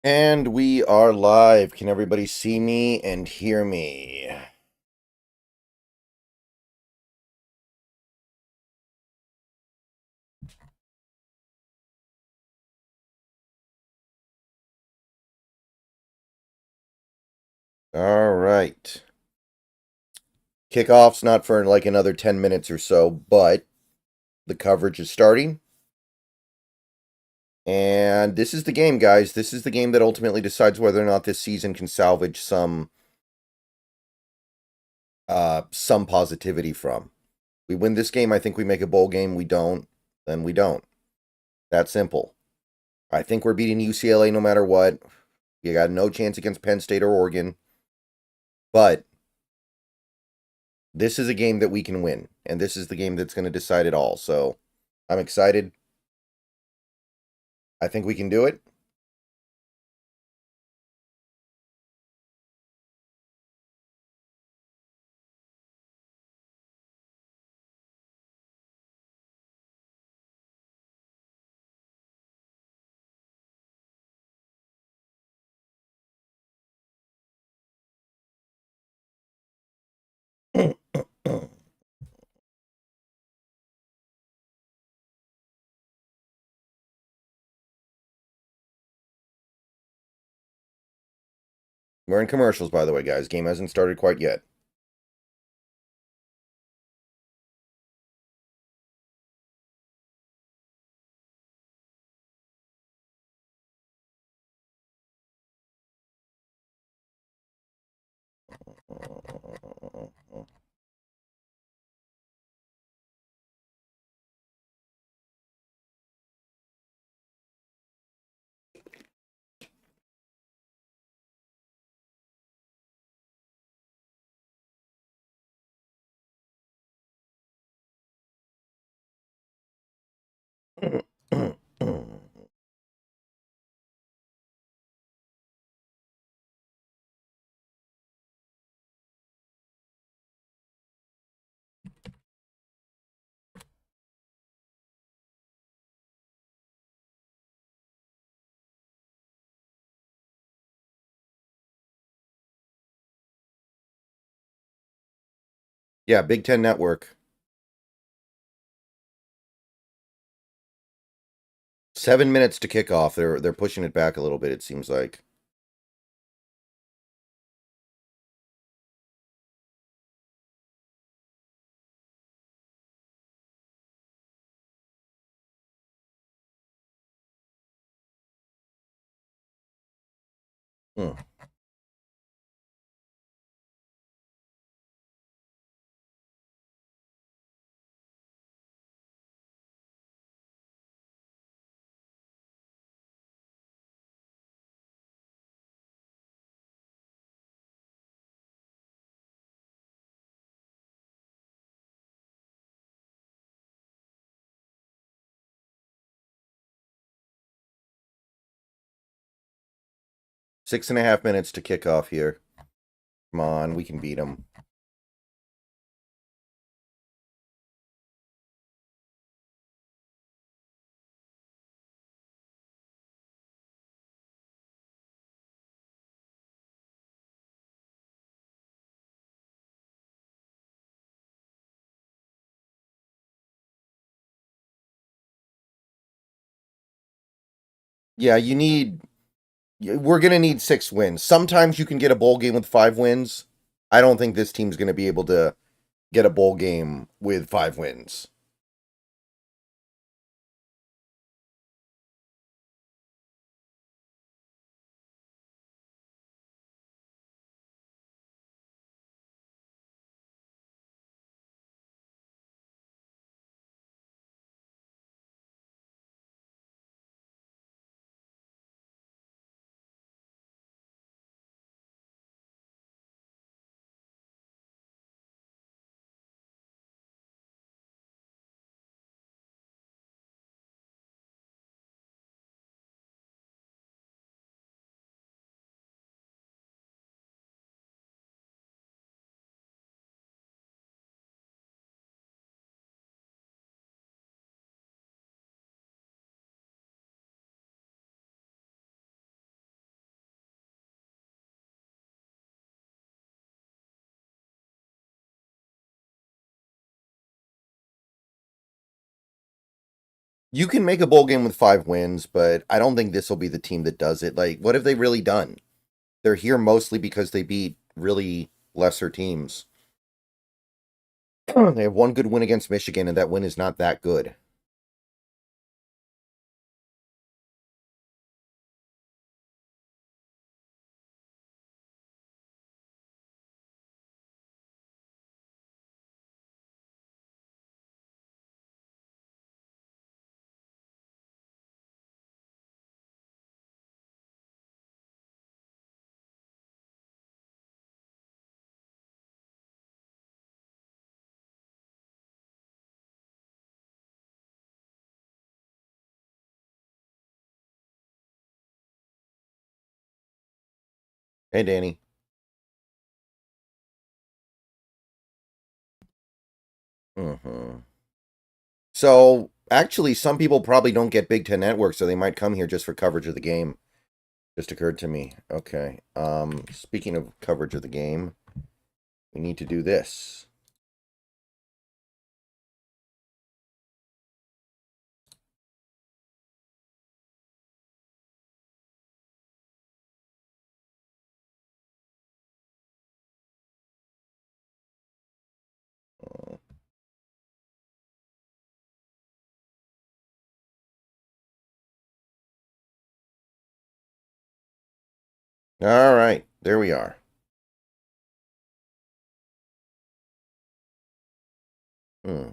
And we are live. Can everybody see me and hear me? All right. Kickoff's not for like another 10 minutes or so, but the coverage is starting. And this is the game, guys. This is the game that ultimately decides whether or not this season can salvage some positivity from. We win this game, I think we make a bowl game. We don't, then we don't. That simple. I think we're beating UCLA no matter what. You got no chance against Penn State or Oregon. But this is a game that we can win, and this is the game that's going to decide it all. So I'm excited. I think we can do it. We're in commercials, by the way, guys. Game hasn't started quite yet. Yeah, Big Ten Network. 7 minutes to kick off. They're pushing it back a little bit. It seems like. Hmm. 6.5 minutes to kick off here. Come on, we can beat them. Yeah, we're going to need 6 wins. Sometimes you can get a bowl game with 5 wins. I don't think this team's going to be able to get a bowl game with 5 wins. You can make a bowl game with 5 wins, but I don't think this will be the team that does it. Like, what have they really done? They're here mostly because they beat really lesser teams. They have one good win against Michigan, and that win is not that good. Hey, Danny. Mm-hmm. So, actually, some people probably don't get Big Ten Network, so they might come here just for coverage of the game. Just occurred to me. Okay. Speaking of coverage of the game, we need to do this. All right, there we are. Hmm.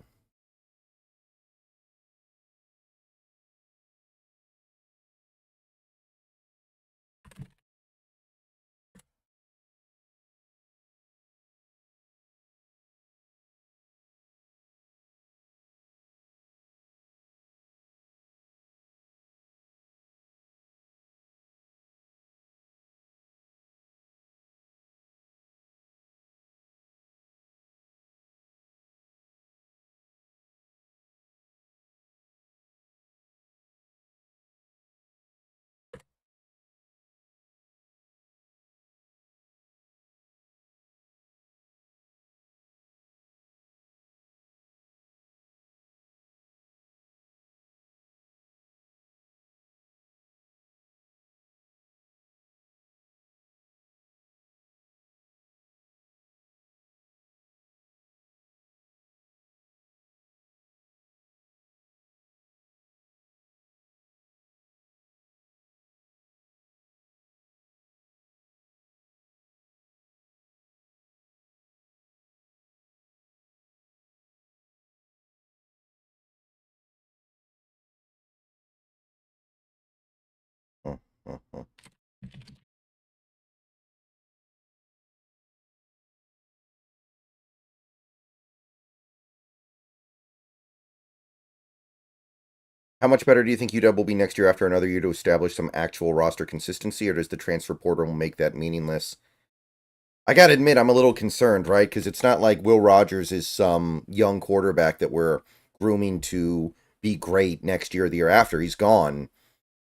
Hmm, hmm, hmm. How much better do you think UW will be next year after another year to establish some actual roster consistency, or does the transfer portal make that meaningless? I gotta admit, I'm a little concerned, right? Because it's not like Will Rogers is some young quarterback that we're grooming to be great next year or the year after. He's gone.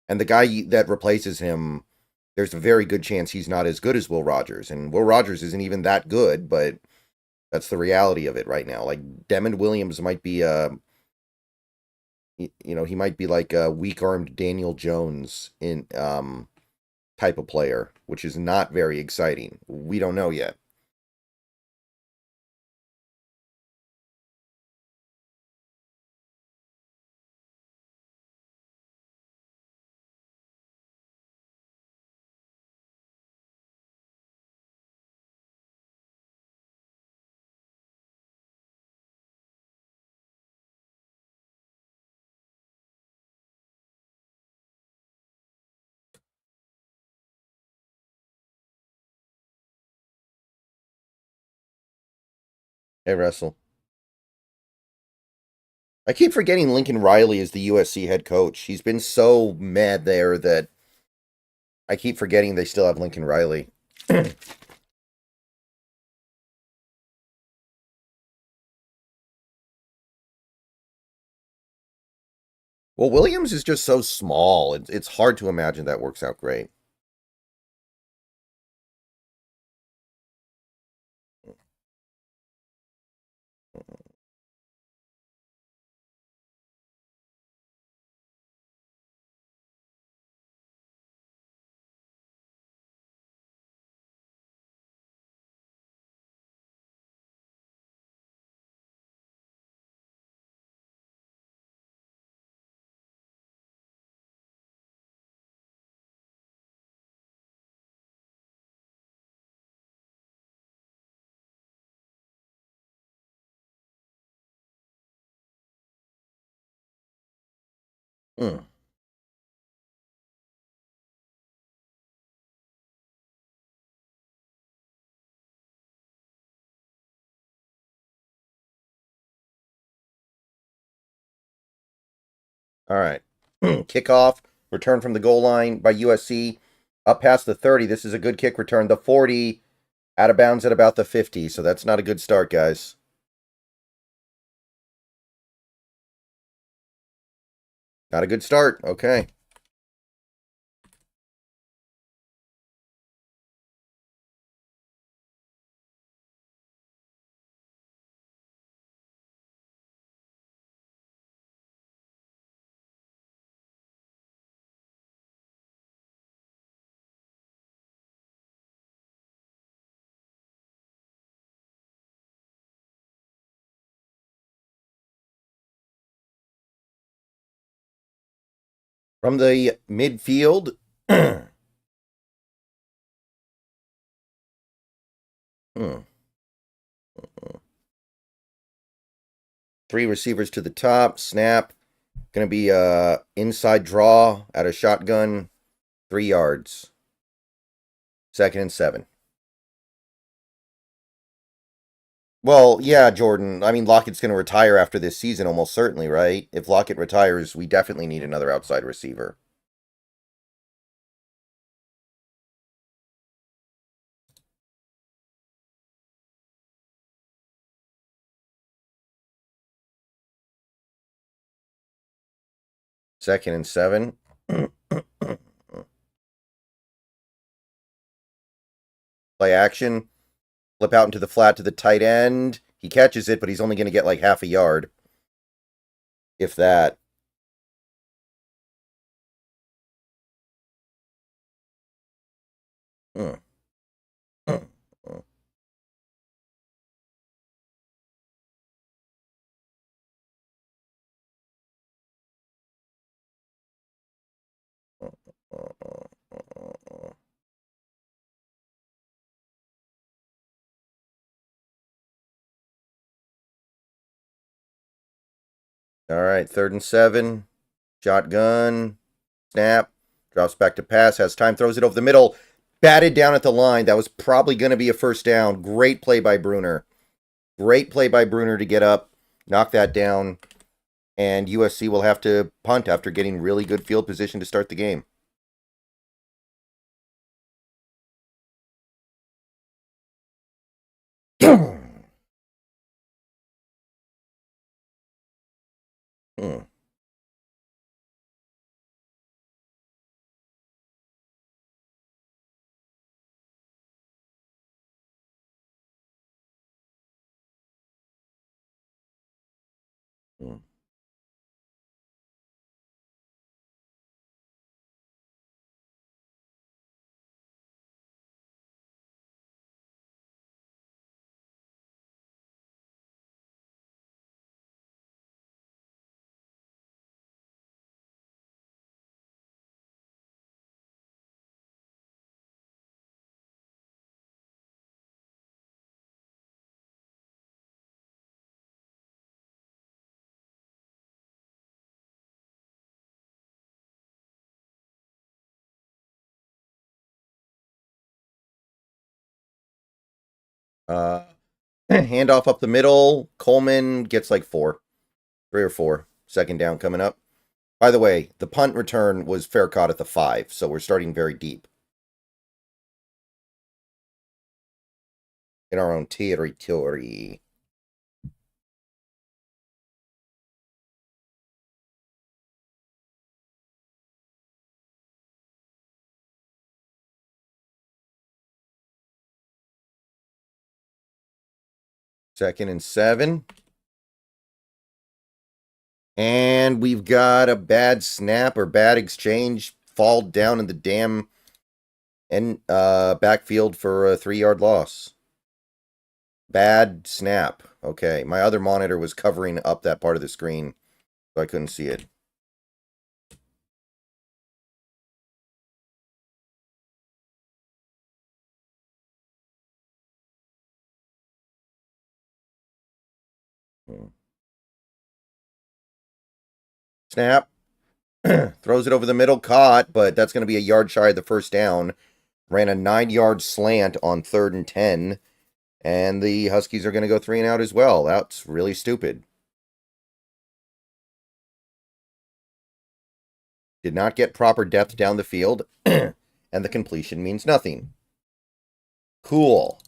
And the guy that replaces him, there's a very good chance he's not as good as Will Rogers. And Will Rogers isn't even that good, but that's the reality of it right now. Like, Devin Williams might be he might be like a weak-armed Daniel Jones in type of player, which is not very exciting. We don't know yet. Hey, Russell. I keep forgetting Lincoln Riley is the USC head coach. He's been so mad there that I keep forgetting they still have Lincoln Riley. Well, Williams is just so small. It's hard to imagine that works out great. Mm. All right. Kickoff, return from the goal line by USC. Up past the 30. This is a good kick return. The 40, out of bounds at about the 50. So that's not a good start, guys. Not a good start. Okay. From the midfield. Hmm. Three receivers to the top. Snap. Going to be inside draw at a shotgun. 3 yards. 2nd and 7. Well, yeah, Jordan. I mean, Lockett's going to retire after this season, almost certainly, right? If Lockett retires, we definitely need another outside receiver. Second and 7. Play action. Flip out into the flat to the tight end. He catches it, but he's only going to get like half a yard. If that. Hmm. All right, 3rd and 7. Shotgun. Snap. Drops back to pass. Has time. Throws it over the middle. Batted down at the line. That was probably going to be a first down. Great play by Brunner. Great play by Brunner to get up, knock that down, and USC will have to punt after getting really good field position to start the game. Hmm. Hmm. Uh, handoff up the middle. Coleman gets like 4, 3 or 4. 2nd down coming up. By the way, the punt return was fair caught at the 5, so we're starting very deep in our own territory. Second and 7. And we've got a bad snap or bad exchange. Fall down in the damn backfield for a 3-yard loss. Bad snap. Okay, my other monitor was covering up that part of the screen, so I couldn't see it. Snap. Throws it over the middle, caught, but that's going to be a yard shy of the first down. Ran a 9-yard slant on 3rd and 10, and the Huskies are going to go 3 and out as well. That's really stupid. Did not get proper depth down the field, and the completion means nothing. Cool.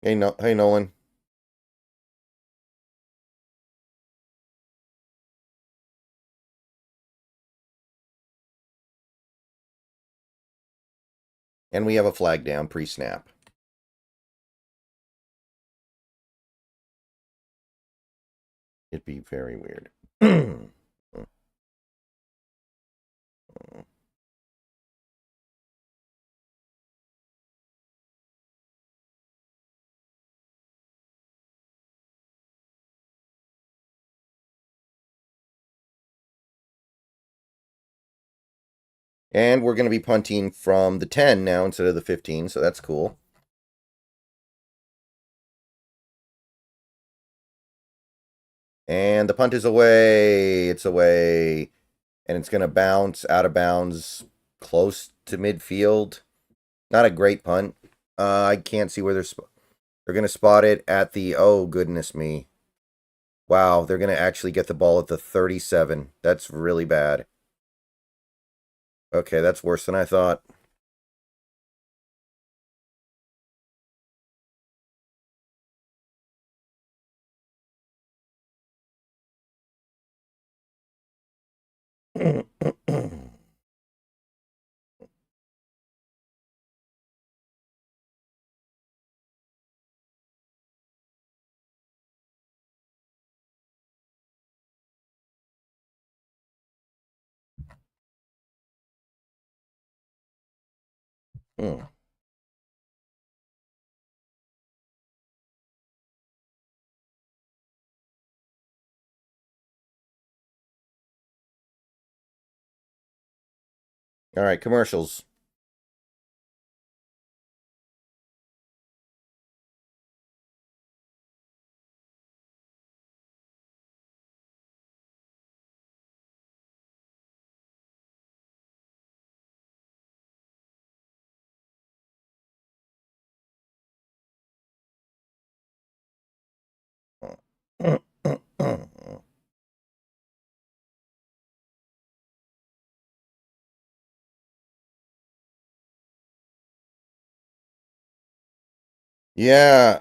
Hey, hey, Nolan. And we have a flag down pre-snap. It'd be very weird. And we're going to be punting from the 10 now instead of the 15, so that's cool. And the punt is away. It's away. And it's going to bounce out of bounds close to midfield. Not a great punt. I can't see where they're going to spot it at the... Oh, goodness me. Wow, they're going to actually get the ball at the 37. That's really bad. Okay, that's worse than I thought. Hmm. All right, commercials. Yeah.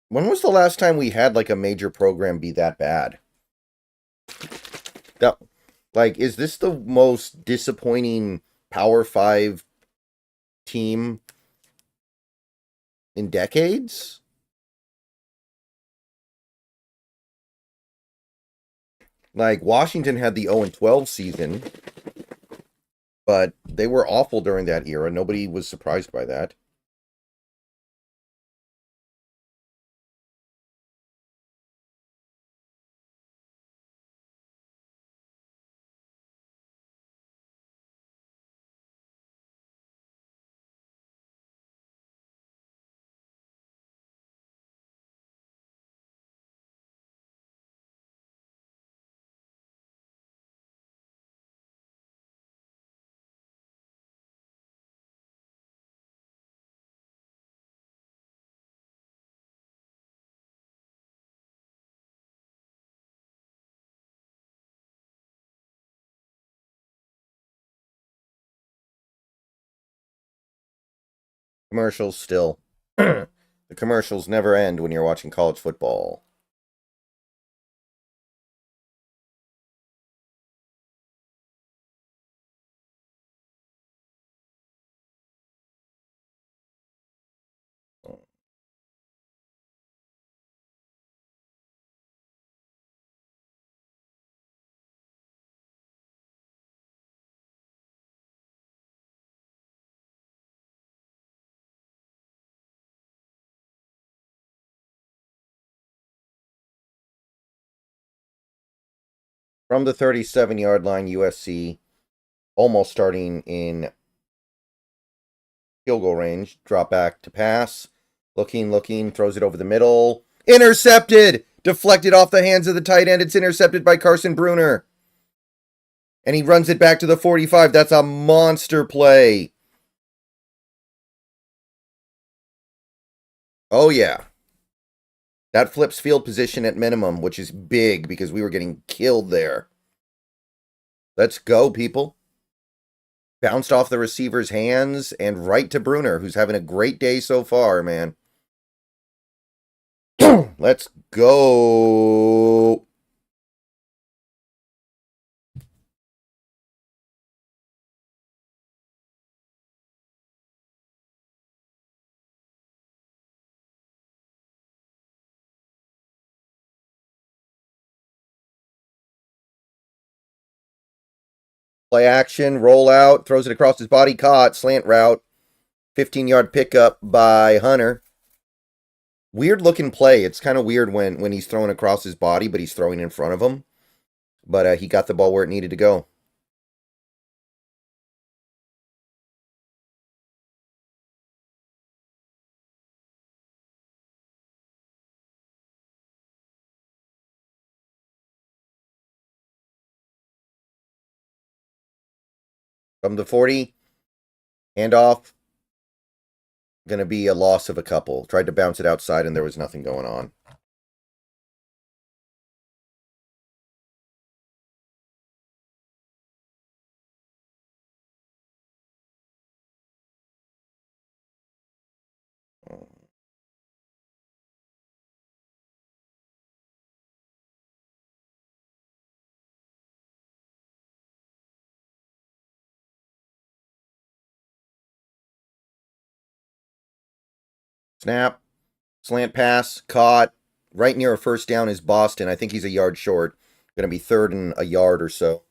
When was the last time we had like a major program be that bad? That, like, is this the most disappointing Power 5 team in decades? Like, Washington had the 0-12 season, but they were awful during that era. Nobody was surprised by that. Commercials still. The commercials never end when you're watching college football. From the 37-yard line, USC almost starting in Field goal range. Drop back to pass. Looking, throws it over the middle. Intercepted! Deflected off the hands of the tight end. It's intercepted by Carson Brunner. And he runs it back to the 45. That's a monster play. Oh, yeah. That flips field position at minimum, which is big because we were getting killed there. Let's go, people. Bounced off the receiver's hands and right to Brunner, who's having a great day so far, man. Let's go. Play action, roll out, throws it across his body, caught, slant route, 15-yard pickup by Hunter. Weird looking play. It's kind of weird when he's throwing across his body, but he's throwing in front of him. But he got the ball where it needed to go. From the 40, handoff. Going to be a loss of a couple. Tried to bounce it outside and there was nothing going on. Snap. Slant pass. Caught. Right near a first down is Boston. I think he's a yard short. Going to be third and a yard or so.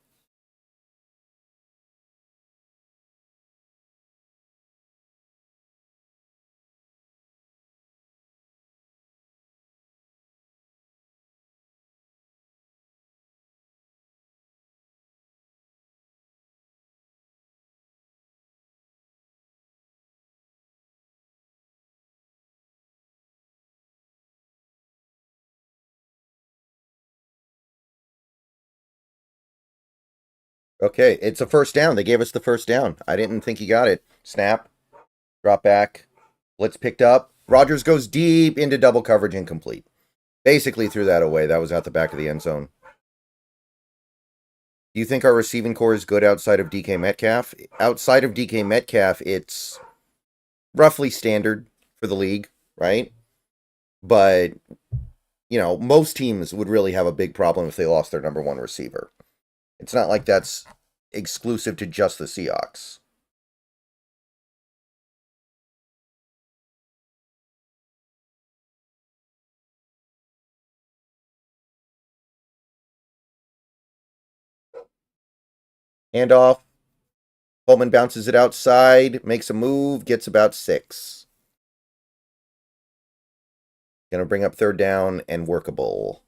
Okay, it's a first down. They gave us the first down. I didn't think he got it. Snap. Drop back. Blitz picked up. Rodgers goes deep into double coverage, incomplete. Basically threw that away. That was out the back of the end zone. Do you think our receiving core is good outside of DK Metcalf? Outside of DK Metcalf, it's roughly standard for the league, right? But, you know, most teams would really have a big problem if they lost their number one receiver. It's not like that's exclusive to just the Seahawks. Handoff. Coleman bounces it outside, makes a move, gets about 6. Going to bring up third down and workable.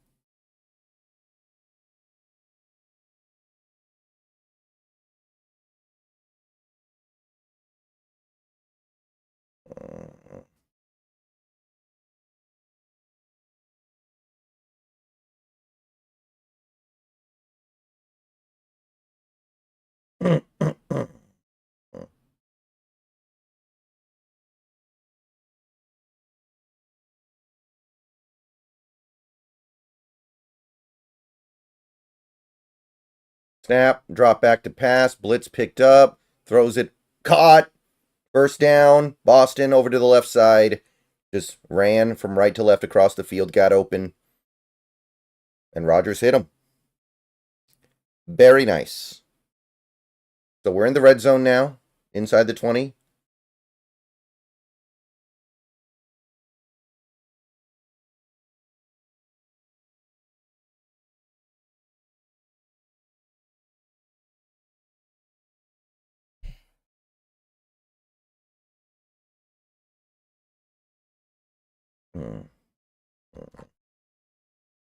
Snap, drop back to pass, blitz picked up, throws it, caught, first down, Boston over to the left side, just ran from right to left across the field, got open, and Rodgers hit him. Very nice. So we're in the red zone now, inside the 20.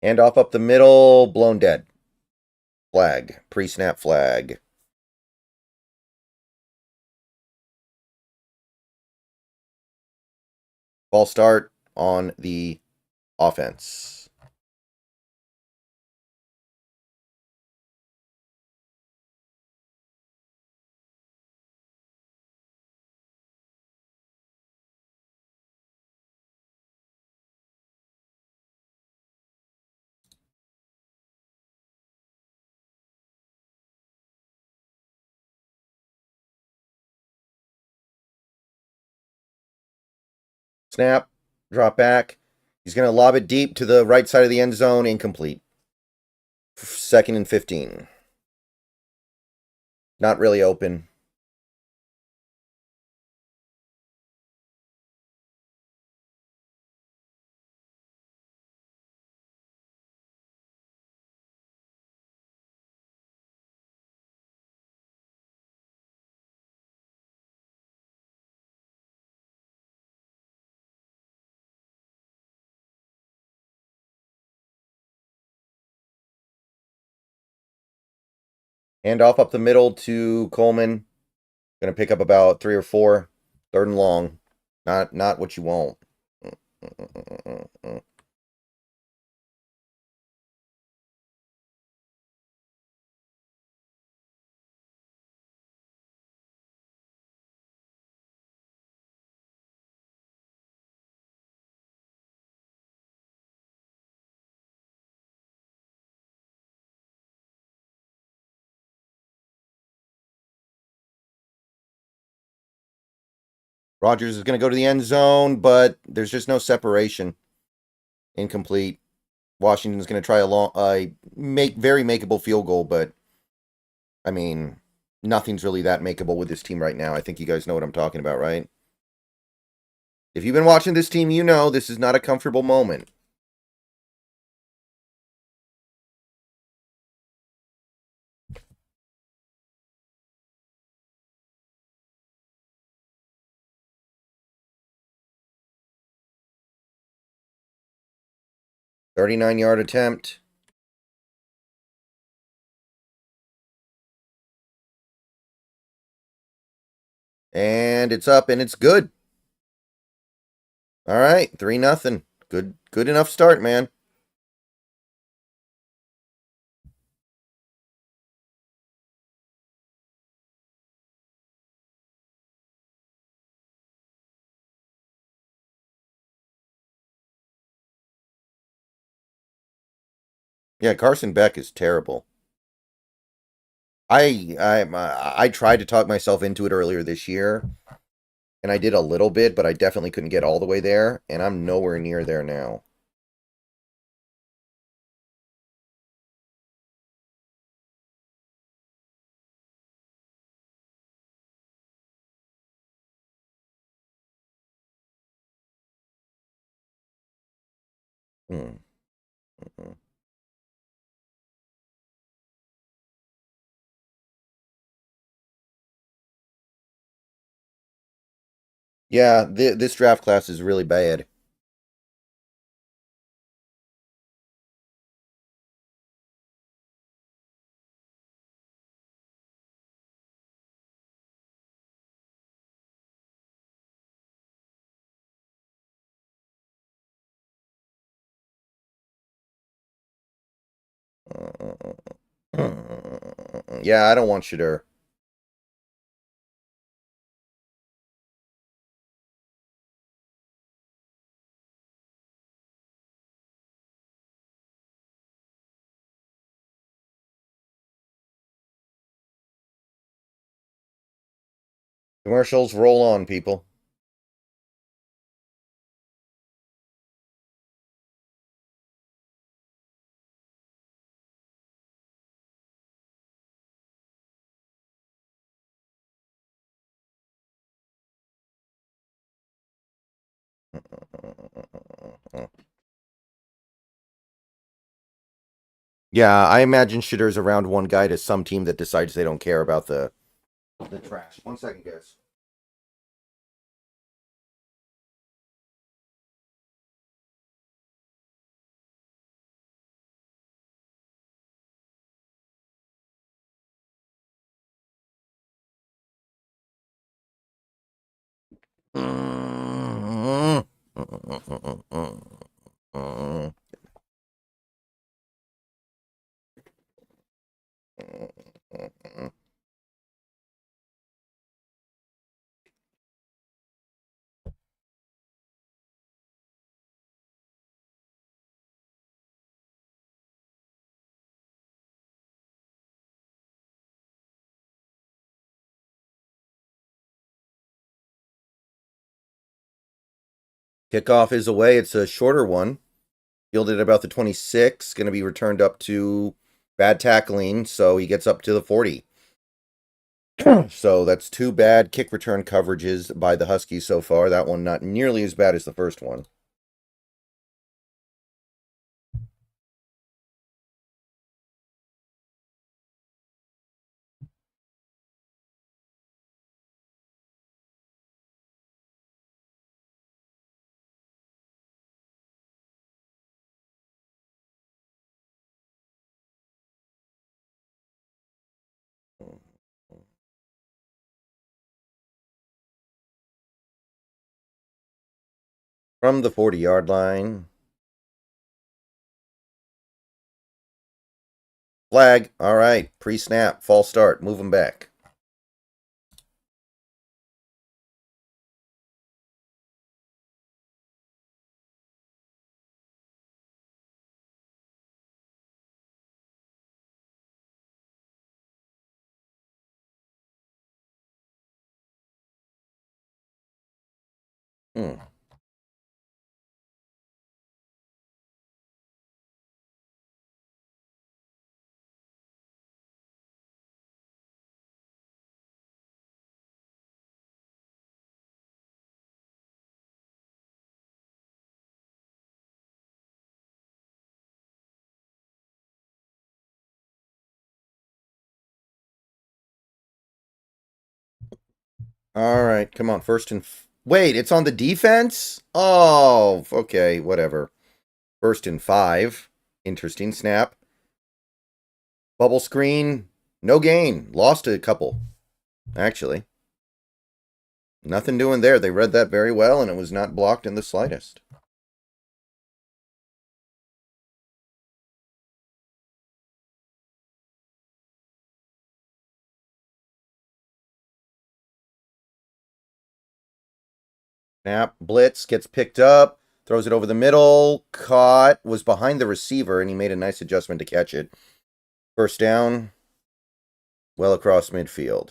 Handoff up the middle, blown dead. Flag, pre-snap flag. Ball start on the offense. Snap, drop back. He's going to lob it deep to the right side of the end zone. Incomplete. 2nd and 15. Not really open. Hand off up the middle to Coleman. Going to pick up about 3 or 4. 3rd and long. Not what you want. Rodgers is going to go to the end zone, but there's just no separation. Incomplete. Washington's going to try a very makeable field goal, but I mean, nothing's really that makeable with this team right now. I think you guys know what I'm talking about, right? If you've been watching this team, you know this is not a comfortable moment. .39-yard attempt. And it's up and it's good. All right, 3-0. Good enough start, man. Yeah, Carson Beck is terrible. I tried to talk myself into it earlier this year, and I did a little bit, but I definitely couldn't get all the way there, and I'm nowhere near there now. Hmm. Yeah, this draft class is really bad. Yeah, I don't want Shadur. Commercials, roll on, people. Yeah, I imagine Shadur's a round one guy to some team that decides they don't care about the trash. 1 second, guys. Kickoff is away. It's a shorter one. Fielded at about the 26. Going to be returned up to bad tackling, so he gets up to the 40. So that's 2 bad kick return coverages by the Huskies so far. That one not nearly as bad as the first one. From the 40-yard line. Flag. All right. Pre-snap. False start. Move him back. All right, come on. First and... Wait, it's on the defense? Oh, okay, whatever. First and 5. Interesting snap. Bubble screen. No gain. Lost a couple, actually. Nothing doing there. They read that very well, and it was not blocked in the slightest. Snap, blitz, gets picked up, throws it over the middle, caught, was behind the receiver, and he made a nice adjustment to catch it. First down, well across midfield.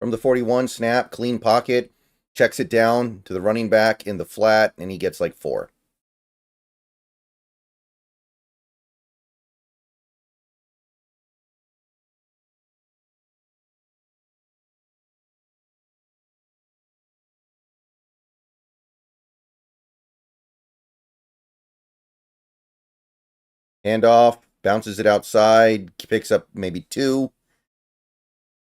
From the 41, snap, clean pocket, checks it down to the running back in the flat, and he gets like 4. Handoff, bounces it outside, picks up maybe 2.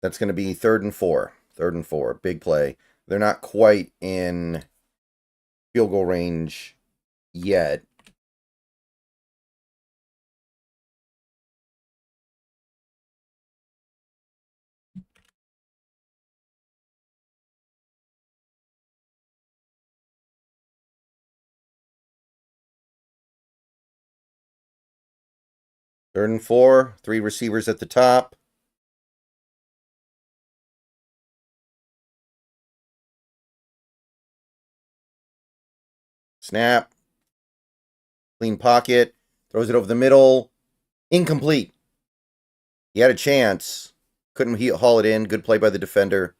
That's going to be 3rd and 4. 3rd and 4. Big play. They're not quite in field goal range yet. Third and 4. 3 receivers at the top. Snap. Clean pocket. Throws it over the middle. Incomplete. He had a chance. Couldn't haul it in. Good play by the defender.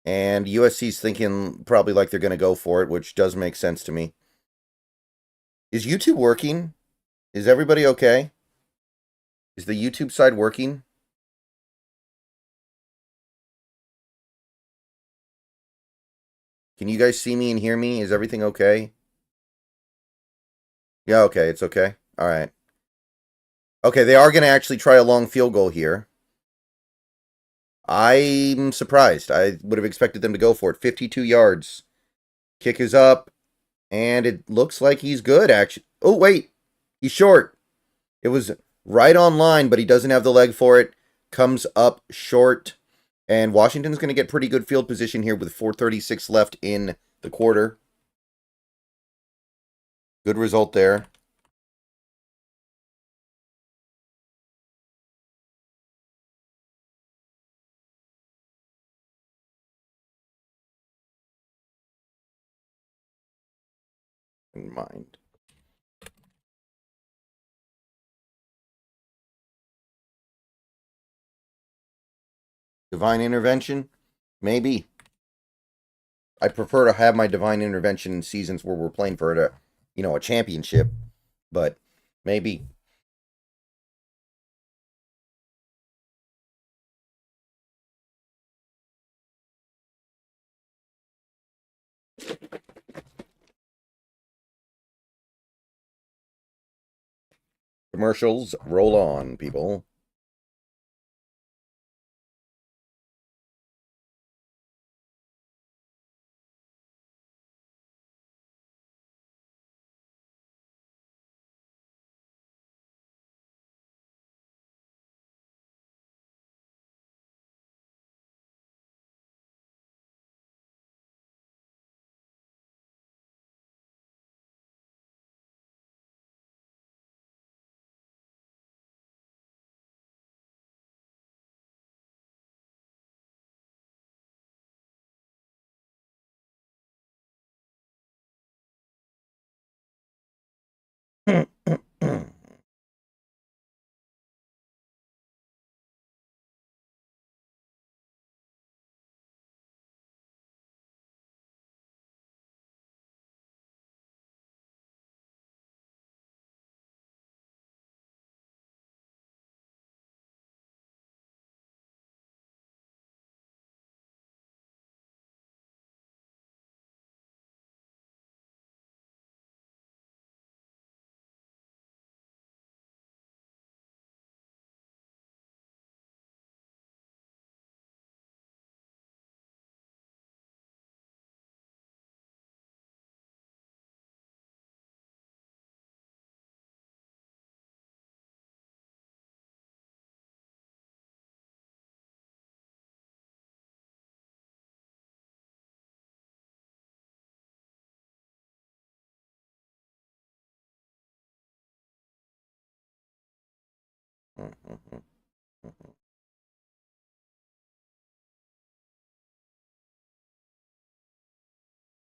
And USC's thinking probably like they're going to go for it, which does make sense to me. Is YouTube working? Is everybody okay? Is the YouTube side working? Can you guys see me and hear me? Is everything okay? Yeah, okay. It's okay. All right. Okay, they are going to actually try a long field goal here. I'm surprised. I would have expected them to go for it. 52 yards. Kick is up. And it looks like he's good, actually. Oh, wait. He's short. It was right on line, but he doesn't have the leg for it. Comes up short. And Washington's going to get pretty good field position here with 4:36 left in the quarter. Good result there. In mind. Divine intervention? Maybe. I prefer to have my divine intervention in seasons where we're playing for a championship. But maybe. Commercials, roll on, people.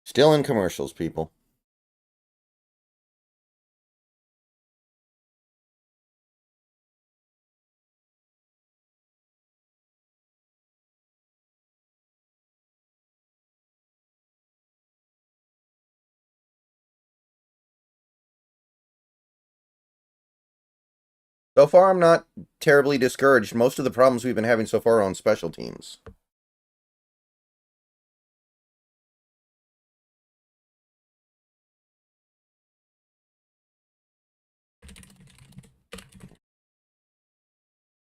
Still in commercials, people. So far, I'm not terribly discouraged. Most of the problems we've been having so far are on special teams.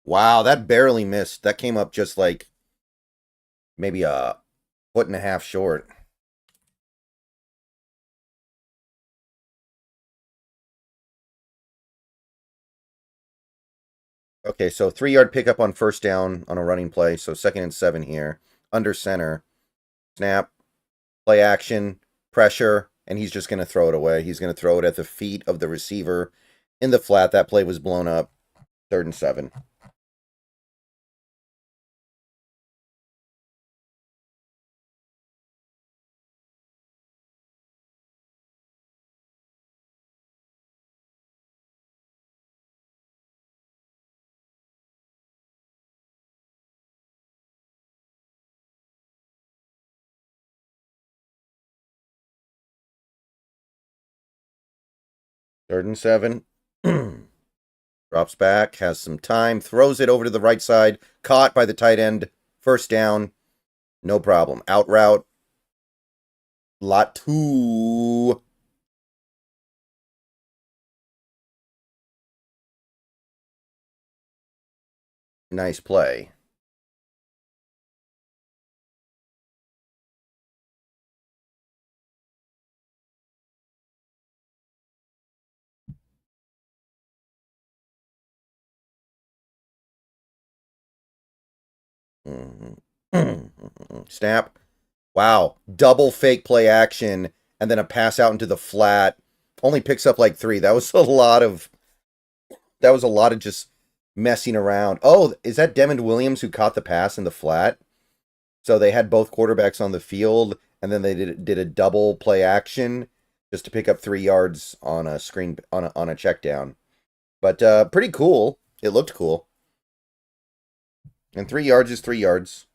Wow, that barely missed. That came up just like maybe a foot and a half short. Okay, so 3-yard pickup on first down on a running play. So 2nd and 7 here. Under center. Snap. Play action. Pressure. And he's just going to throw it away. He's going to throw it at the feet of the receiver in the flat. That play was blown up. 3rd and 7. Third and 7. Drops back, has some time, throws it over to the right side, caught by the tight end, first down, no problem. Out route, lot 2. Nice play. Snap. Wow. Double fake play action and then a pass out into the flat. Only picks up like 3. That was a lot of just messing around. Oh, is that Devin Williams who caught the pass in the flat? So they had both quarterbacks on the field, and then they did a double play action just to pick up 3 yards on a screen on a check down. But pretty cool. It looked cool. And 3 yards is 3 yards.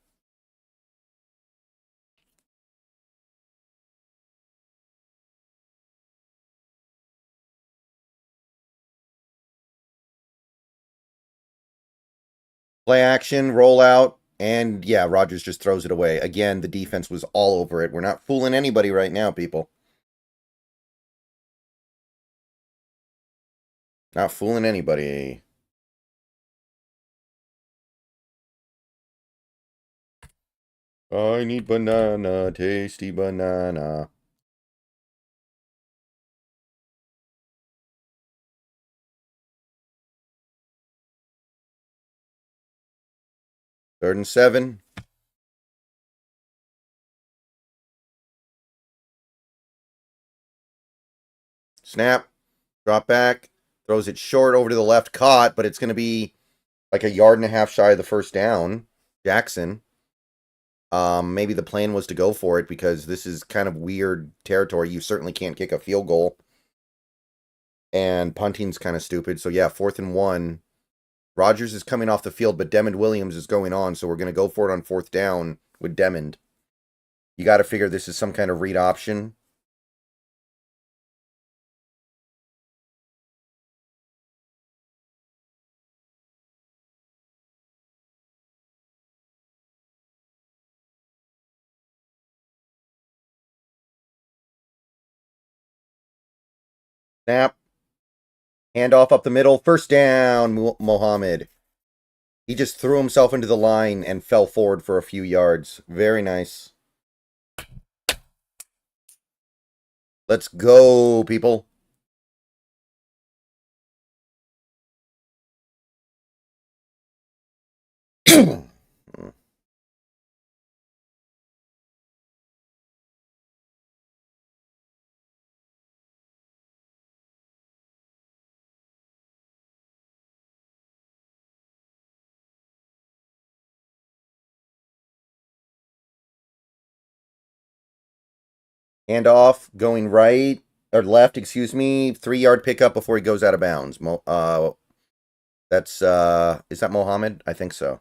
Play action, rollout, and yeah, Rodgers just throws it away. Again, the defense was all over it. We're not fooling anybody right now, people. Not fooling anybody. I need banana, tasty banana. Third and 7. Snap. Drop back. Throws it short over to the left. Caught, but it's going to be like a yard and a half shy of the first down. Jackson. Maybe the plan was to go for it because this is kind of weird territory. You certainly can't kick a field goal. And punting's kind of stupid. So yeah, 4th and 1. Rodgers is coming off the field, but Devin Williams is going on, so we're going to go for it on 4th down with Devin. You got to figure this is some kind of read option. Snap. Handoff up the middle. First down, Mohammed. He just threw himself into the line and fell forward for a few yards. Very nice. Let's go, people. Handoff going right or left, excuse me. 3-yard pickup before he goes out of bounds. That's is that Mohammed? I think so.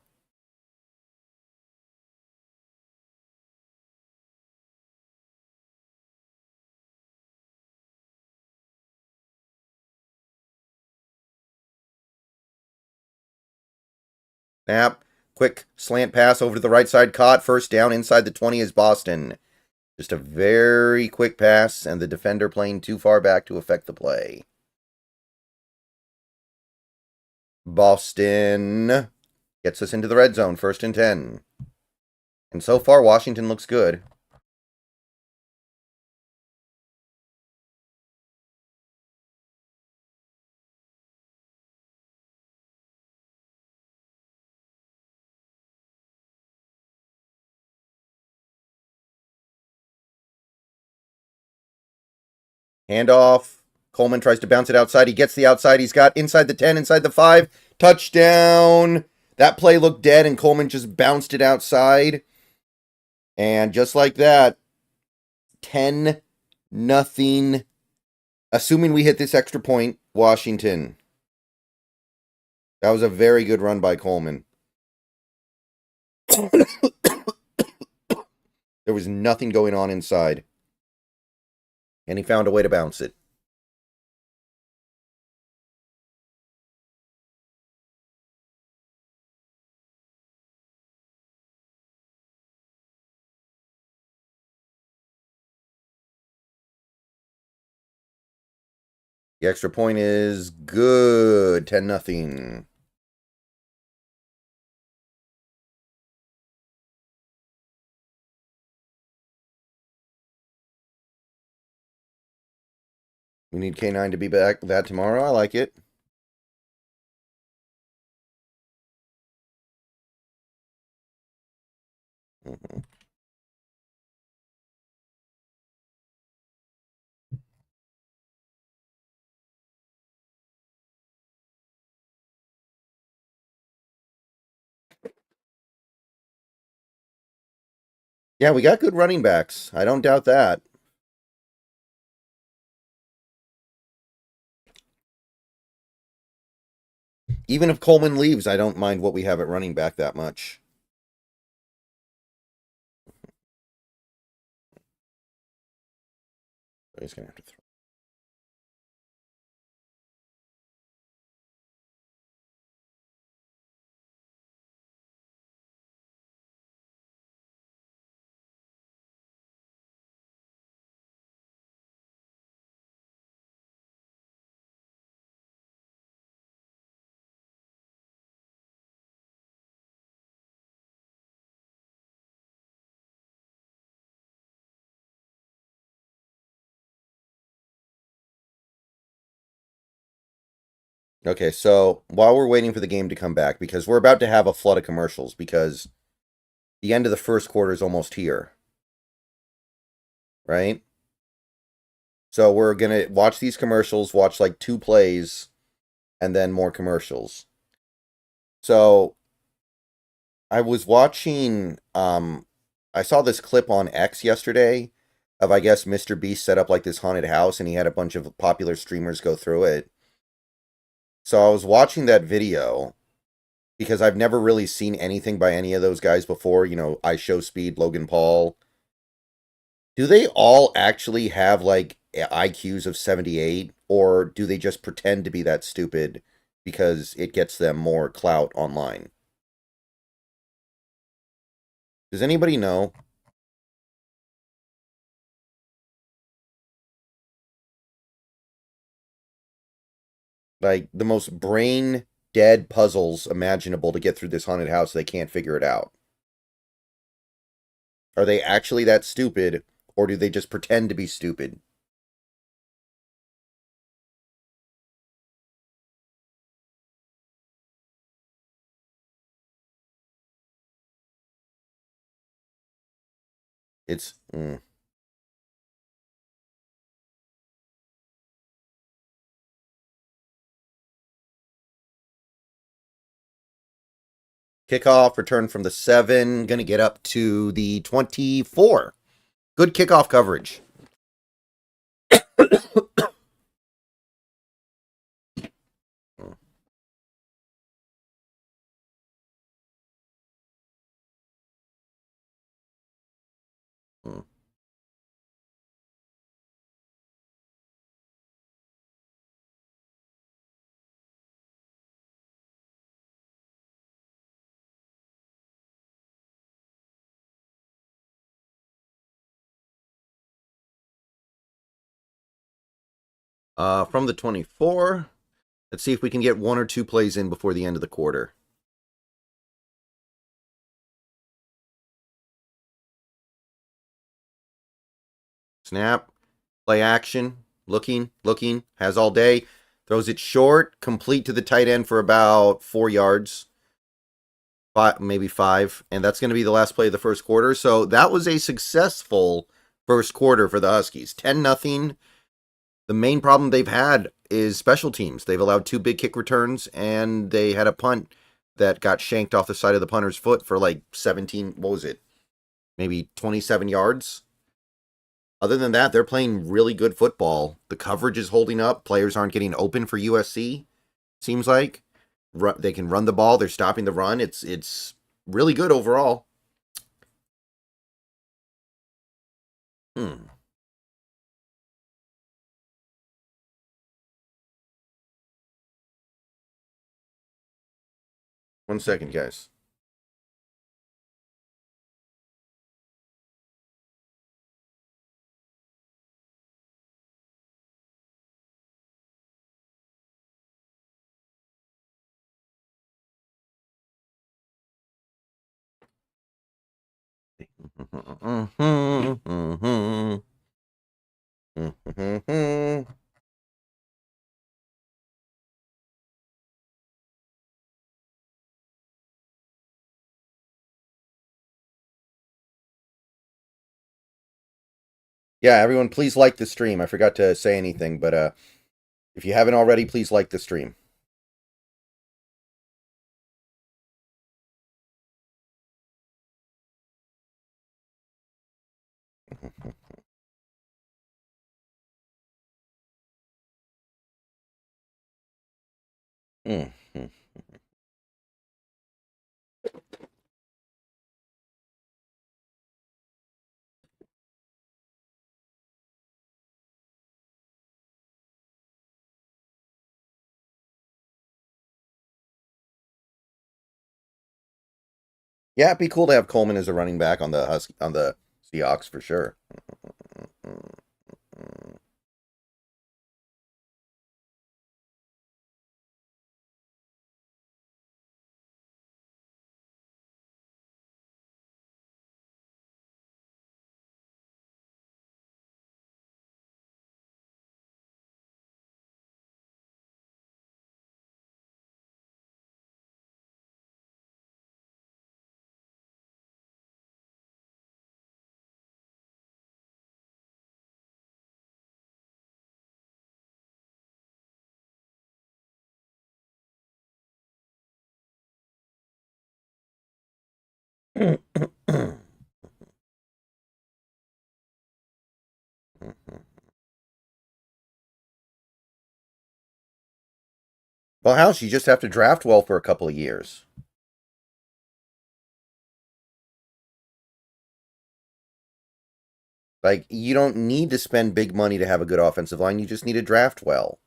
Snap. Quick slant pass over to the right side. Caught. First down inside the 20 is Boston. Just a very quick pass, and the defender playing too far back to affect the play. Boston gets us into the red zone, 1st and 10. And so far, Washington looks good. Handoff. Coleman tries to bounce it outside. He gets the outside. He's got inside the 10, inside the 5. Touchdown. That play looked dead, and Coleman just bounced it outside. And just like that, 10-0. Assuming we hit this extra point, Washington. That was a very good run by Coleman. There was nothing going on inside. And he found a way to bounce it. The extra point is good. 10-0. We need K9 to be back that tomorrow. I like it. Mhm. Yeah, we got good running backs. I don't doubt that. Even if Coleman leaves, I don't mind what we have at running back that much. He's going to have to throw. Okay, so while we're waiting for the game to come back, because we're about to have a flood of commercials, because the end of the first quarter is almost here, right? So we're going to watch these commercials, watch like 2 plays, and then more commercials. So I was watching, I saw this clip on X yesterday of, I guess, Mr. Beast set up like this haunted house and he had a bunch of popular streamers go through it. So I was watching that video because I've never really seen anything by any of those guys before. You know, I Show Speed, Logan Paul. Do they all actually have like IQs of 78, or do they just pretend to be that stupid because it gets them more clout online? Does anybody know? Like the most brain dead puzzles imaginable to get through this haunted house, they can't figure it out. Are they actually that stupid, or do they just pretend to be stupid? It's Kickoff return from the 7, gonna get up to the 24. Good kickoff coverage. From the 24, let's see if we can get 1 or 2 plays in before the end of the quarter. Snap, play action, looking, has all day, throws it short, complete to the tight end for about 4 yards, maybe 5, and that's going to be the last play of the first quarter. So that was a successful first quarter for the Huskies. 10-0. The main problem they've had is special teams. They've allowed 2 big kick returns, and they had a punt that got shanked off the side of the punter's foot for like 17, what was it? Maybe 27 yards. Other than that, they're playing really good football. The coverage is holding up. Players aren't getting open for USC, seems like. They can run the ball. They're stopping the run. It's really good overall. Hmm. One second, guys. Yeah, everyone, please like the stream. I forgot to say anything, but if you haven't already, please like the stream. Mm-hmm. Yeah, it'd be cool to have Coleman as a running back on the Seahawks for sure. Well, House, you just have to draft well for a couple of years. Like, you don't need to spend big money to have a good offensive line. You just need to draft well.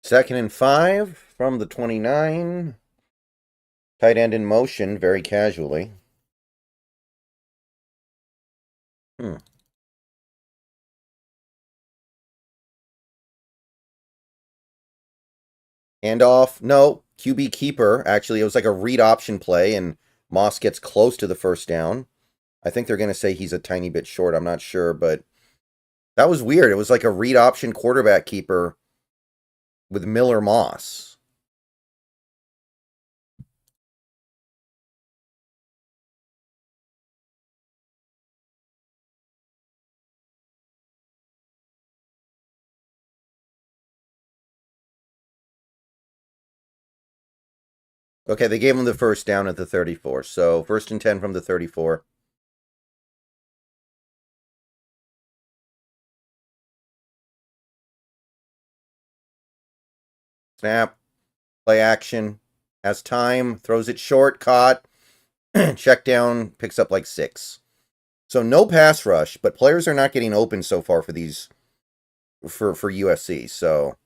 Second and 5 from the 29. Tight end in motion, very casually. Hmm. Handoff. No. QB keeper. Actually, it was like a read option play, and Moss gets close to the first down. I think they're going to say he's a tiny bit short. I'm not sure, but that was weird. It was like a read option quarterback keeper with Miller Moss. Okay, they gave him the first down at the 34. So, first and 10 from the 34. Snap. Play action. Has time. Throws it short. Caught. Check down. Picks up like 6. So, no pass rush, but players are not getting open so far for these for USC. So,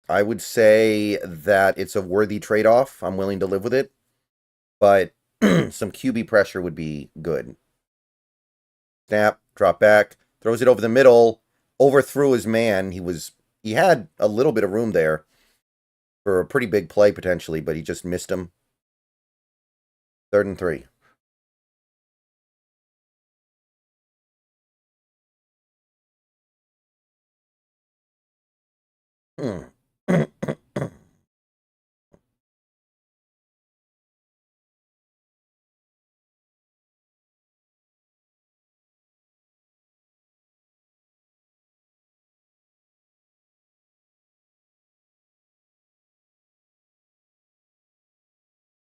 I would say that it's a worthy trade-off. I'm willing to live with it, but some QB pressure would be good. Snap, drop back, throws it over the middle, overthrew his man. He had a little bit of room there for a pretty big play potentially, but he just missed him. 3rd and 3.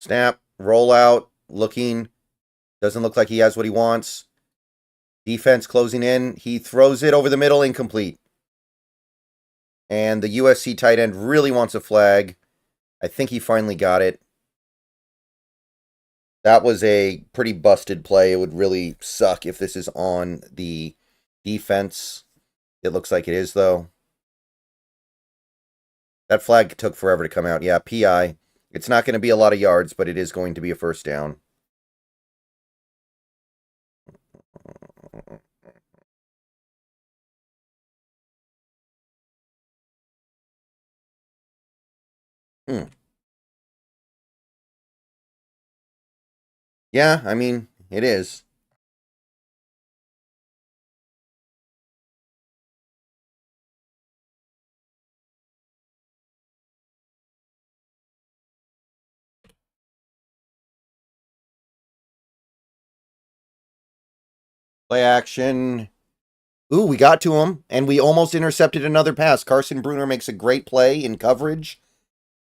Snap, roll out, looking. Doesn't look like he has what he wants. Defense closing in. He throws it over the middle, incomplete. And the USC tight end really wants a flag. I think he finally got it. That was a pretty busted play. It would really suck if this is on the defense. It looks like it is, though. That flag took forever to come out. Yeah, PI. It's not going to be a lot of yards, but it is going to be a first down. Hmm. Yeah, I mean, it is. Play action. Ooh, we got to him, and we almost intercepted another pass. Carson Brunner makes a great play in coverage.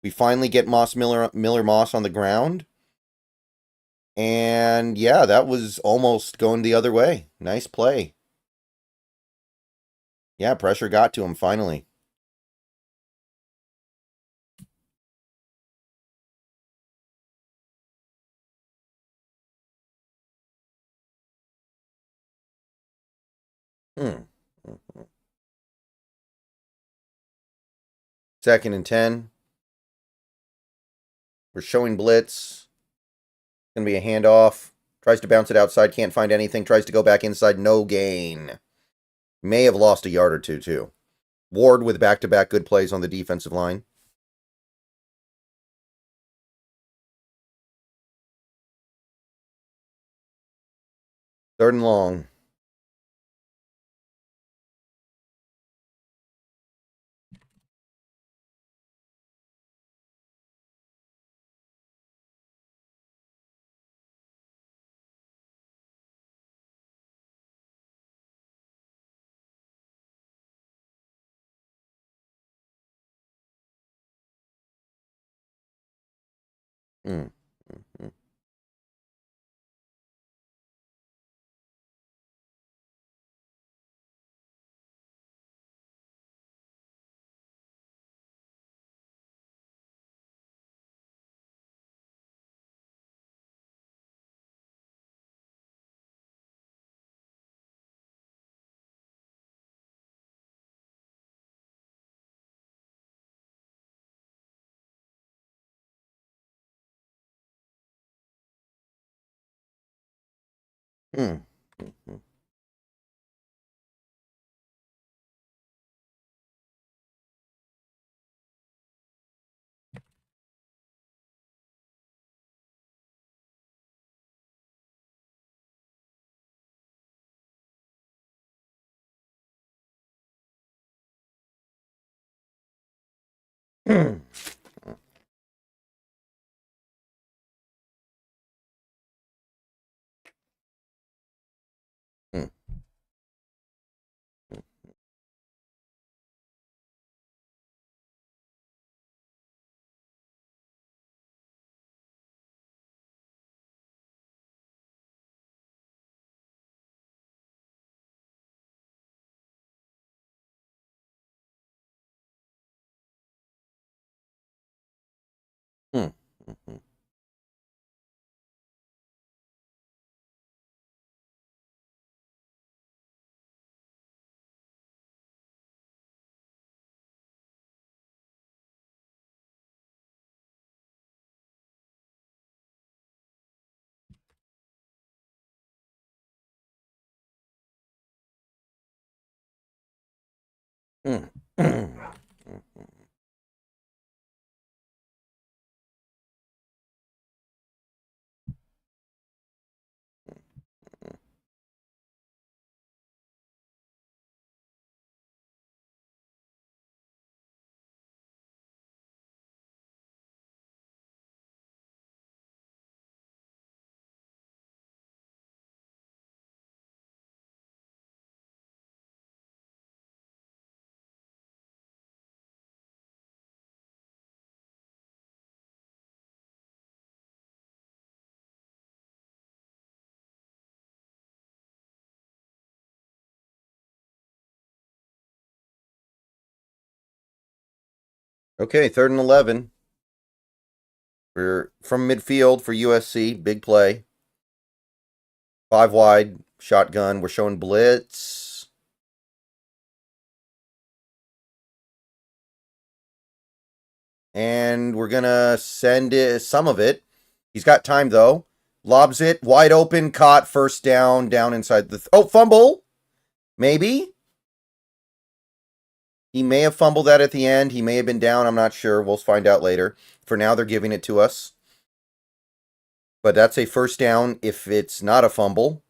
We finally get Miller Moss on the ground. And yeah, that was almost going the other way. Nice play. Yeah, pressure got to him finally. Second and 10. We're showing blitz. Gonna be a handoff. Tries to bounce it outside, can't find anything. Tries to go back inside, no gain. May have lost a yard or two, too. Ward with back-to-back good plays on the defensive line. Third and long. Okay, third and 11. We're from midfield for USC. Big play. 5 wide. Shotgun. We're showing blitz. And we're going to send some of it. He's got time, though. Lobs it. Wide open. Caught. First down. Down inside the... oh, fumble. Maybe. He may have fumbled that at the end. He may have been down. I'm not sure. We'll find out later. For now, they're giving it to us. But that's a first down if it's not a fumble.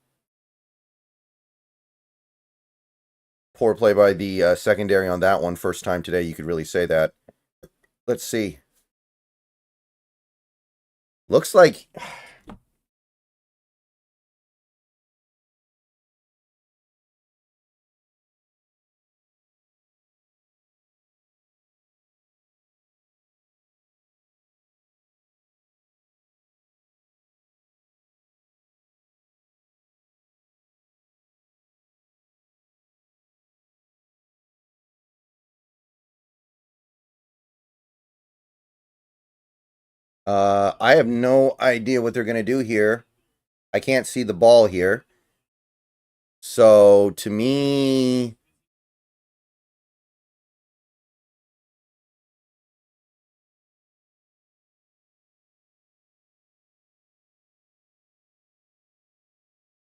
Poor play by the secondary on that one. First time today, you could really say that. Let's see. Looks like... I have no idea what they're going to do here. I can't see the ball here. So, to me,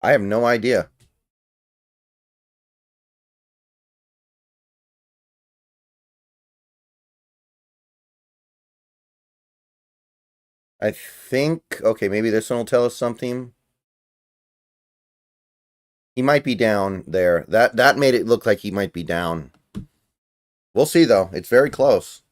I have no idea. I think, okay, maybe this one will tell us something. He might be down there. That made it look like he might be down. We'll see, though. It's very close.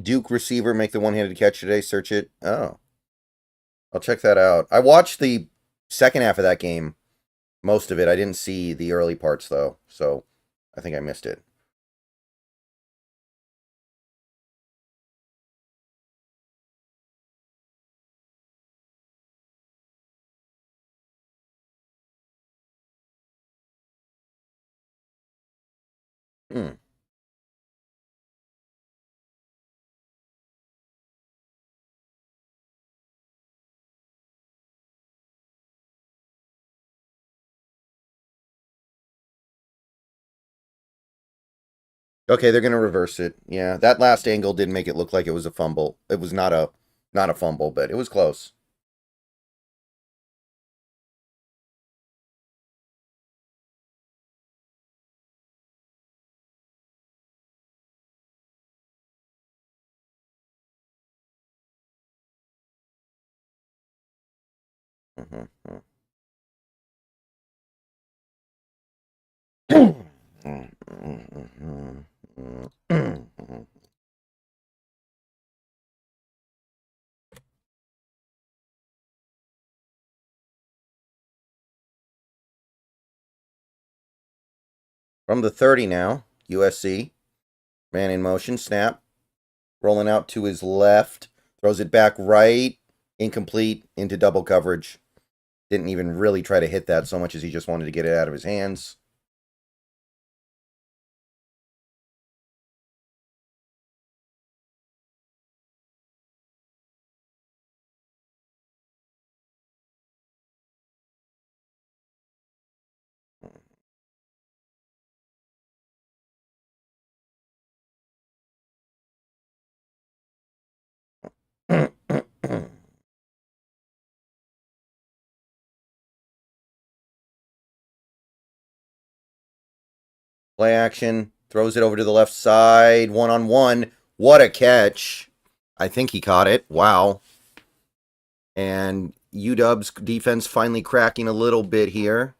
Duke receiver make the one-handed catch today. Search it. Oh, I'll check that out. I watched the second half of that game, most of it. I didn't see the early parts, though, so I think I missed it. Hmm. Okay, they're gonna reverse it. Yeah, that last angle did make it look like it was a fumble. It was not a fumble, but it was close. From the 30 now, USC. Man in motion, snap. Rolling out to his left. Throws it back right. Incomplete into double coverage. Didn't even really try to hit that so much as he just wanted to get it out of his hands. Play action. Throws it over to the left side. One-on-one. What a catch. I think he caught it. Wow. And UW's defense finally cracking a little bit here.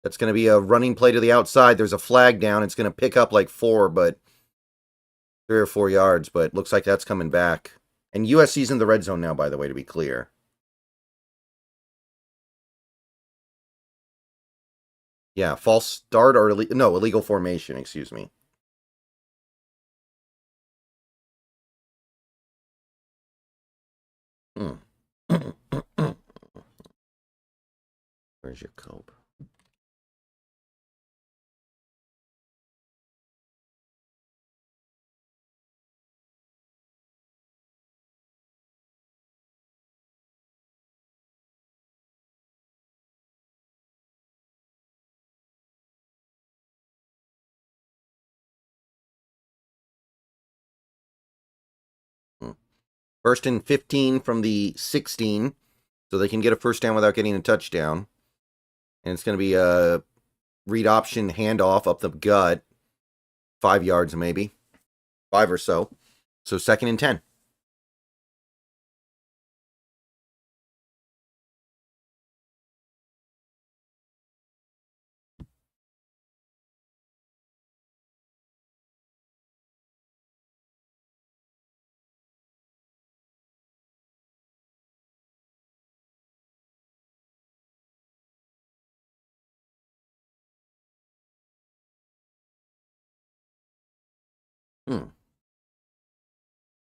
That's going to be a running play to the outside. There's a flag down. It's going to pick up like 3 or 4 yards, but looks like that's coming back. And USC's in the red zone now, by the way, to be clear. Yeah, false start or illegal formation, excuse me. Where's your cope? First and 15 from the 16, so they can get a first down without getting a touchdown. And it's going to be a read option handoff up the gut. 5 yards maybe. 5 or so. So second and 10.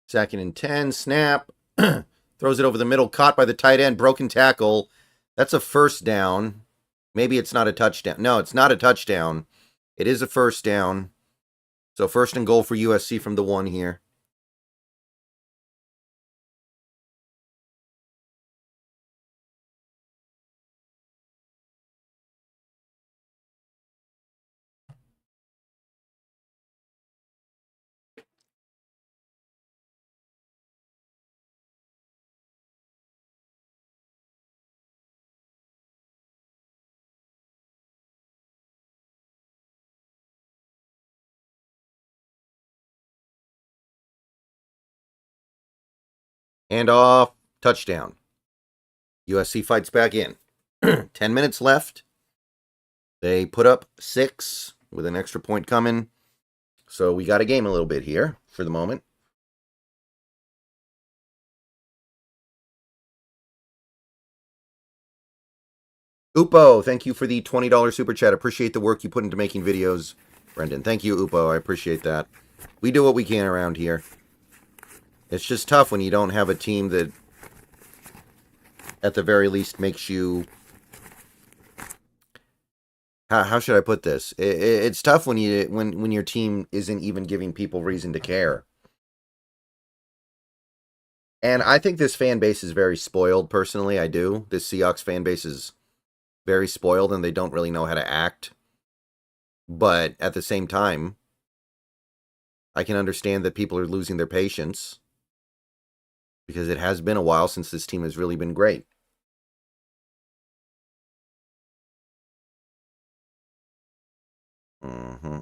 Second and 10, snap. Throws it over the middle, caught by the tight end, broken tackle. That's a first down. Maybe it's not a touchdown. No, it's not a touchdown. It is a first down. So first and goal for USC from the 1 here. And off, touchdown. USC fights back in. 10 minutes left. They put up 6 with an extra point coming. So we got a game a little bit here for the moment. Upo, thank you for the $20 super chat. Appreciate the work you put into making videos, Brendan. Thank you, Upo. I appreciate that. We do what we can around here. It's just tough when you don't have a team that, at the very least, makes you... How should I put this? It's tough when your team isn't even giving people reason to care. And I think this fan base is very spoiled, personally. I do. This Seahawks fan base is very spoiled, and they don't really know how to act. But at the same time, I can understand that people are losing their patience, because it has been a while since this team has really been great. Mm-hmm.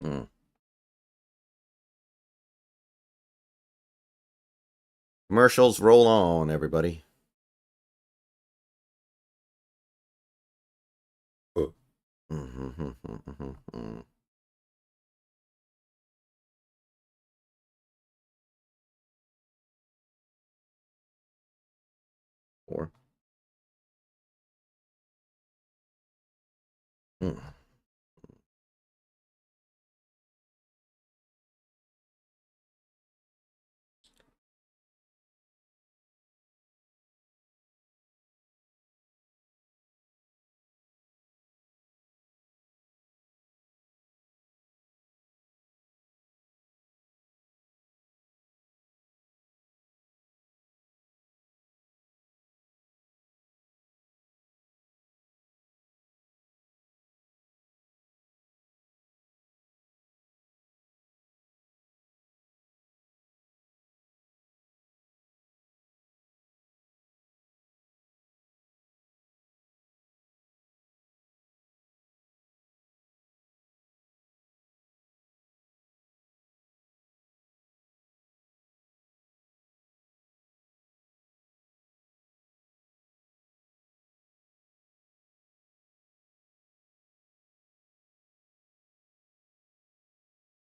Mm-hmm. Commercials, roll on, everybody. Four.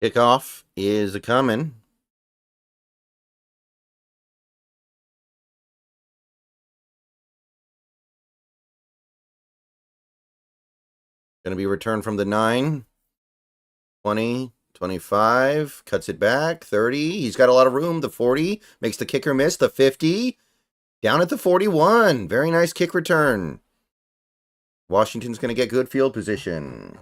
Kickoff is a-coming. Going to be returned from the 9, 20, 25, cuts it back. 30, he's got a lot of room. The 40, makes the kicker miss. The 50, down at the 41. Very nice kick return. Washington's going to get good field position.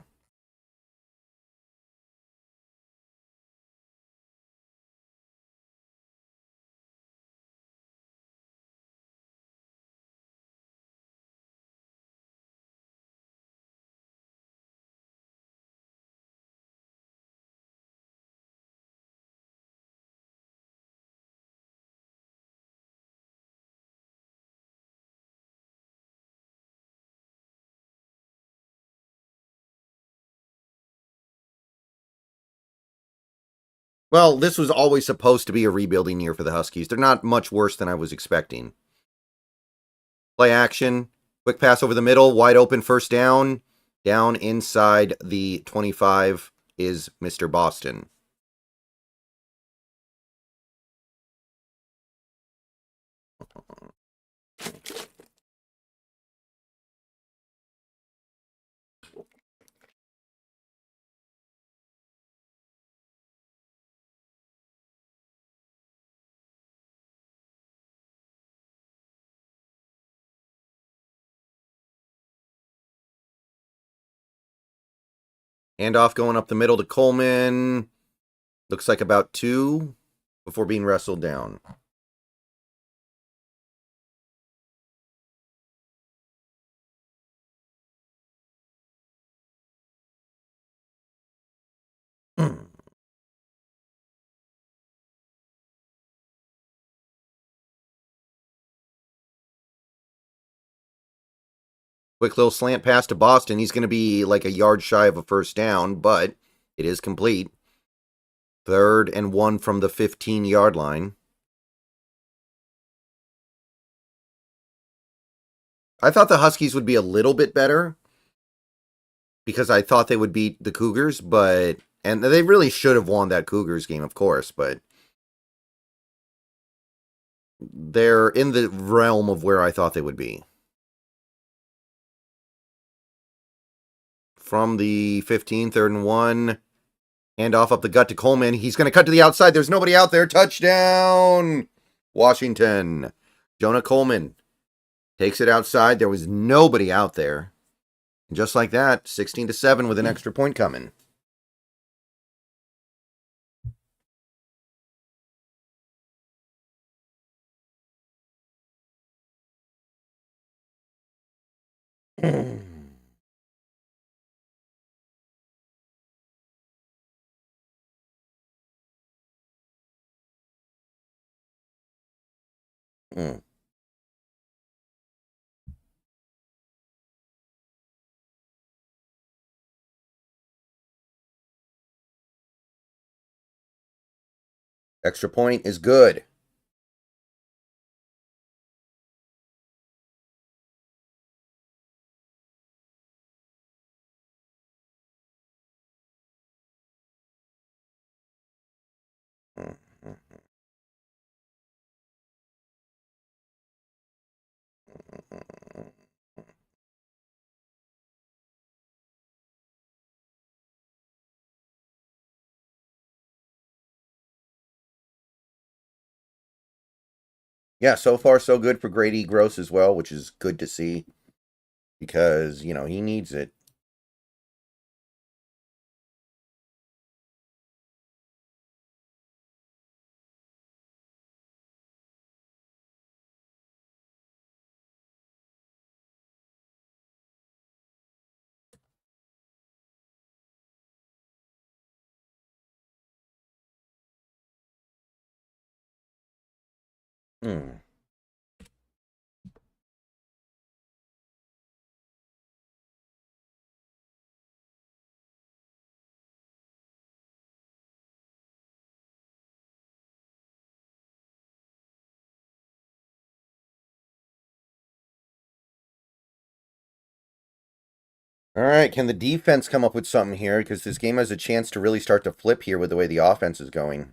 Well, this was always supposed to be a rebuilding year for the Huskies. They're not much worse than I was expecting. Play action. Quick pass over the middle. Wide open first down. Down inside the 25 is Mr. Boston. Handoff going up the middle to Coleman. Looks like about 2 before being wrestled down. Quick little slant pass to Boston. He's going to be like a yard shy of a first down, but it is complete. 3rd and 1 from the 15-yard line. I thought the Huskies would be a little bit better because I thought they would beat the Cougars, and they really should have won that Cougars game, of course, but they're in the realm of where I thought they would be. From the 15, 3rd and 1. Handoff up the gut to Coleman. He's going to cut to the outside. There's nobody out there. Touchdown, Washington. Jonah Coleman takes it outside. There was nobody out there. And just like that, 16-7 with an extra point coming. Extra point is good. Yeah, so far so good for Grady Gross as well, which is good to see because, he needs it. Hmm. All right, can the defense come up with something here? Because this game has a chance to really start to flip here with the way the offense is going.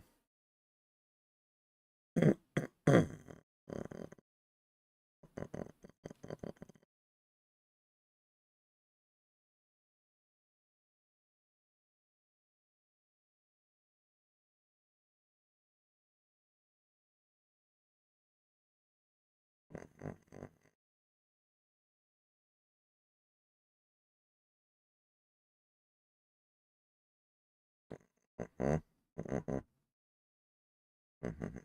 Mhm, mhm, mhm.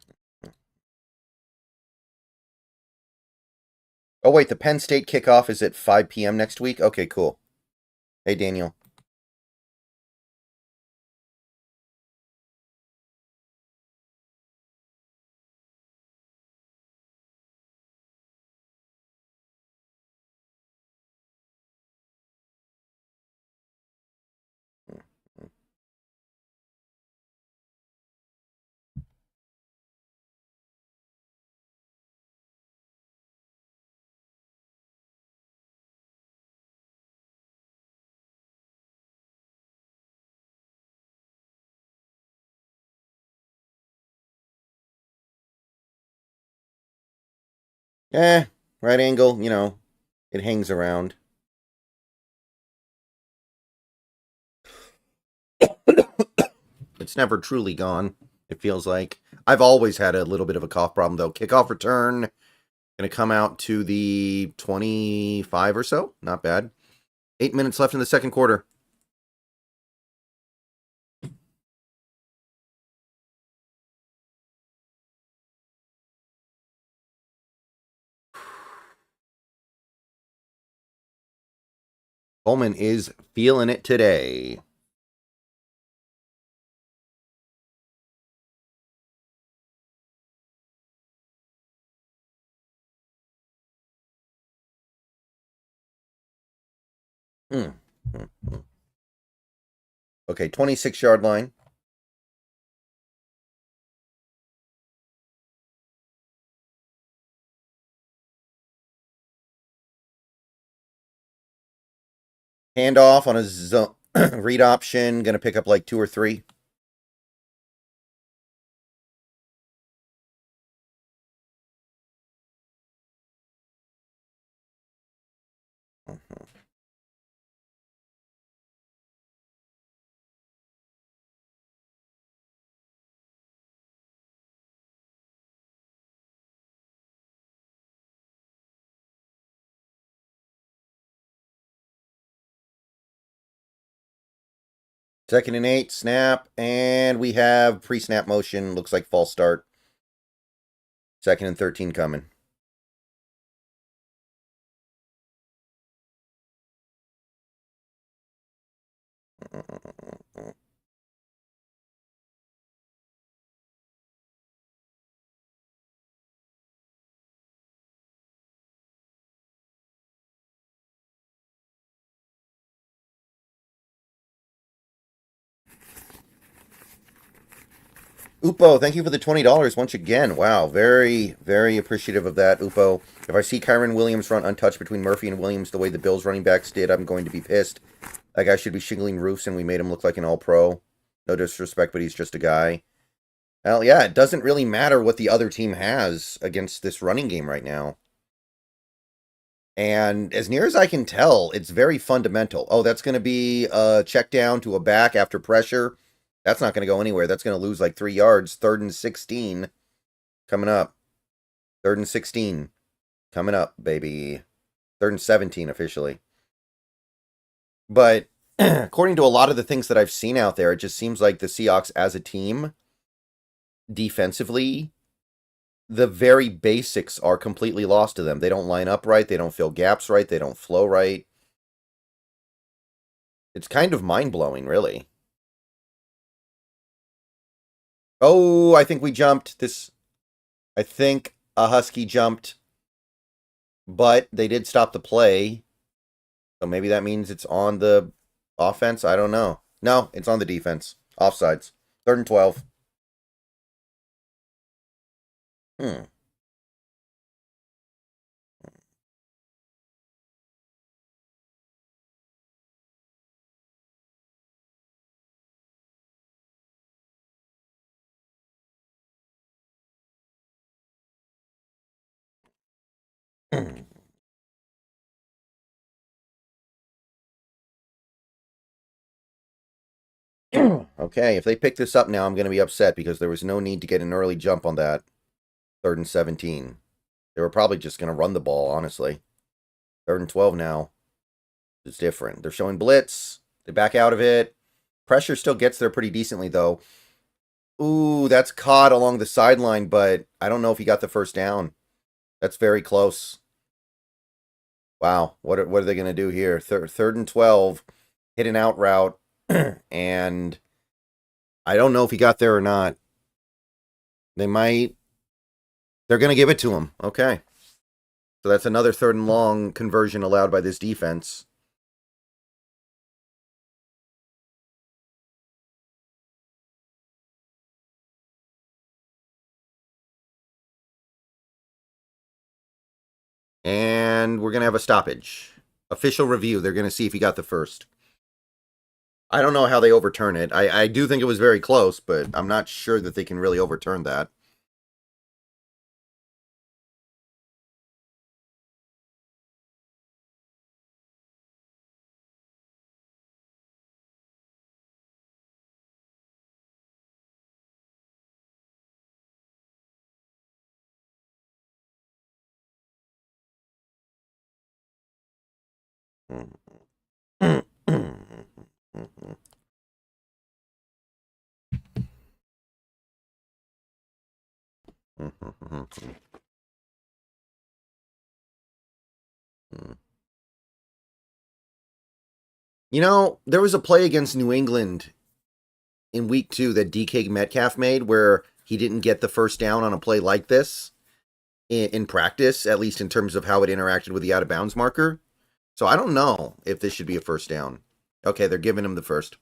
Oh, wait, the Penn State kickoff is at 5 p.m. next week? Okay, cool. Hey, Daniel. Eh, right angle, it hangs around. It's never truly gone, it feels like. I've always had a little bit of a cough problem, though. Kickoff return, going to come out to the 25 or so. Not bad. 8 minutes left in the second quarter. Coleman is feeling it today. Mm. Okay, 26-yard line. Handoff on a zone read option. Going to pick up like 2 or 3. Second and 8, snap, and we have pre-snap motion. Looks like false start. Second and 13 coming. Upo, thank you for the $20 once again. Wow, very, very appreciative of that, Upo. If I see Kyren Williams run untouched between Murphy and Williams the way the Bills running backs did, I'm going to be pissed. That guy should be shingling roofs, and we made him look like an all-pro. No disrespect, but he's just a guy. Well, yeah, it doesn't really matter what the other team has against this running game right now. And as near as I can tell, it's very fundamental. Oh, that's going to be a check down to a back after pressure. That's not going to go anywhere. That's going to lose like 3 yards. 3rd and 16 coming up. 3rd and 16 coming up, baby. 3rd and 17 officially. But according to a lot of the things that I've seen out there, it just seems like the Seahawks as a team, defensively, the very basics are completely lost to them. They don't line up right. They don't fill gaps right. They don't flow right. It's kind of mind-blowing, really. Oh, I think we jumped. I think a Husky jumped, but they did stop the play. So maybe that means it's on the offense. I don't know. No, it's on the defense. Offsides. 3rd and 12. Hmm. Okay, if they pick this up now, I'm going to be upset because there was no need to get an early jump on that 3rd and 17. They were probably just going to run the ball, honestly. 3rd and 12 now. It's different. They're showing blitz. They back out of it. Pressure still gets there pretty decently, though. Ooh, that's caught along the sideline, but I don't know if he got the first down. That's very close. Wow, what are they going to do here? Third and 12, hit an out route, and I don't know if he got there or not. They might. They're going to give it to him. Okay. So that's another 3rd and long conversion allowed by this defense. And we're going to have a stoppage. Official review. They're going to see if he got the first. I don't know how they overturn it. I do think it was very close, but I'm not sure that they can really overturn that. You know, there was a play against New England in week 2 that DK Metcalf made where he didn't get the first down on a play like this in practice, at least in terms of how it interacted with the out-of-bounds marker. So I don't know if this should be a first down. Okay, they're giving him the first.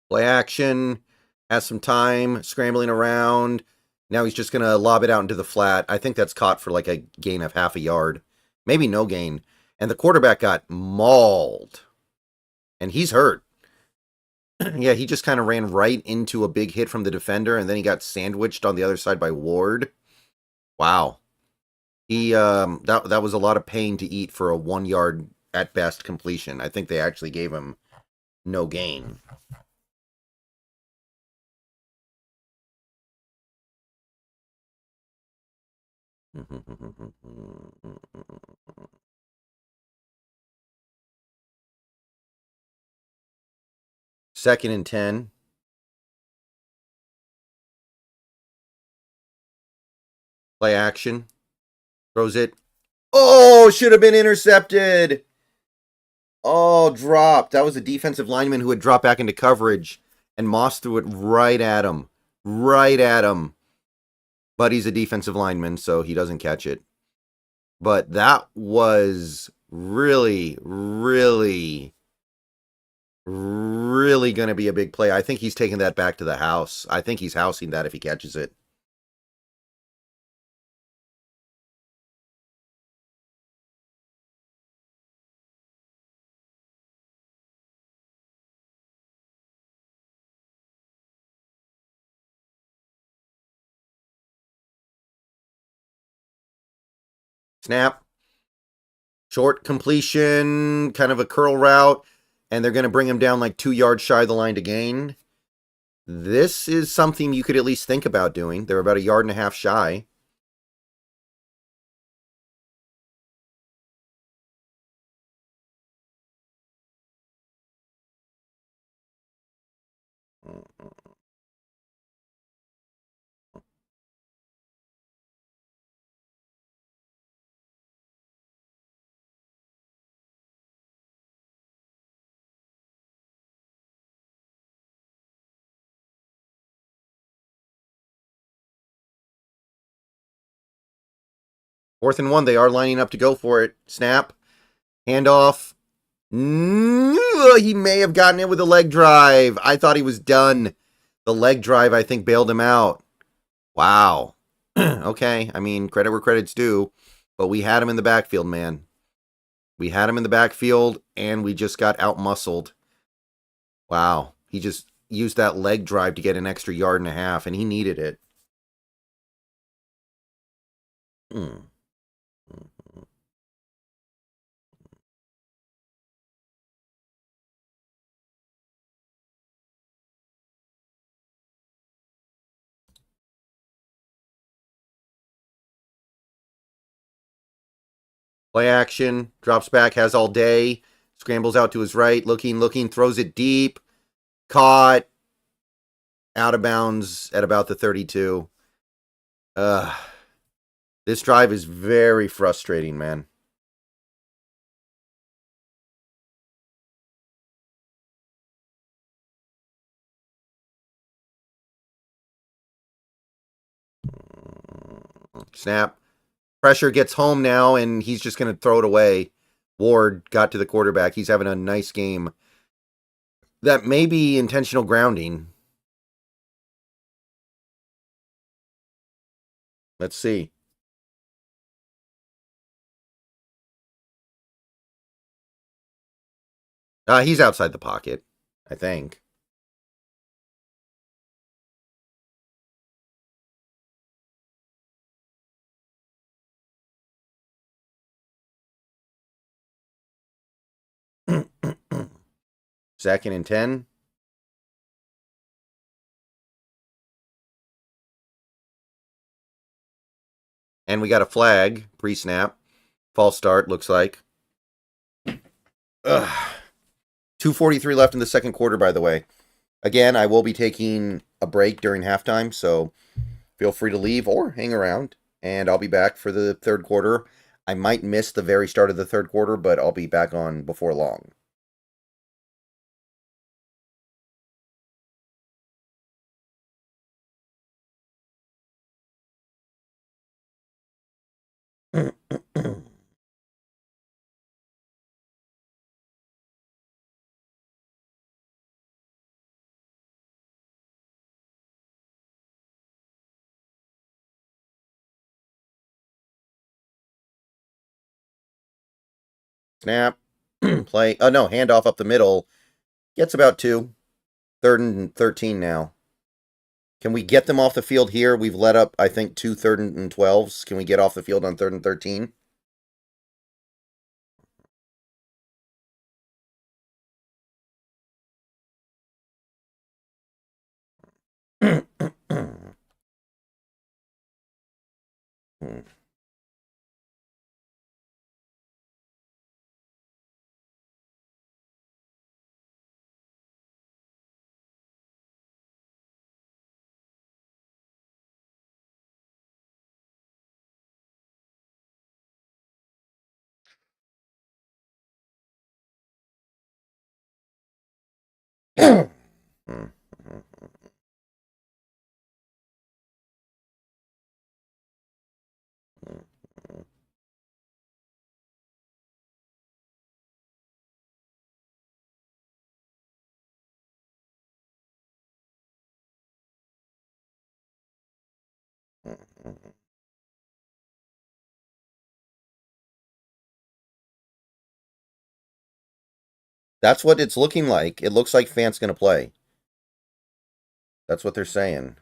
Play action, has some time, scrambling around. Now he's just going to lob it out into the flat. I think that's caught for like a gain of half a yard. Maybe no gain. And the quarterback got mauled. And he's hurt. Yeah, he just kind of ran right into a big hit from the defender, and then he got sandwiched on the other side by Ward. Wow. He that was a lot of pain to eat for a 1 yard at best completion. I think they actually gave him no gain. Second and 10. Play action. Throws it. Oh, should have been intercepted. Oh, dropped. That was a defensive lineman who had dropped back into coverage, and Moss threw it right at him. Right at him. But he's a defensive lineman, so he doesn't catch it. But that was really, really, really going to be a big play. I think he's taking that back to the house. I think he's housing that if he catches it. Snap. Short completion, kind of a curl route, and they're going to bring him down like 2 yards shy of the line to gain. This is something you could at least think about doing. They're about 1.5 yards shy. Fourth and 1, they are lining up to go for it. Snap. Handoff. He may have gotten it with a leg drive. I thought he was done. The leg drive, I think, bailed him out. Wow. Okay, I mean, credit where credit's due, but we had him in the backfield, man. We had him in the backfield, and we just got outmuscled. Wow. He just used that leg drive to get an extra yard and a half, and he needed it. Hmm. Play action, drops back, has all day, scrambles out to his right, looking, throws it deep, caught, out of bounds at about the 32. This drive is very frustrating, man. Snap. Pressure gets home now, and he's just going to throw it away. Ward got to the quarterback. He's having a nice game. That may be intentional grounding. Let's see. He's outside the pocket, I think. Second and 10. And we got a flag, pre-snap. False start, looks like. Ugh. 2:43 left in the second quarter, by the way. Again, I will be taking a break during halftime, so feel free to leave or hang around, and I'll be back for the third quarter. I might miss the very start of the third quarter, but I'll be back on before long. Snap. Play. Oh, no, handoff up the middle. Gets about two. Third and 13 now. Can we get them off the field here? We've let up, I think, two third and 12s. Can we get off the field on third and 13? That's what it's looking like. It looks like Fant's going to play. That's what they're saying.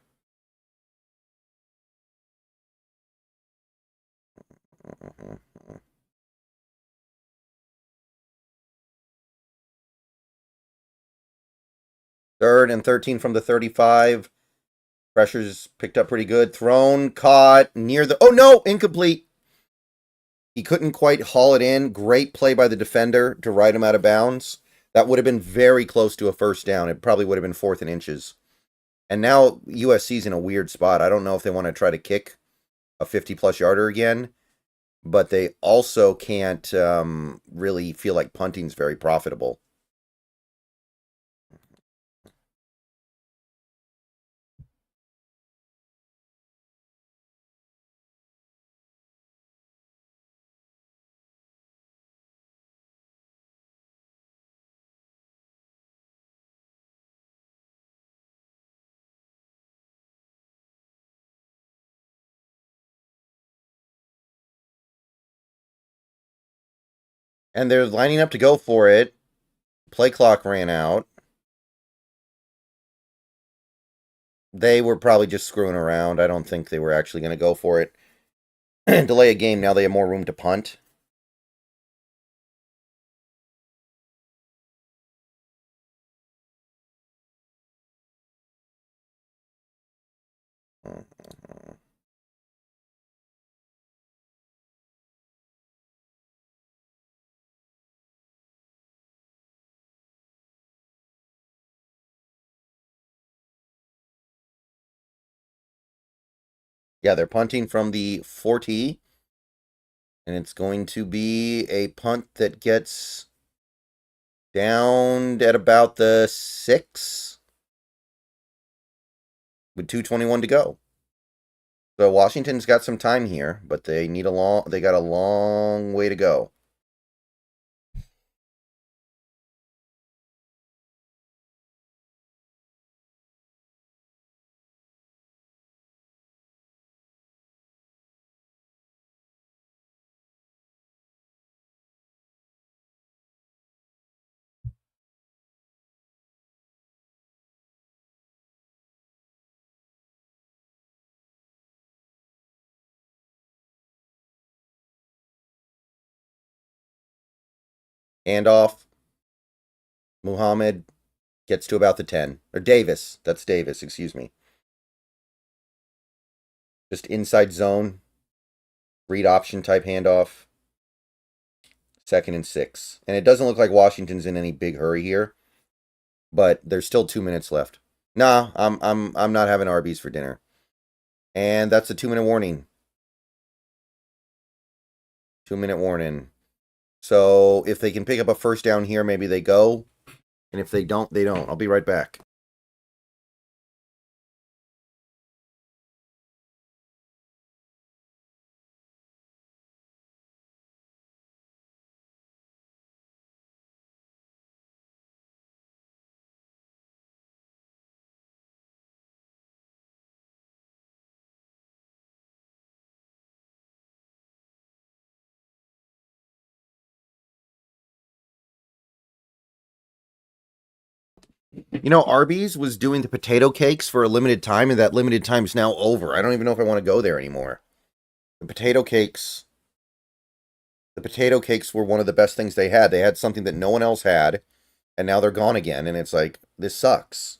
Third and 13 from the 35. Pressure's picked up pretty good. Thrown, caught, near the... Oh, no! Incomplete. He couldn't quite haul it in. Great play by the defender to ride him out of bounds. That would have been very close to a first down. It probably would have been fourth and inches. And now USC's in a weird spot. I don't know if they want to try to kick a 50-plus yarder again, but they also can't really feel like punting's very profitable. And they're lining up to go for it. Play clock ran out. They were probably just screwing around. I don't think they were actually going to go for it. Delay a game. Now they have more room to punt. Yeah, they're punting from the 40. And it's going to be a punt that gets down at about the 6 with 2:21 to go. So Washington's got some time here, but they got a long way to go. Handoff. Muhammad gets to about the 10. Or Davis. That's Davis, excuse me. Just inside zone. Read option type handoff. 2nd and 6. And it doesn't look like Washington's in any big hurry here. But there's still 2 minutes left. Nah, I'm not having Arby's for dinner. And that's a 2-minute warning. 2-minute warning. So if they can pick up a first down here, maybe they go. And if they don't, they don't. I'll be right back. You know, Arby's was doing the potato cakes for a limited time, and that limited time is now over. I don't even know if I want to go there anymore. The potato cakes, the potato cakes were one of the best things they had. They had something that no one else had, and now they're gone again, and it's like, this sucks.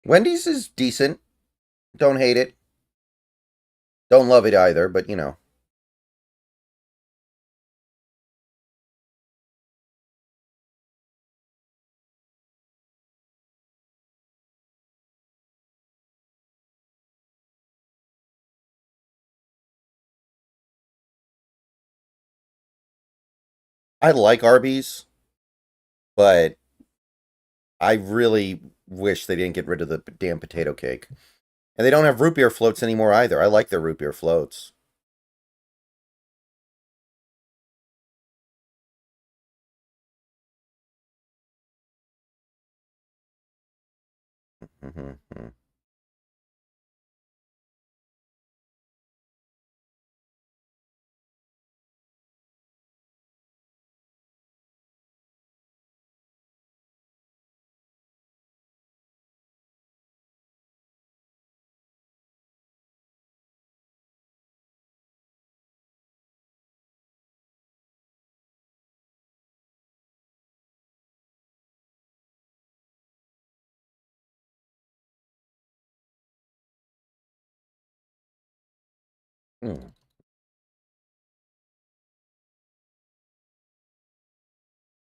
Wendy's is decent. Don't hate it. Don't love it either, but you know. I like Arby's, but I really wish they didn't get rid of the damn potato cake. And they don't have root beer floats anymore either. I like their root beer floats. Mm-hmm. Mm.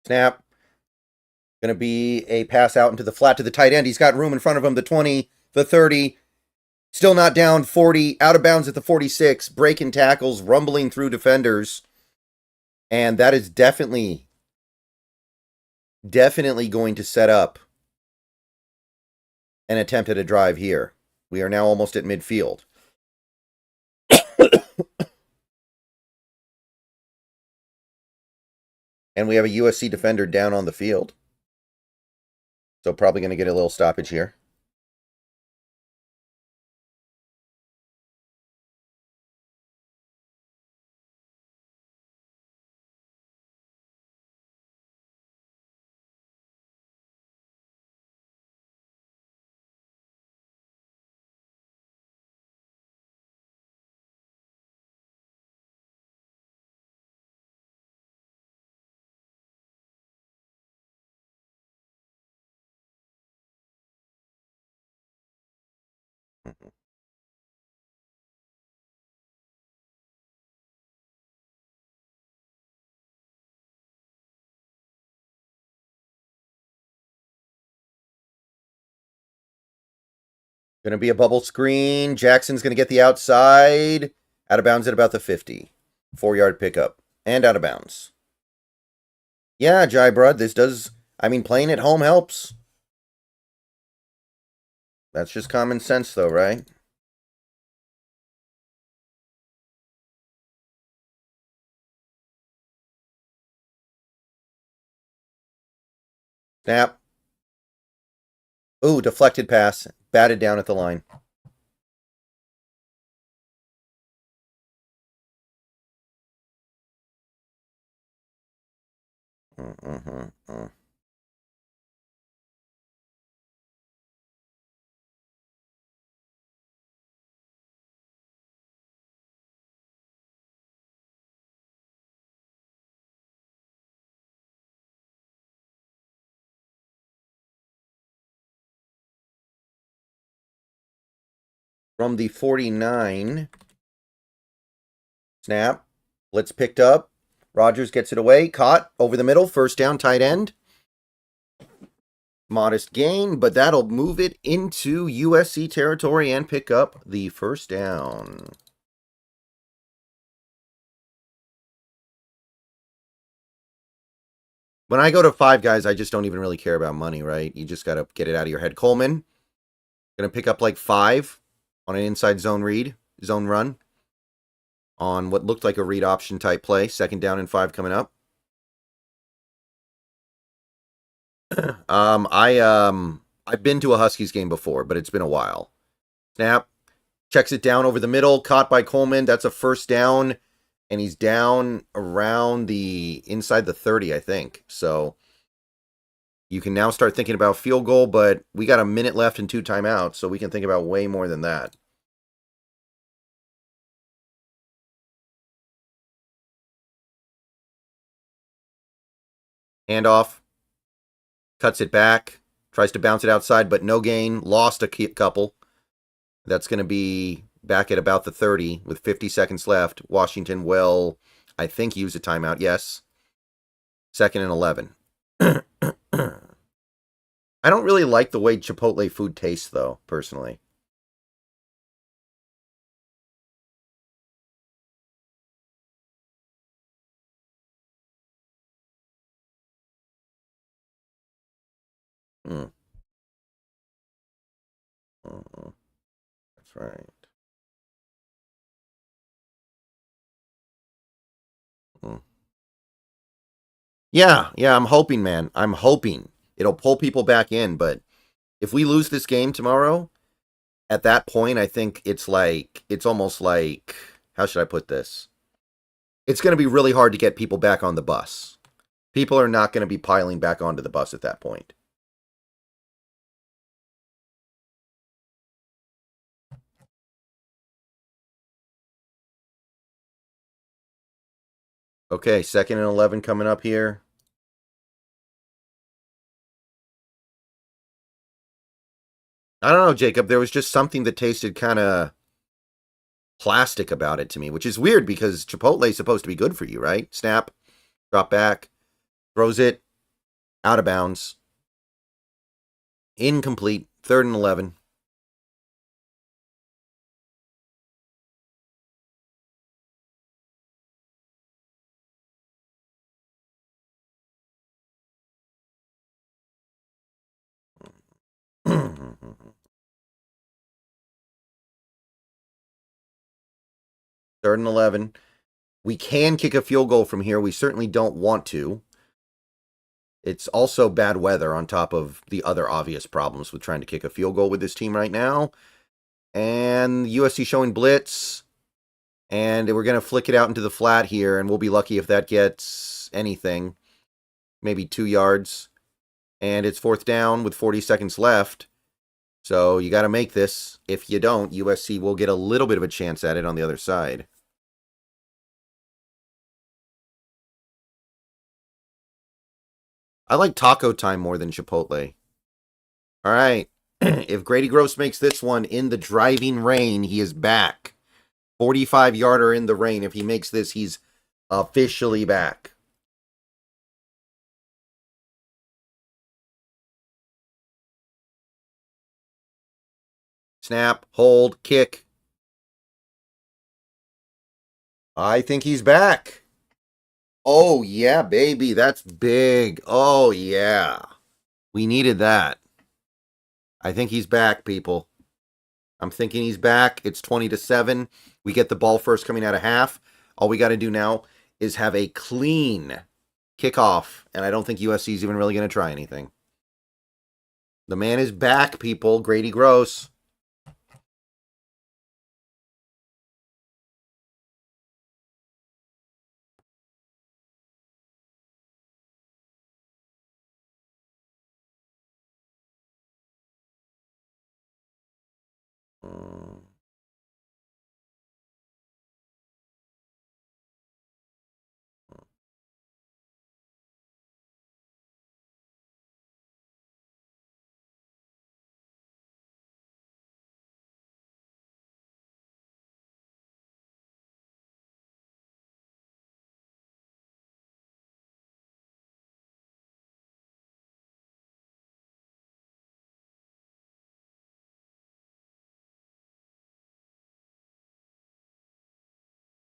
Snap. Going to be a pass out into the flat to the tight end. He's got room in front of him. The 20, the 30. Still not down. 40. Out of bounds at the 46. Breaking tackles. Rumbling through defenders. And that is definitely going to set up an attempt at a drive here. We are now almost at midfield. And we have a USC defender down on the field. So probably going to get a little stoppage here. Going to be a bubble screen. Jackson's going to get the outside. Out of bounds at about the 50. 4-yard pickup. And out of bounds. Yeah, Jai Brud, this does... I mean, playing at home helps. That's just common sense, though, right? Snap. Ooh, deflected pass. Batted down at the line. From the 49. Snap. Blitz picked up. Rogers gets it away. Caught over the middle. First down, tight end. Modest gain, but that'll move it into USC territory and pick up the first down. When I go to 5 guys, I just don't even really care about money, right? You just got to get it out of your head. Coleman, going to pick up like 5 on an inside zone run on what looked like a read option type play. Second down and 5 coming up. I've been to a Huskies game before, but it's been a while. Snap. Checks it down over the middle. Caught by Coleman. That's a first down. And he's down around the inside the 30, I think. So you can now start thinking about field goal, but we got a minute left and 2 timeouts, so we can think about way more than that. Handoff. Cuts it back. Tries to bounce it outside, but no gain. Lost a couple. That's going to be back at about the 30 with 50 seconds left. Washington will, I think, use a timeout. Yes. 2nd and 11. I don't really like the way Chipotle food tastes, though, personally. That's right. Yeah, I'm hoping, man. I'm hoping it'll pull people back in, but if we lose this game tomorrow, at that point, I think it's almost like, how should I put this? It's going to be really hard to get people back on the bus. People are not going to be piling back onto the bus at that point. Okay, 2nd and 11 coming up here. I don't know, Jacob. There was just something that tasted kind of plastic about it to me, which is weird because Chipotle is supposed to be good for you, right? Snap, drop back, throws it. Out of bounds. Incomplete. 3rd and 11. Third and 11. We can kick a field goal from here. We certainly don't want to. It's also bad weather on top of the other obvious problems with trying to kick a field goal with this team right now. And USC showing blitz. And we're going to flick it out into the flat here, and we'll be lucky if that gets anything. Maybe 2 yards. And it's 4th down with 40 seconds left. So you got to make this. If you don't, USC will get a little bit of a chance at it on the other side. I like taco time more than Chipotle. All right. If Grady Gross makes this one in the driving rain, he is back. 45-yarder in the rain. If he makes this, he's officially back. Snap, hold, kick. I think he's back. Oh, yeah, baby. That's big. Oh, yeah. We needed that. I think he's back, people. I'm thinking he's back. It's 20-7. We get the ball first coming out of half. All we got to do now is have a clean kickoff. And I don't think USC is even really going to try anything. The man is back, people. Grady Gross.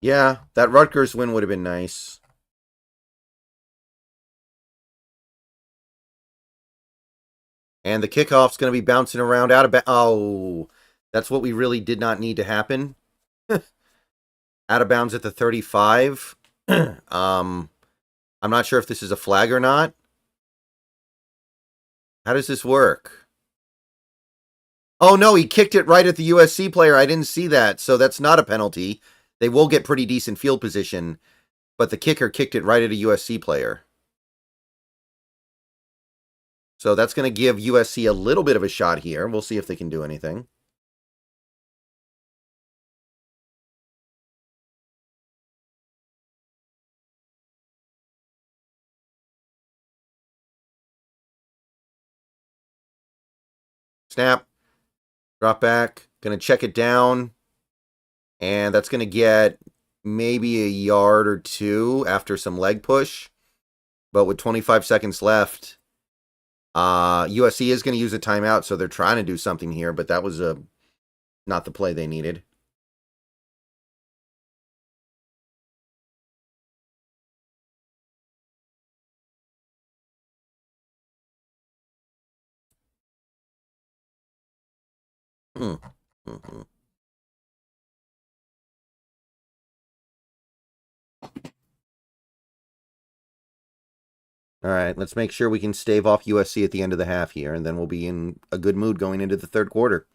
Yeah, that Rutgers win would have been nice. And the kickoff's going to be bouncing around out of bounds. Oh, that's what we really did not need to happen. Out of bounds at the 35. I'm not sure if this is a flag or not. How does this work? Oh, no, he kicked it right at the USC player. I didn't see that, so that's not a penalty. They will get pretty decent field position, but the kicker kicked it right at a USC player. So that's going to give USC a little bit of a shot here. We'll see if they can do anything. Snap. Drop back. Going to check it down. And that's going to get maybe a yard or two after some leg push. But with 25 seconds left, USC is going to use a timeout, so they're trying to do something here, but that was not the play they needed. Mm-hmm. All right, let's make sure we can stave off USC at the end of the half here, and then we'll be in a good mood going into the third quarter.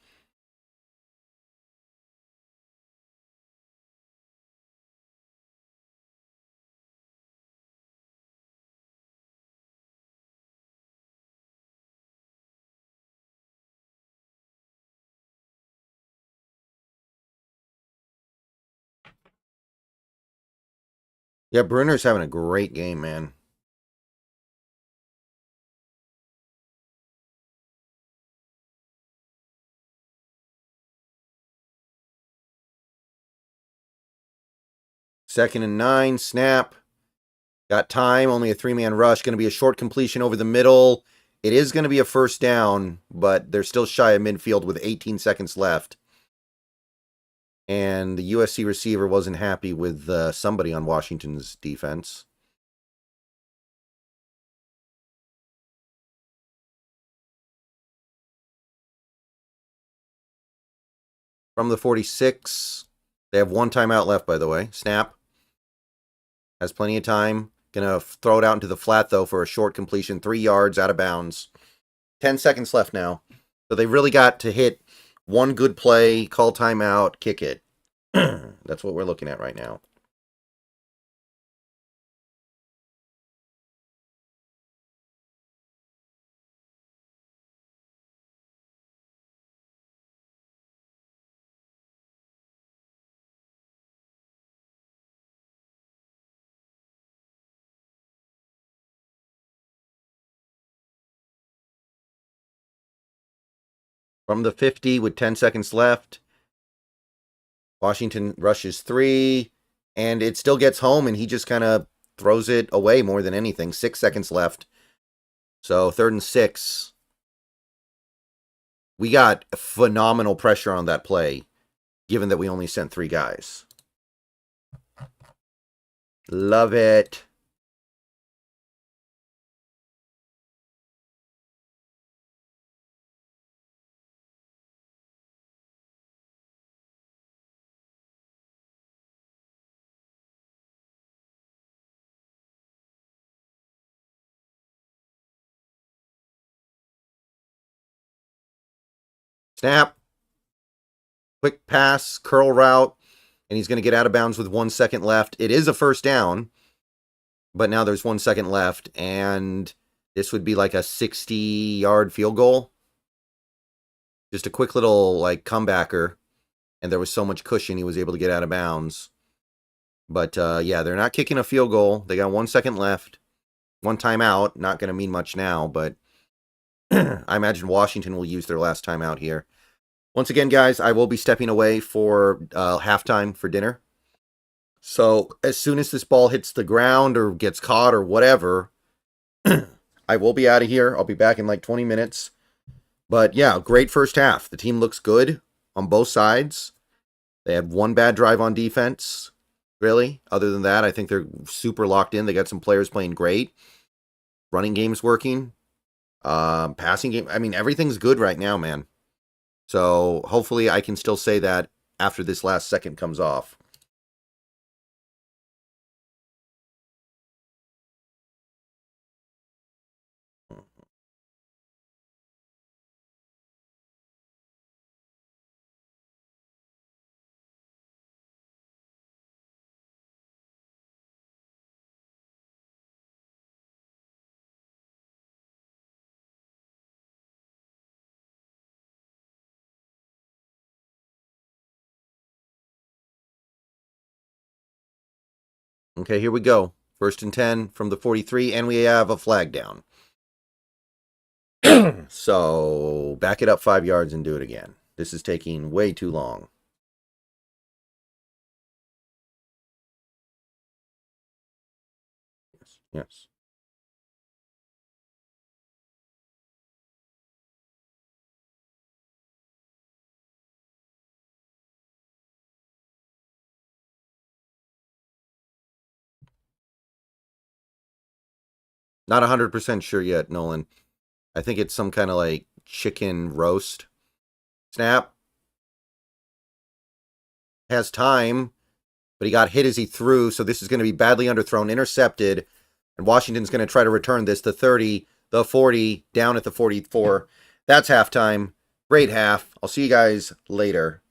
Yeah, Bruner's having a great game, man. Second and 9, snap. Got time, only a 3-man rush. Going to be a short completion over the middle. It is going to be a first down, but they're still shy of midfield with 18 seconds left. And the USC receiver wasn't happy with somebody on Washington's defense. From the 46, they have 1 timeout left, by the way. Snap. Has plenty of time. Gonna throw it out into the flat, though, for a short completion. 3 yards out of bounds. 10 seconds left now. So they really got to hit one good play, call timeout, kick it. That's what we're looking at right now. From the 50 with 10 seconds left, Washington rushes 3, and it still gets home, and he just kind of throws it away more than anything. 6 seconds left. So 3rd and 6. We got phenomenal pressure on that play, given that we only sent 3 guys. Love it. Snap. Quick pass, curl route, and he's going to get out of bounds with 1 second left. It is a first down, but now there's 1 second left, and this would be like a 60-yard field goal. Just a quick little, like, comebacker, and there was so much cushion he was able to get out of bounds. But, yeah, they're not kicking a field goal. They got 1 second left. 1 timeout. Not going to mean much now, but I imagine Washington will use their last timeout here. Once again, guys, I will be stepping away for halftime for dinner. So as soon as this ball hits the ground or gets caught or whatever, I will be out of here. I'll be back in like 20 minutes. But yeah, great first half. The team looks good on both sides. They had 1 bad drive on defense, really. Other than that, I think they're super locked in. They got some players playing great. Running game's working. Passing game. I mean, everything's good right now, man. So hopefully I can still say that after this last second comes off. Okay, here we go. 1st and 10 from the 43, and we have a flag down. So back it up 5 yards and do it again. This is taking way too long. Yes. Not 100% sure yet, Nolan. I think it's some kind of like chicken roast. Snap. Has time, but he got hit as he threw, so this is going to be badly underthrown, intercepted, and Washington's going to try to return this. The 30, the 40, down at the 44. That's halftime. Great half. I'll see you guys later.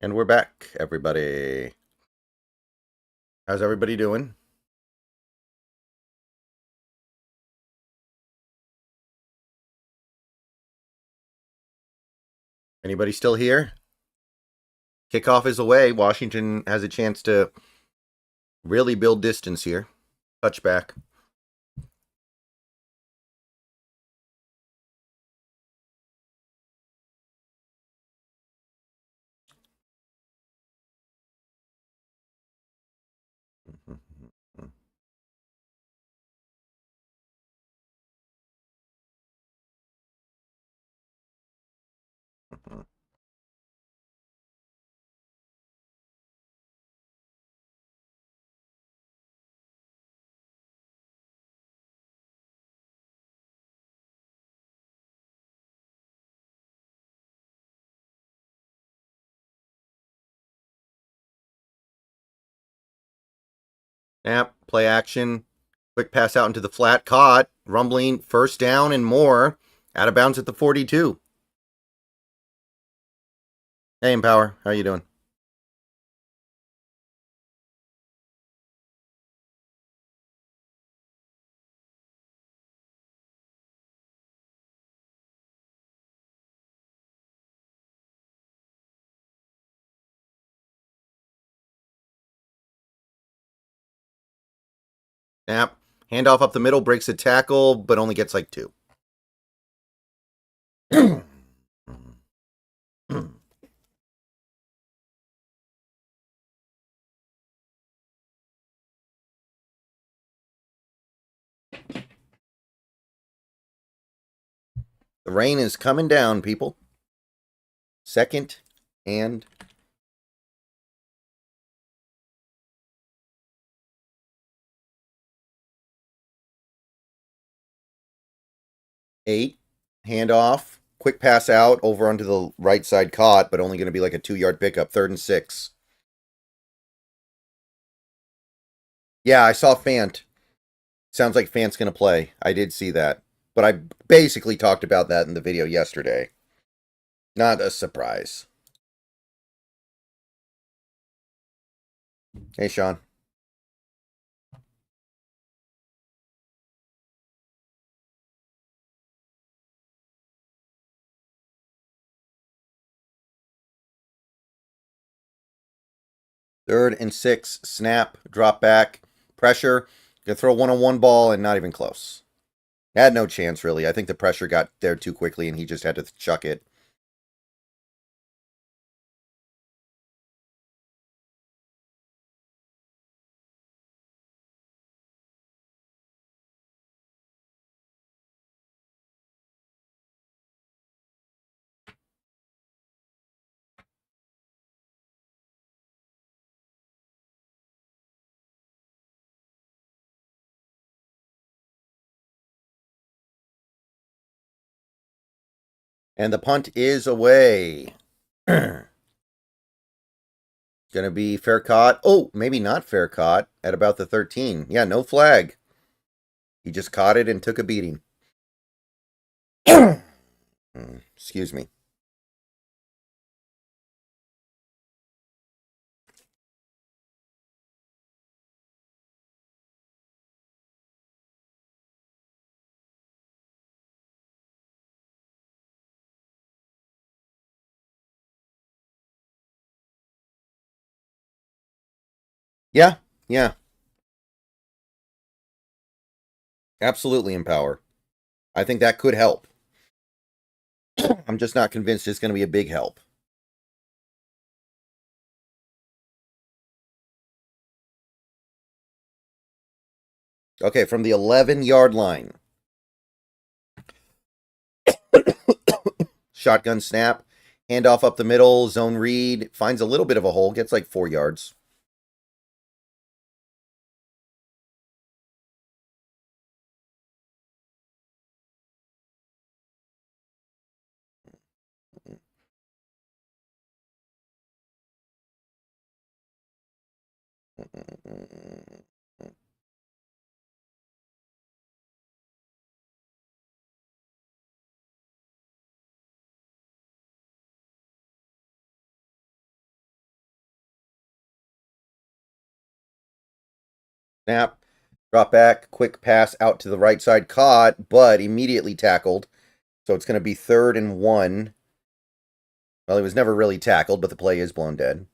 And we're back, everybody. How's everybody doing? Anybody still here? Kickoff is away. Washington has a chance to really build distance here. Touchback. Snap, play action. Quick pass out into the flat. Caught. Rumbling. First down and more. Out of bounds at the 42. Hey, Empower. How you doing? Snap. Handoff up the middle. Breaks a tackle, but only gets like 2. The rain is coming down, people. Second and 8. Handoff. Quick pass out over onto the right side. Caught, but only going to be like a 2-yard pickup. 3rd and 6. Yeah, I saw Fant. Sounds like Fant's going to play. I did see that. But I basically talked about that in the video yesterday. Not a surprise. Hey, Sean. Third and 6. Snap. Drop back. Pressure. Gonna throw one-on-one ball and not even close. Had no chance, really. I think the pressure got there too quickly and he just had to chuck it. And the punt is away. Gonna be fair caught. Oh, maybe not fair caught at about the 13. Yeah, no flag. He just caught it and took a beating. Excuse me. Yeah, yeah. Absolutely empower. I think that could help. I'm just not convinced it's going to be a big help. Okay, from the 11-yard line. Shotgun snap. Handoff up the middle. Zone read. Finds a little bit of a hole. Gets like 4 yards. Snap. Drop back. Quick pass out to the right side. Caught, but immediately tackled. So it's going to be 3rd and 1. Well, he was never really tackled, but the play is blown dead.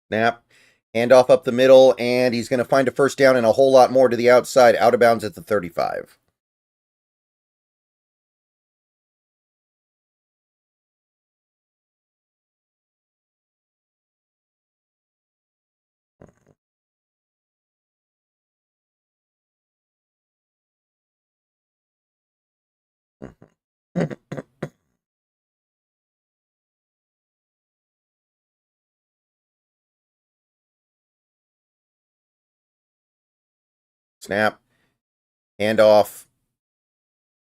Snap. Handoff up the middle, and he's going to find a first down and a whole lot more to the outside. Out of bounds at the 35. Snap. Handoff.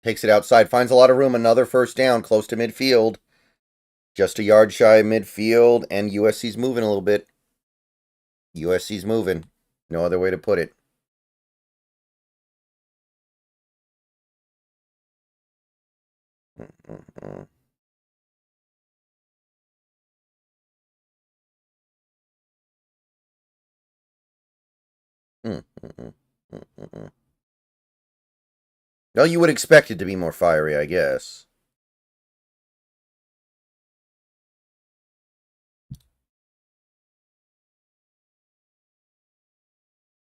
Takes it outside. Finds a lot of room. Another first down close to midfield. Just a yard shy of midfield. And USC's moving a little bit. USC's moving. No other way to put it. Well, you would expect it to be more fiery, I guess.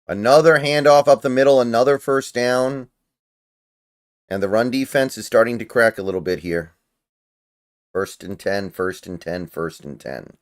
Another handoff up the middle, another first down. And the run defense is starting to crack a little bit here. 1st and 10, 1st and 10, 1st and 10.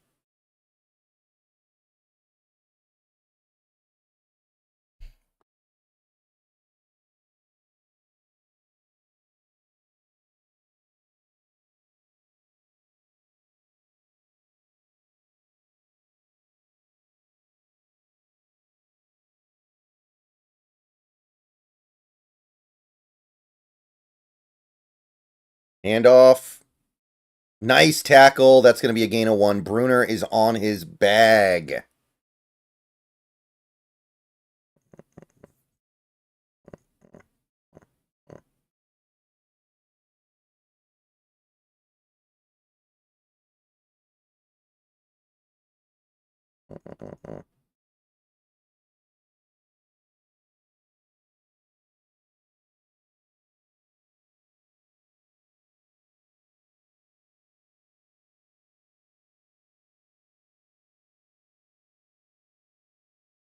Handoff. Nice tackle. That's going to be a gain of 1. Bruna is on his bag.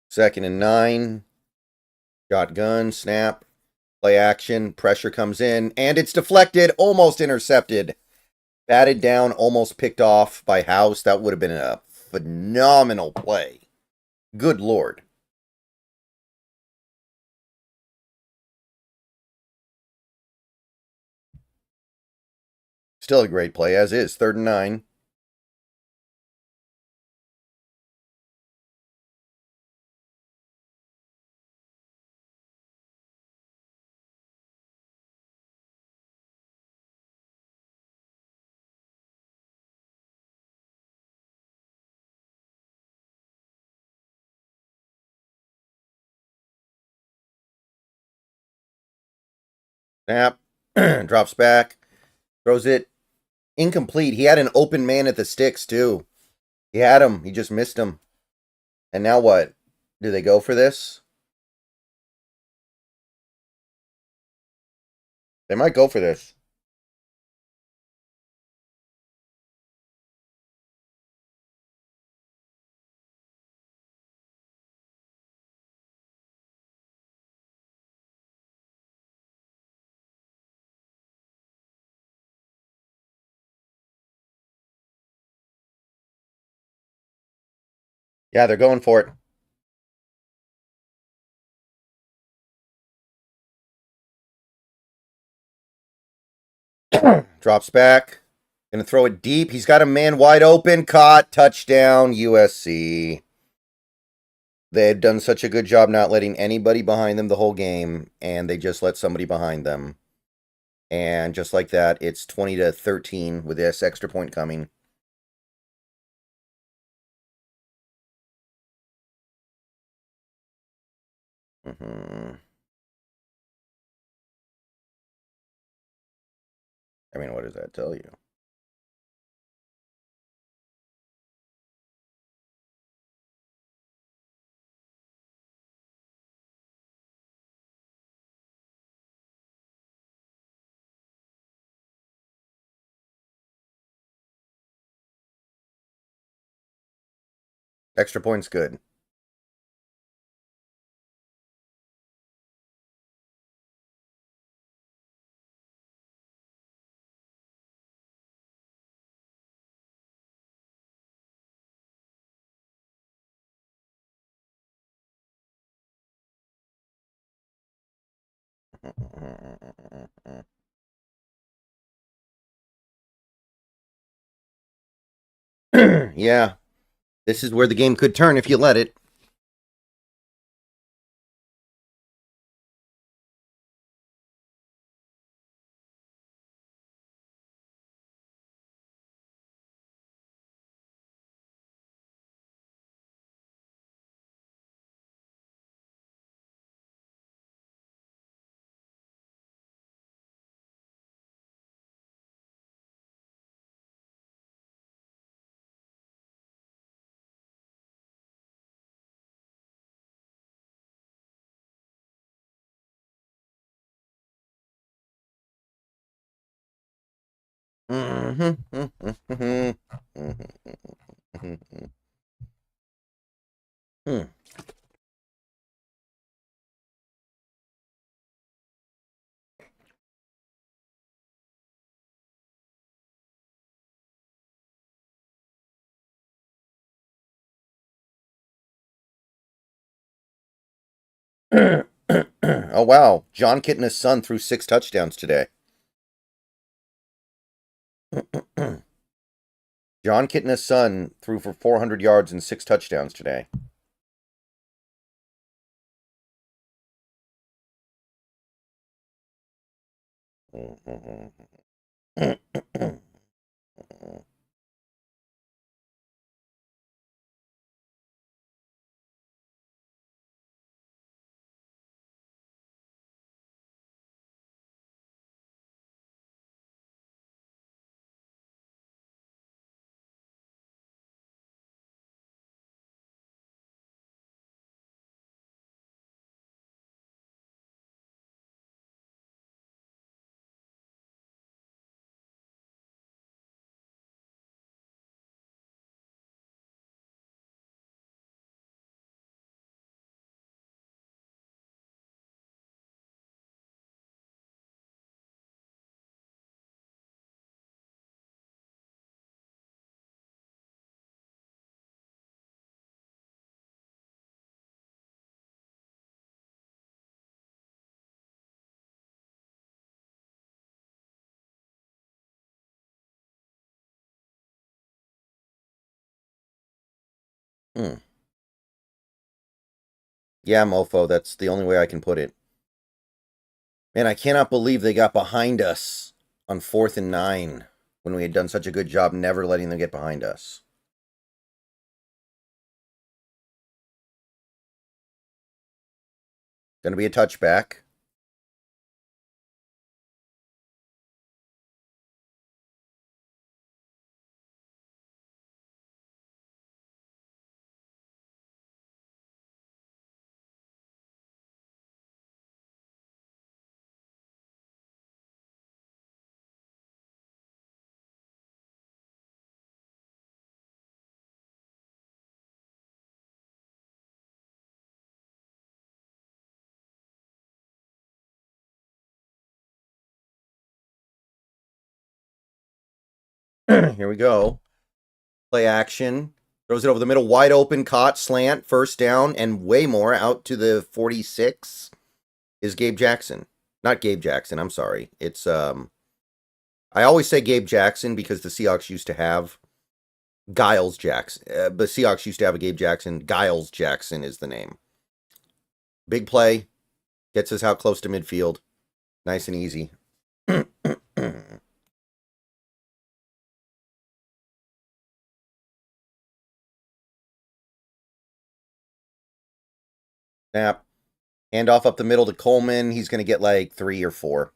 Second and 9. Shotgun, snap, play action, pressure comes in, and it's deflected, almost intercepted. Batted down, almost picked off by House. That would have been a phenomenal play. Good Lord. Still a great play, as is. 3rd and 9. Snap. Drops back. Throws it. Incomplete. He had an open man at the sticks, too. He had him. He just missed him. And now what? Do they go for this? They might go for this. Yeah, they're going for it. Drops back. Gonna throw it deep. He's got a man wide open. Caught. Touchdown, USC. They had done such a good job not letting anybody behind them the whole game, and they just let somebody behind them. And just like that, it's 20-13 with this extra point coming. I mean, what does that tell you? Extra point's good. Yeah. This is where the game could turn if you let it. Oh, wow. John Kitt and his son threw 6 touchdowns today. John Kitt and his son threw for 400 yards and 6 touchdowns today. Yeah, mofo, that's the only way I can put it. Man, I cannot believe they got behind us on 4th and 9 when we had done such a good job never letting them get behind us. Gonna be a touchback. Here we go. Play action. Throws it over the middle, wide open, caught, slant, first down, and way more out to the 46 is Gabe Jackson. Not Gabe Jackson, I'm sorry. It's I always say Gabe Jackson because the Seahawks used to have Giles Jackson. The Seahawks used to have a Gabe Jackson. Giles Jackson is the name. Big play. Gets us out close to midfield. Nice and easy. Snap. Handoff up the middle to Coleman. He's going to get like 3 or 4.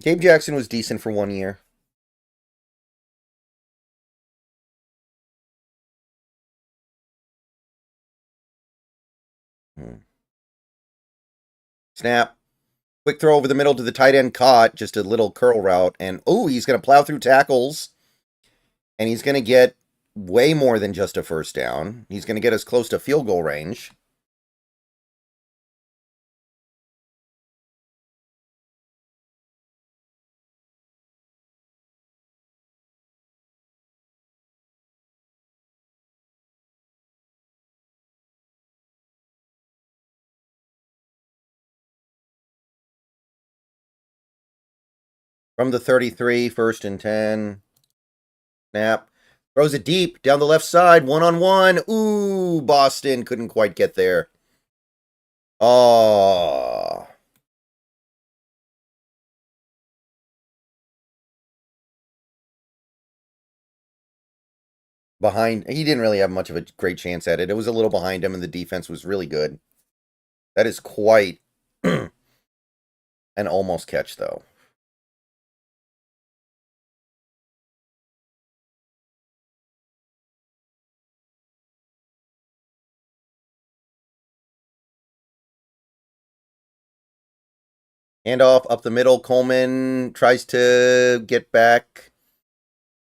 Gabe Jackson was decent for 1 year. Snap. Quick throw over the middle to the tight end, caught. Just a little curl route. And, oh, he's going to plow through tackles. And he's going to get way more than just a first down. He's going to get us close to field goal range. From the 33, 1st and 10. Snap. Throws it deep down the left side. 1-on-1. Ooh, Boston couldn't quite get there. Oh. Behind. He didn't really have much of a great chance at it. It was a little behind him, and the defense was really good. That is quite an almost catch, though. Handoff up the middle. Coleman tries to get back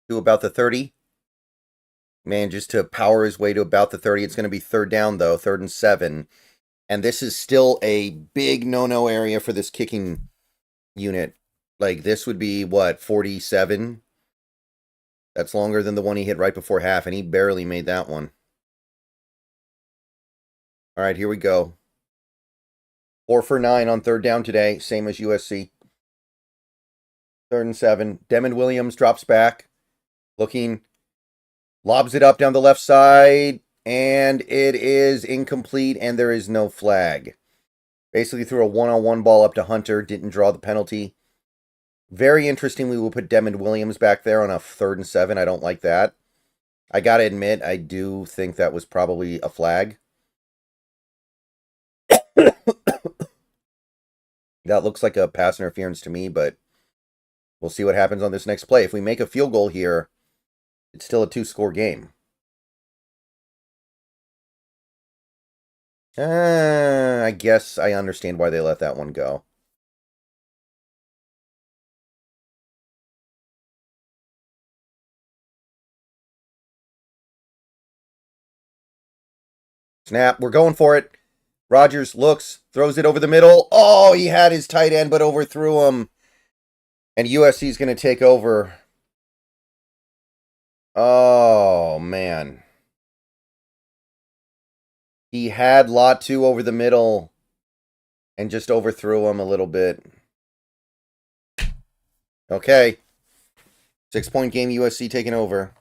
to about the 30. Manages to power his way to about the 30. It's going to be 3rd down, though. 3rd and 7. And this is still a big no-no area for this kicking unit. Like, this would be, what, 47? That's longer than the one he hit right before half, and he barely made that one. All right, here we go. 4 for 9 on 3rd down today, same as USC. 3rd and 7. Devin Williams drops back, looking, lobs it up down the left side, and it is incomplete, and there is no flag. Basically threw a one-on-one ball up to Hunter, didn't draw the penalty. Very interesting, we will put Devin Williams back there on a 3rd and 7. I don't like that. I gotta admit, I do think that was probably a flag. That looks like a pass interference to me, but we'll see what happens on this next play. If we make a field goal here, it's still a 2-score game. I guess I understand why they let that one go. Snap, we're going for it. Rodgers looks, throws it over the middle. Oh, he had his tight end, but overthrew him. And USC is going to take over. Oh, man. He had Lot 2 over the middle and just overthrew him a little bit. Okay. 6-point game, USC taking over.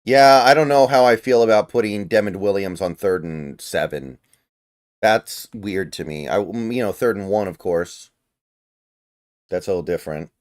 Yeah, I don't know how I feel about putting Devin Williams on 3rd and 7. That's weird to me. 3rd and 1, of course. That's a little different.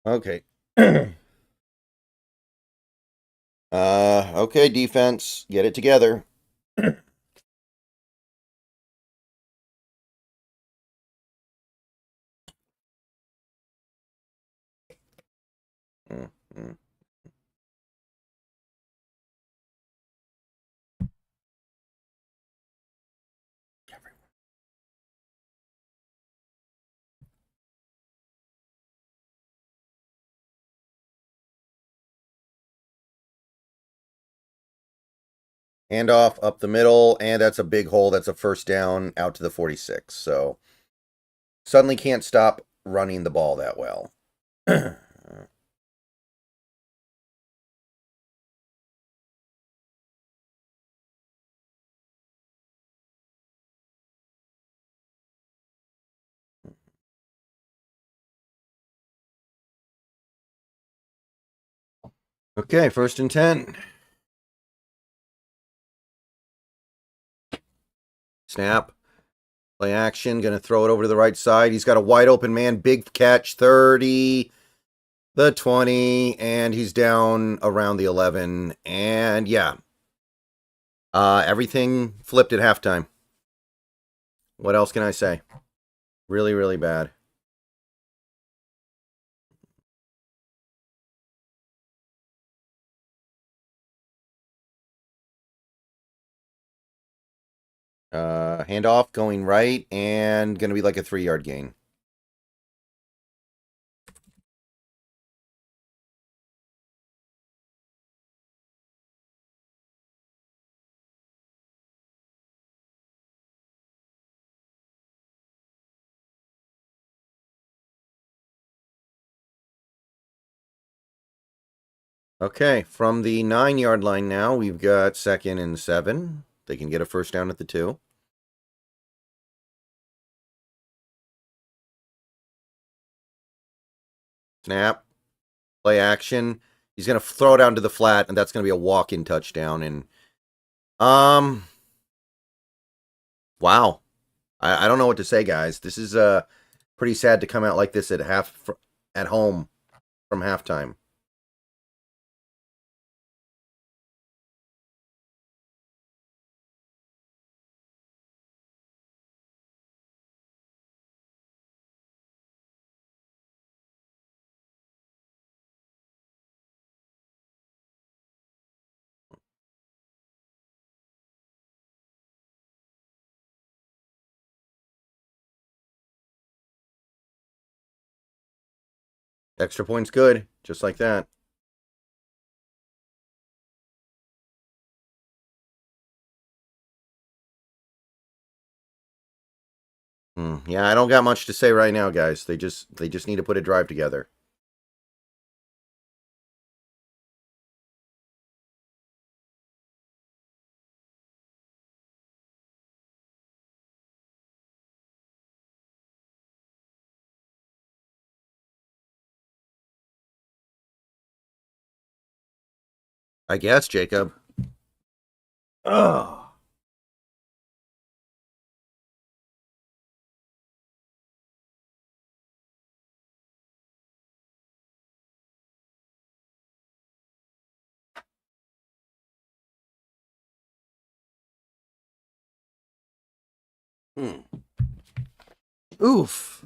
Okay. Okay, defense, get it together. Handoff up the middle, and that's a big hole. That's a first down out to the 46. So suddenly can't stop running the ball that well. Okay, 1st and 10. Snap. Play action. Going to throw it over to the right side. He's got a wide open man. Big catch. 30. The 20. And he's down around the 11. And yeah. Everything flipped at halftime. What else can I say? Really, really bad. Handoff going right and going to be like a 3-yard gain. Okay, from the 9-yard line now, we've got 2nd and 7. They can get a first down at the 2. Snap. Play action. He's going to throw it down to the flat, and that's going to be a walk-in touchdown. And, wow. I don't know what to say, guys. This is pretty sad to come out like this at home from halftime. Extra point's good, just like that. Yeah, I don't got much to say right now, guys. They just need to put a drive together. I guess, Jacob. Oh. Oof.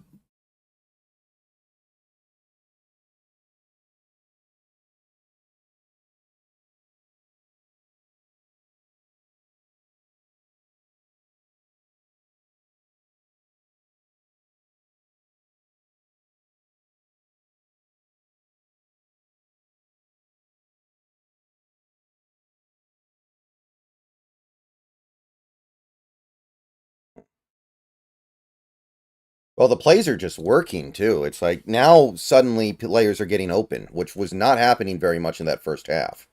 Well, the plays are just working too. It's like now suddenly players are getting open, which was not happening very much in that first half.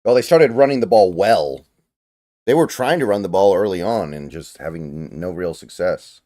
Well, they started running the ball well. They were trying to run the ball early on and just having no real success.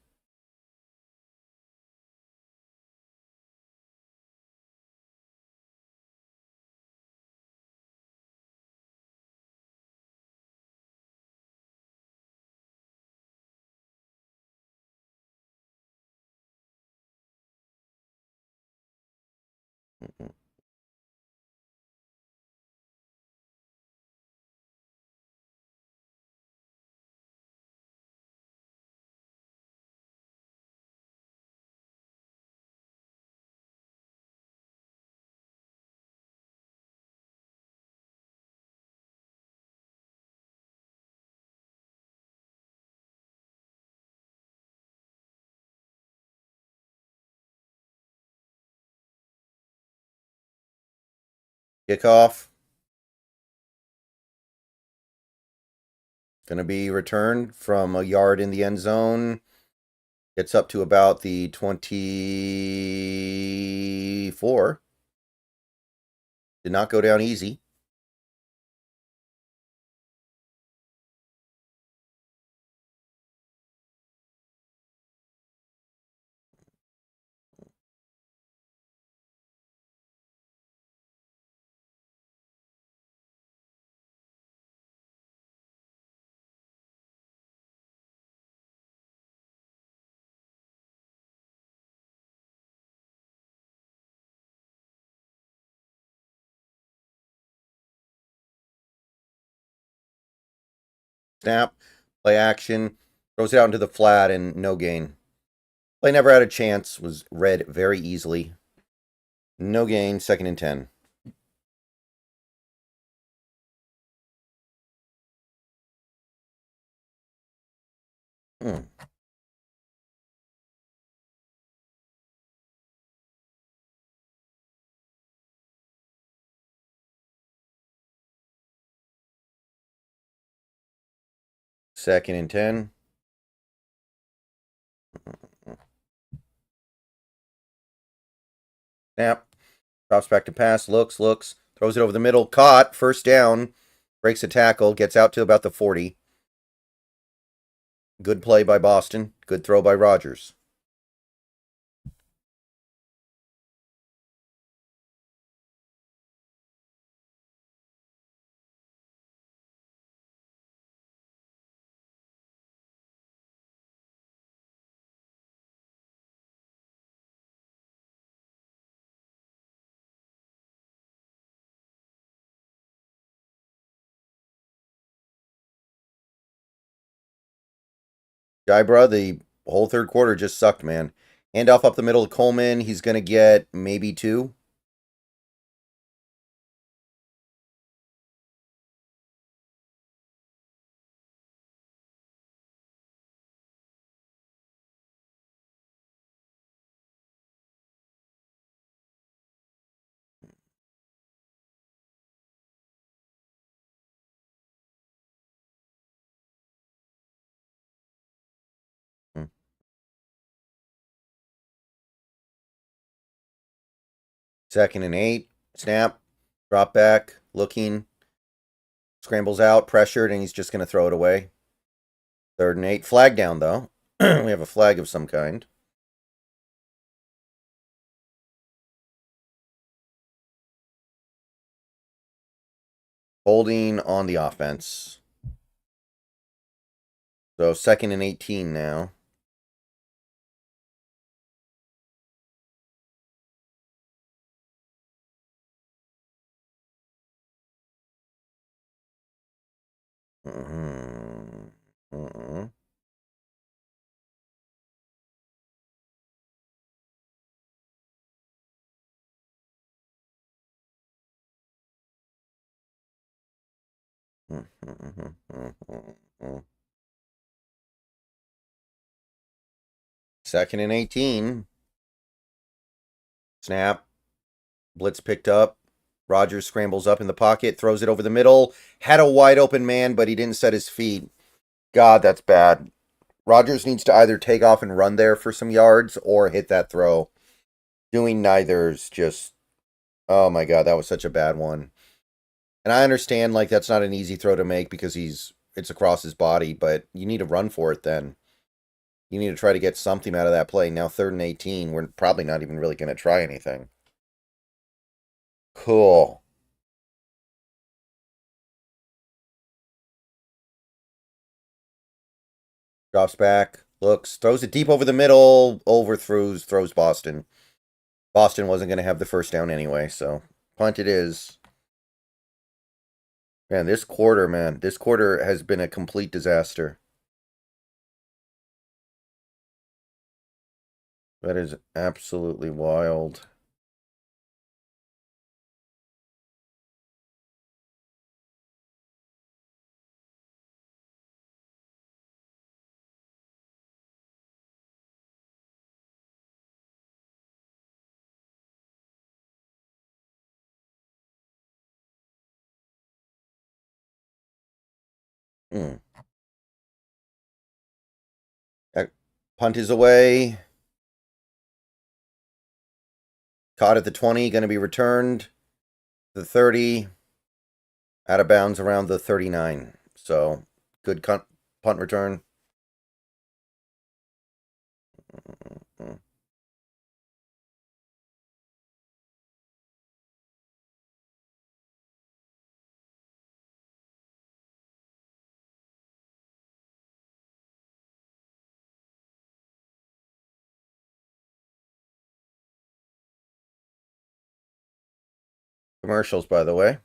Kickoff. Going to be returned from a yard in the end zone. Gets up to about the 24. Did not go down easy. Snap. Play action. Throws it out into the flat and no gain. Play never had a chance. Was read very easily. No gain. 2nd and 10. Hmm. Second and 10. Snap. Drops back to pass. Looks. Throws it over the middle. Caught. First down. Breaks a tackle. Gets out to about the 40. Good play by Boston. Good throw by Rodgers. Jybra, the whole third quarter just sucked, man. Handoff up the middle to Coleman. He's going to get maybe 2. Hmm. 2nd and 8. Snap. Drop back. Looking. Scrambles out. Pressured, and he's just going to throw it away. 3rd and 8. Flag down, though. We have a flag of some kind. Holding on the offense. So 2nd and 18 now. Mm-hmm. Mm-hmm. 2nd and 18. Snap. Blitz picked up. Rodgers scrambles up in the pocket, throws it over the middle. Had a wide open man, but he didn't set his feet. God, that's bad. Rodgers needs to either take off and run there for some yards or hit that throw. Doing neither is just... Oh my God, that was such a bad one. And I understand, like, that's not an easy throw to make because it's across his body, but you need to run for it then. You need to try to get something out of that play. Now, 3rd and 18, we're probably not even really going to try anything. Cool. Drops back, looks, throws it deep over the middle, overthrows, throws Boston. Boston wasn't going to have the first down anyway, so punt it is. Man, this quarter has been a complete disaster. That is absolutely wild. Hmm. That punt is away. Caught at the 20, going to be returned. The 30, out of bounds around the 39. So, good punt return. Commercials, by the way.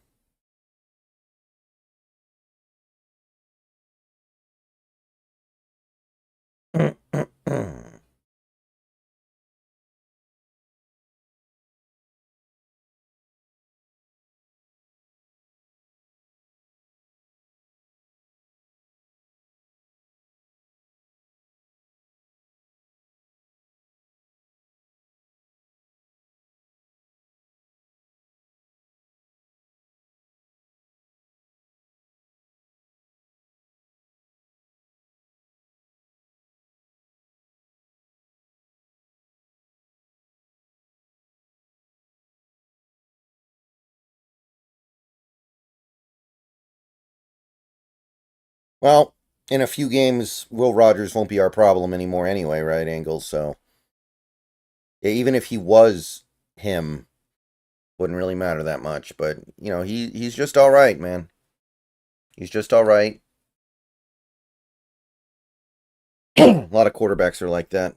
Well, in a few games, Will Rogers won't be our problem anymore anyway, right, Angles? So, even if he was him, wouldn't really matter that much. But, he's just all right, man. He's just all right. A lot of quarterbacks are like that.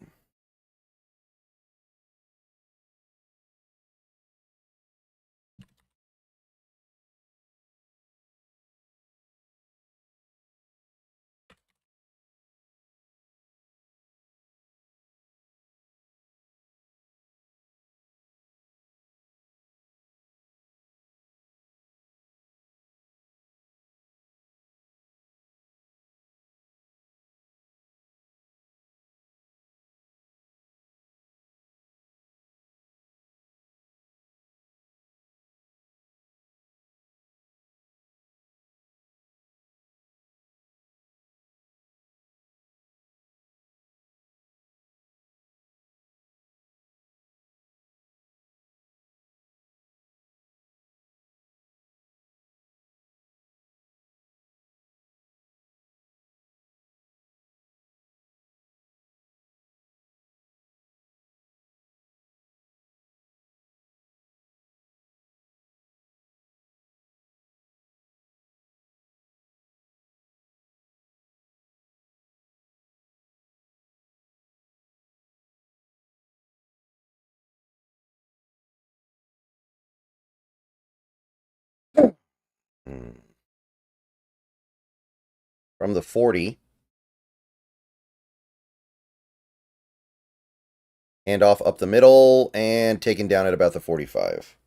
From the 40, handoff up the middle, and taken down at about the 45.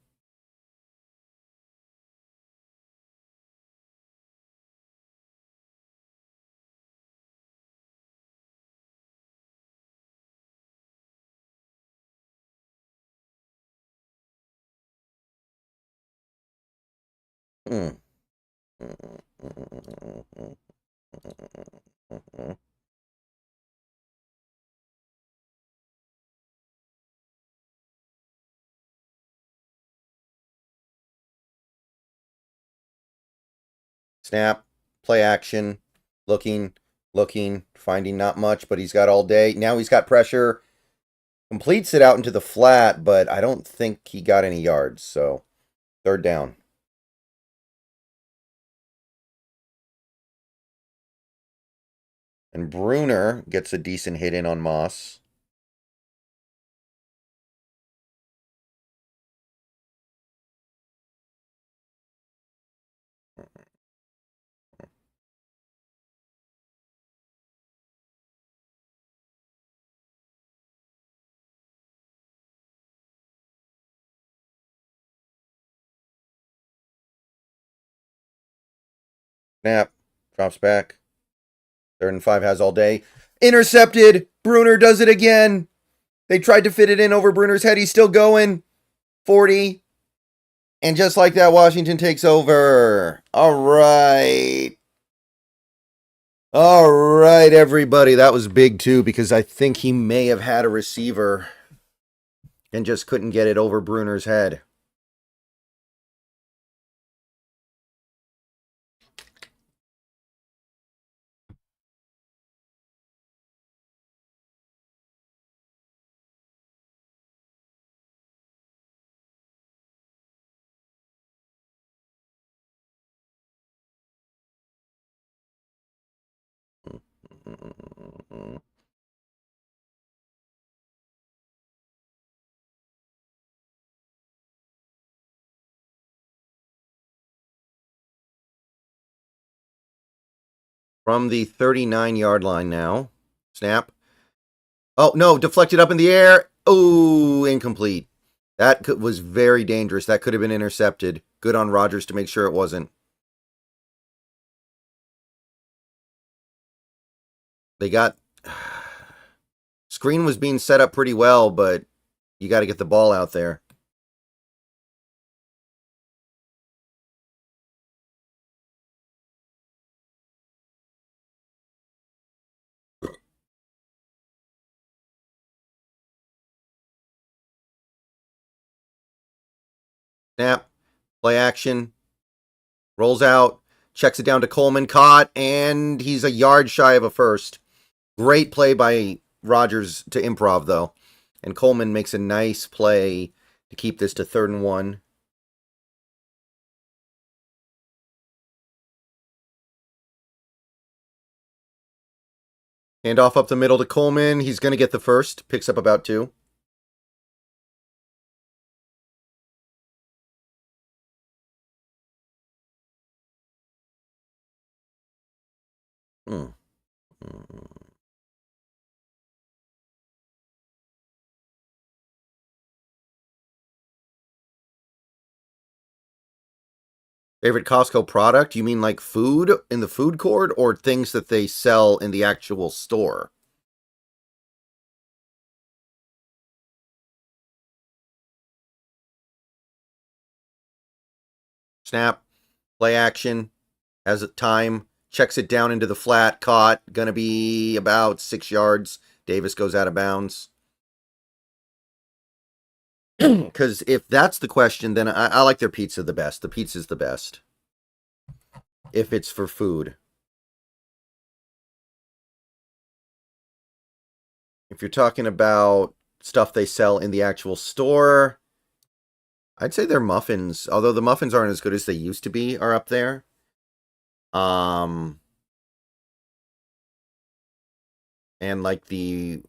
Hmm. Snap, play action, looking, finding not much, but he's got all day. Now he's got pressure. Completes it out into the flat, but I don't think he got any yards, so third down. And Bruna gets a decent hit in on Moss. Snap, drops back. 3rd and 5 has all day. Intercepted! Bruna does it again! They tried to fit it in over Bruner's head. He's still going. 40. And just like that, Washington takes over. All right. All right, everybody. That was big, too, because I think he may have had a receiver and just couldn't get it over Bruner's head. From the 39-yard line now. Snap. Oh, no, deflected up in the air. Oh, incomplete. That was very dangerous. That could have been intercepted. Good on Rodgers to make sure it wasn't. They got... Screen was being set up pretty well, but you got to get the ball out there. Snap. Play action. Rolls out. Checks it down to Coleman. Caught. And he's a yard shy of a first. Great play by Rodgers to improv, though. And Coleman makes a nice play to keep this to 3rd and 1. Hand off up the middle to Coleman. He's going to get the first. Picks up about 2. Favorite Costco product? You mean like food in the food court or things that they sell in the actual store? Snap. Play action. Has a time. Checks it down into the flat. Caught. Gonna be about 6 yards. Davis goes out of bounds. Because if that's the question, then I like their pizza the best. The pizza's the best. If it's for food. If you're talking about stuff they sell in the actual store, I'd say their muffins, although the muffins aren't as good as they used to be, are up there. And like I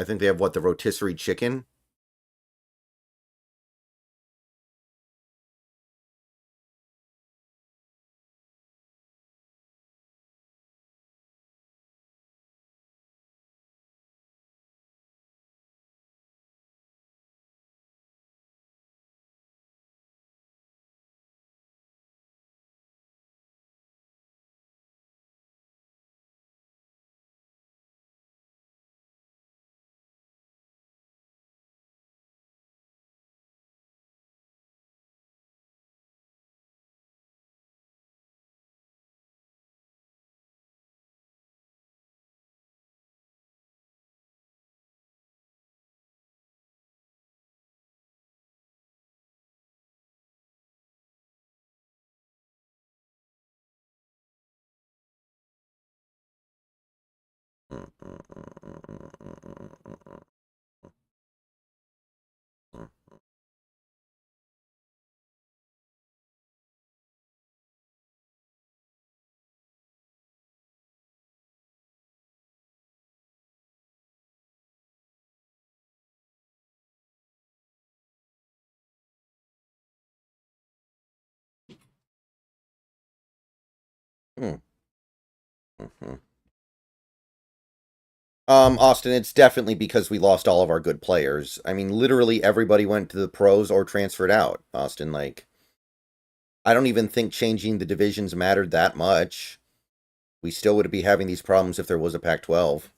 think they have the rotisserie chicken. Hmm. Mm-hmm. Austin, it's definitely because we lost all of our good players. I mean, literally everybody went to the pros or transferred out, Austin. Like, I don't even think changing the divisions mattered that much. We still would be having these problems if there was a Pac-12.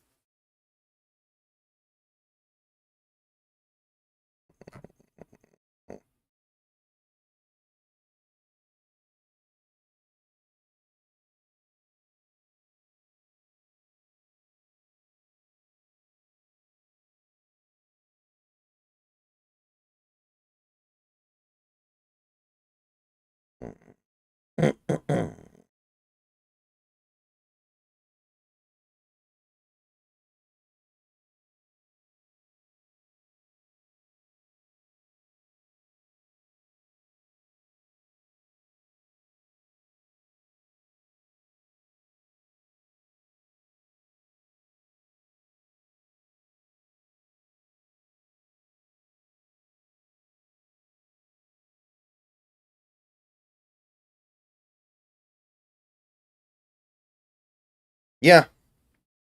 Yeah,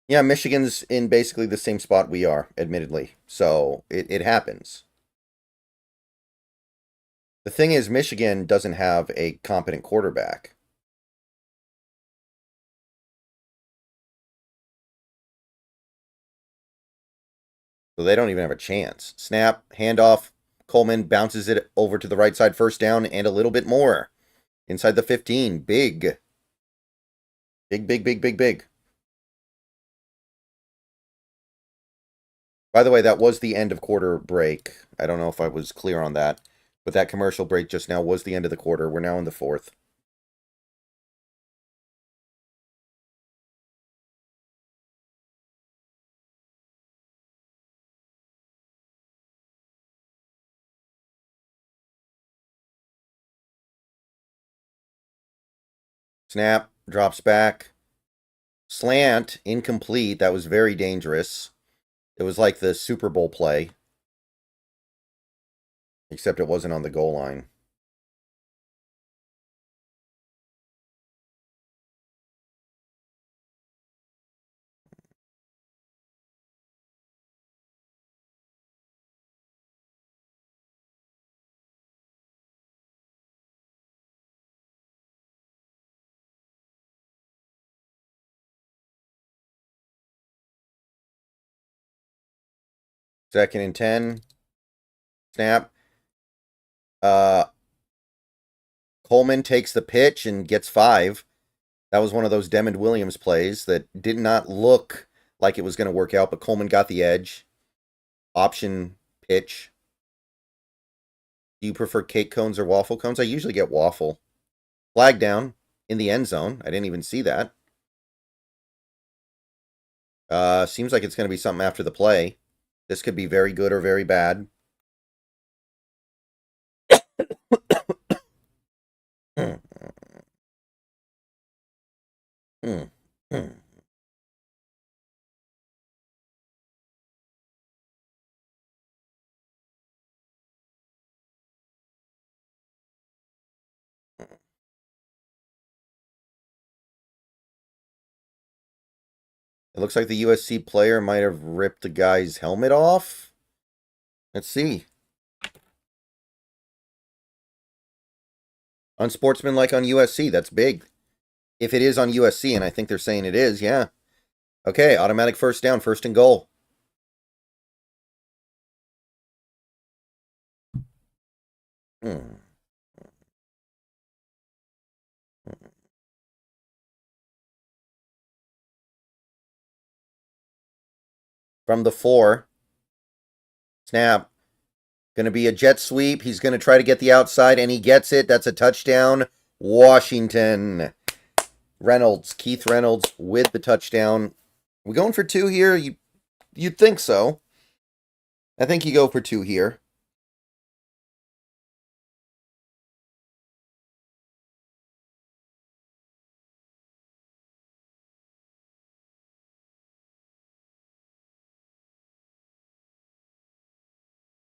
yeah, Michigan's in basically the same spot we are, admittedly. So it happens. The thing is, Michigan doesn't have a competent quarterback. So they don't even have a chance. Snap, handoff. Coleman bounces it over to the right side, first down, and a little bit more. Inside the 15. Big. Big, big, big, big, big. By the way, that was the end of quarter break. I don't know if I was clear on that. But that commercial break just now was the end of the quarter. We're now in the fourth. Snap, drops back. Slant, incomplete. That was very dangerous. It was like the Super Bowl play. Except it wasn't on the goal line. Second and 10. Snap. Uh, Coleman takes the pitch and gets 5. That was one of those Devin Williams plays that did not look like it was going to work out, but Coleman got the edge. Option pitch. Do you prefer cake cones or waffle cones? I usually get waffle. Flag down in the end zone. I didn't even see that. Seems like it's going to be something after the play. This could be very good or very bad. It looks like the USC player might have ripped the guy's helmet off. Let's see. Unsportsmanlike on USC. That's big. If it is on USC, and I think they're saying it is, yeah. Okay, automatic first down, first and goal. From the 4. Snap. Going to be a jet sweep. He's going to try to get the outside, and he gets it. That's a touchdown. Washington. Reynolds, Keith Reynolds with the touchdown. We going for 2 here? You'd think so. I think you go for 2 here.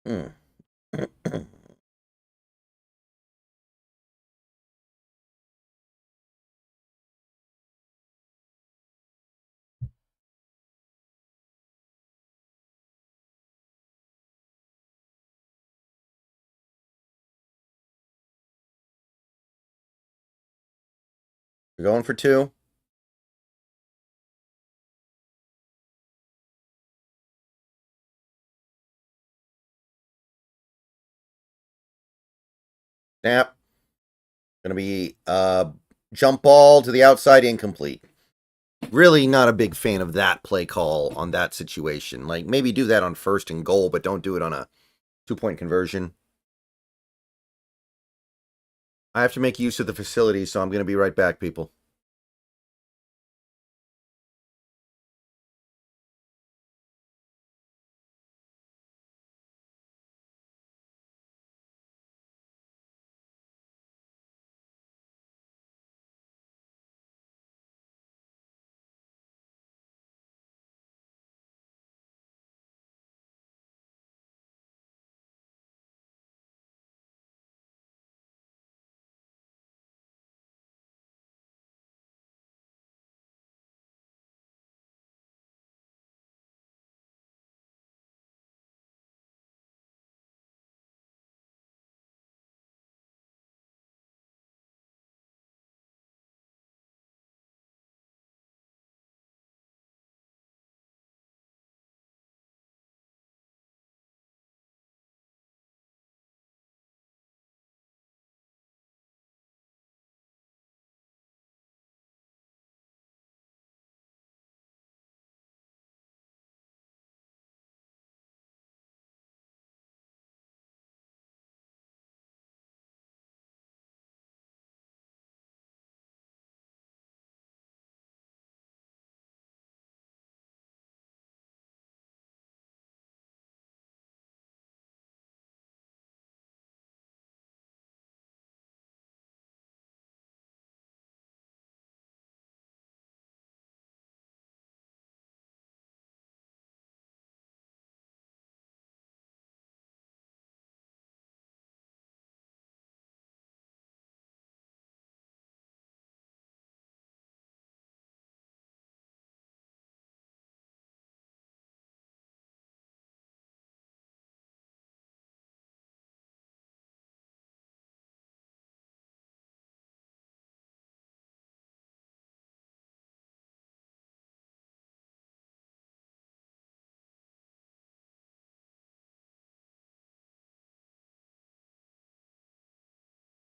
Hmm. We're going for 2. Snap. Gonna be jump ball to the outside, incomplete. Really not a big fan of that play call on that situation. Like, maybe do that on 1st and goal, but don't do it on a 2-point conversion. I have to make use of the facility, so I'm going to be right back, people.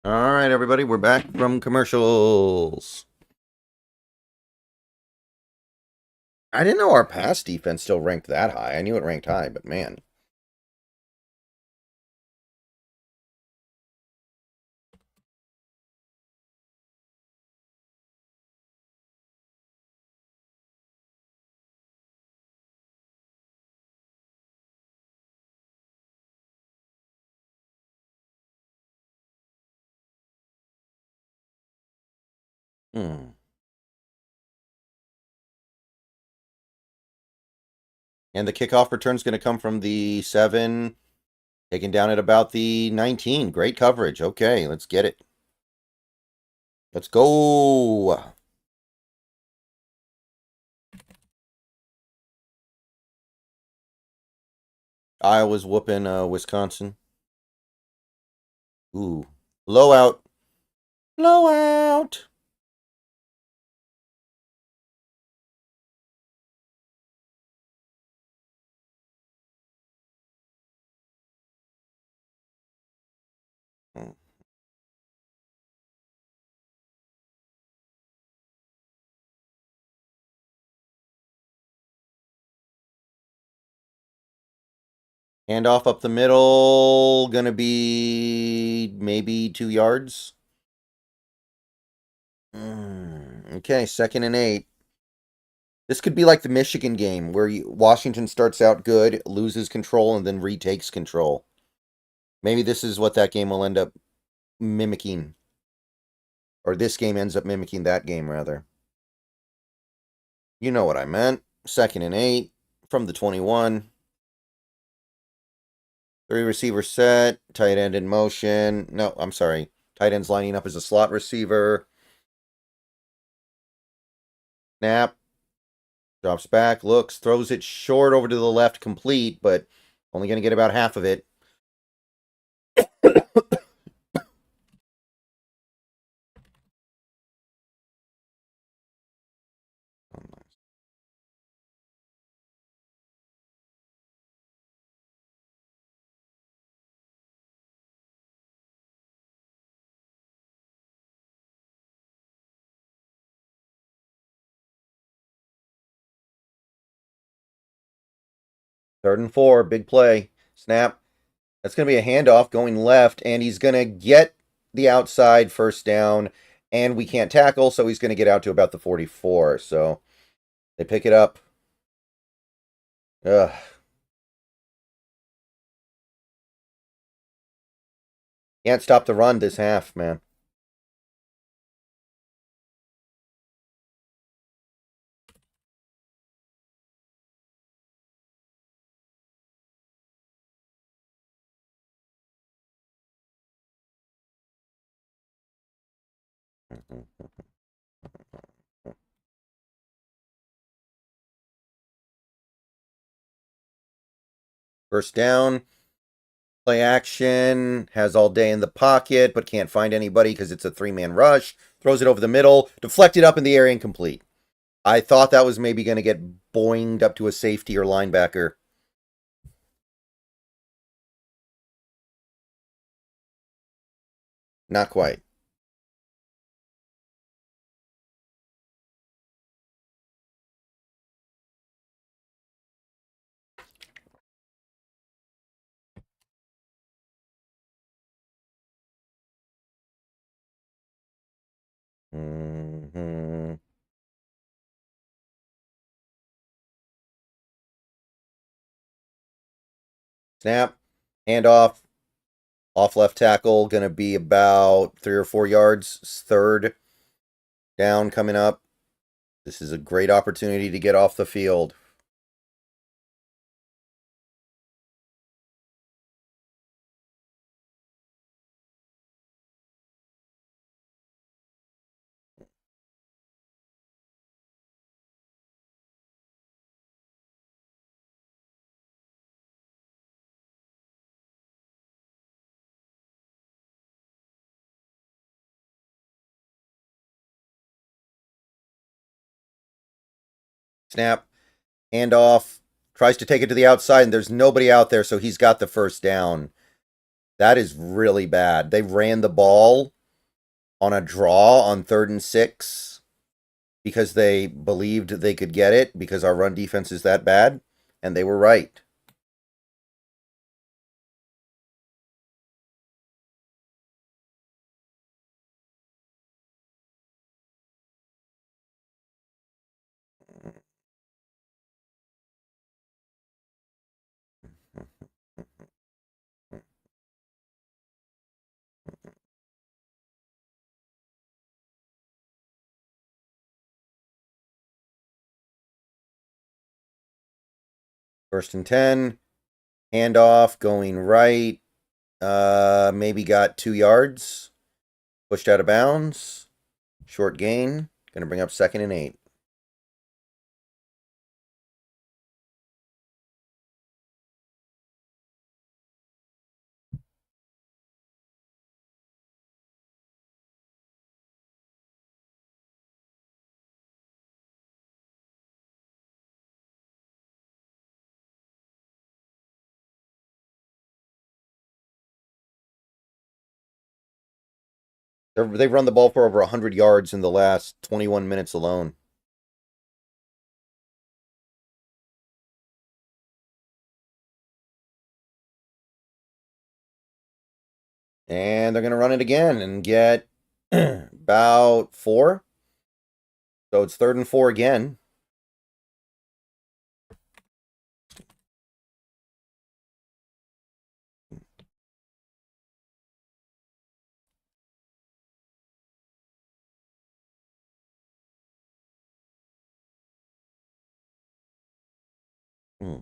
All right, everybody, we're back from commercials. I didn't know our pass defense still ranked that high. I knew it ranked high, but man. Hmm. And the kickoff return's going to come from the 7, taken down at about the 19. Great coverage. Okay, let's get it. Let's go. Iowa's whooping Wisconsin. Ooh. Blowout. Blowout. Hmm. Handoff up the middle. Gonna be maybe 2 yards. Okay, 2nd and 8. This could be like the Michigan game where Washington starts out good, loses control, and then retakes control. Maybe this is what that game will end up mimicking. Or this game ends up mimicking that game, rather. You know what I meant. 2nd and 8 from the 21. 3 receiver set. Tight end in motion. No, I'm sorry. Tight end's lining up as a slot receiver. Snap. Drops back, looks, throws it short over to the left, complete, but only going to get about half of it. Third and 4, big play. Snap. That's going to be a handoff going left, and he's going to get the outside first down, and we can't tackle, so he's going to get out to about the 44. So they pick it up. Ugh. Can't stop the run this half, man. First down. Play action. Has all day in the pocket, but can't find anybody because it's a three-man rush. Throws it over the middle. Deflected up in the air, incomplete. I thought that was maybe going to get boinged up to a safety or linebacker. Not quite. Mm-hmm. Snap. Handoff. Off left tackle. Going to be about 3 or 4 yards. Third down coming up. This is a great opportunity to get off the field. Snap. Handoff. Tries to take it to the outside, and there's nobody out there, so he's got the first down. That is really bad. They ran the ball on a draw on 3rd and 6 because they believed they could get it because our run defense is that bad, and they were right. First and 10. Handoff going right. Maybe got 2 yards. Pushed out of bounds. Short gain. Going to bring up 2nd and 8. They've run the ball for over 100 yards in the last 21 minutes alone. And they're going to run it again and get about 4. So it's 3rd and 4 again. Hmm.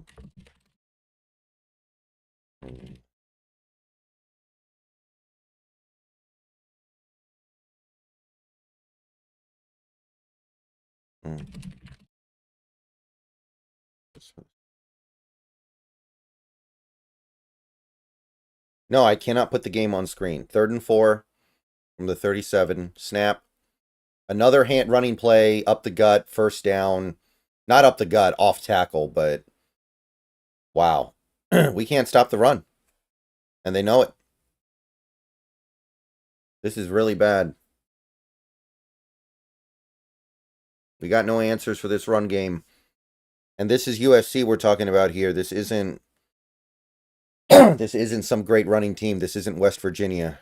No, I cannot put the game on screen. 3rd and 4 from the 37. Snap. Another hand running play up the gut, first down. Not up the gut, off tackle, but wow. We can't stop the run. And they know it. This is really bad. We got no answers for this run game. And this is USC we're talking about here. This isn't this isn't some great running team. This isn't West Virginia.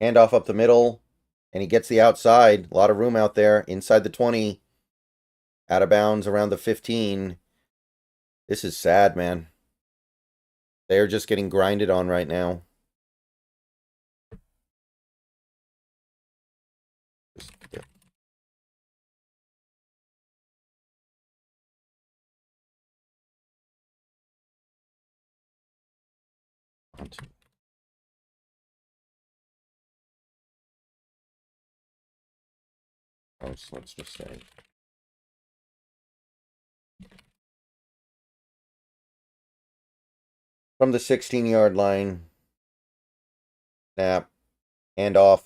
Handoff up the middle, and he gets the outside. A lot of room out there. Inside the 20. Out of bounds around the 15. This is sad, man. They're just getting grinded on right now. Let's just say. From the 16-yard line. Snap. Handoff.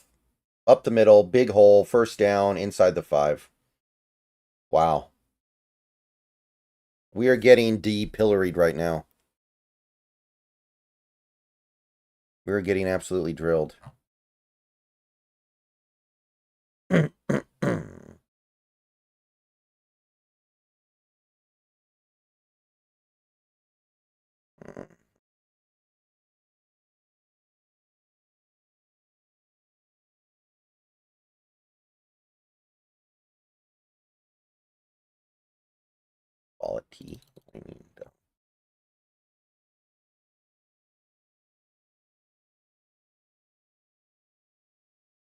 Up the middle. Big hole. First down. Inside the 5. Wow. We are getting de-pilloried right now. We're getting absolutely drilled. Quality.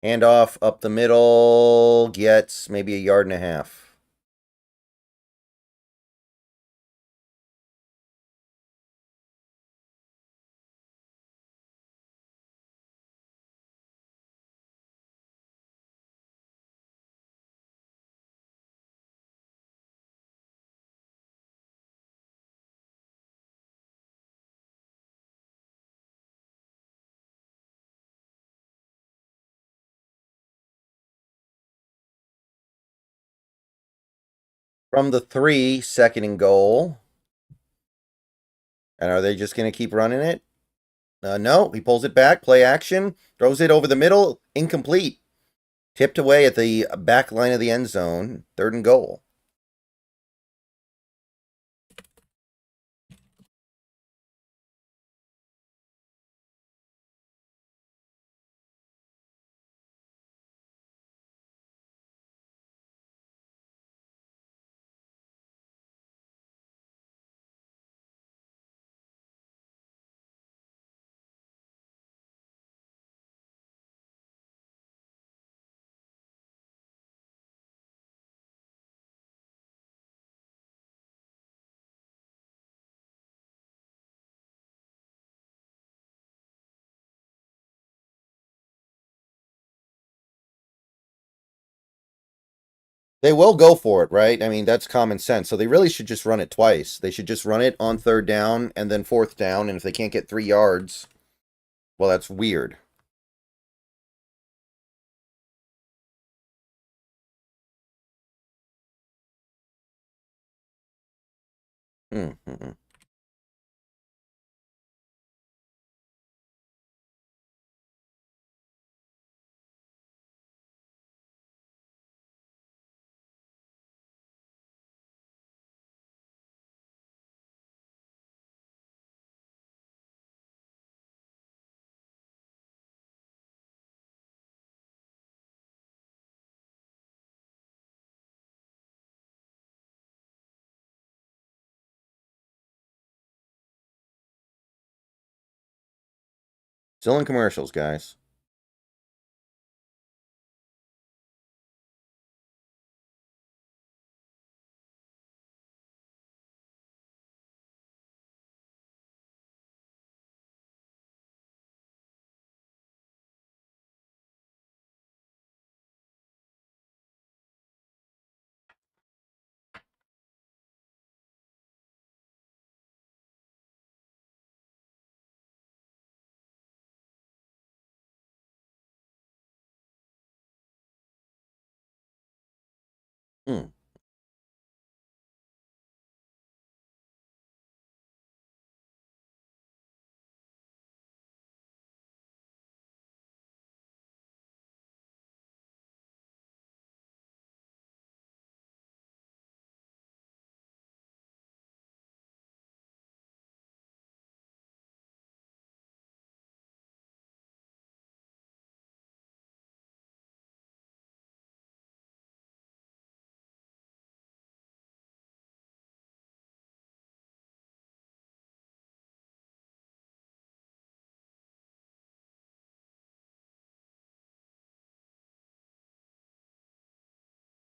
Handoff up the middle. Gets maybe a yard and a half. From the 3, second and goal. And are they just going to keep running it? No, he pulls it back. Play action. Throws it over the middle. Incomplete. Tipped away at the back line of the end zone. Third and goal. They will go for it, right? I mean, that's common sense. So they really should just run it twice. They should just run it on third down and then fourth down. And if they can't get 3 yards, well, that's weird. Mm-hmm. Still in commercials, guys. Hmm.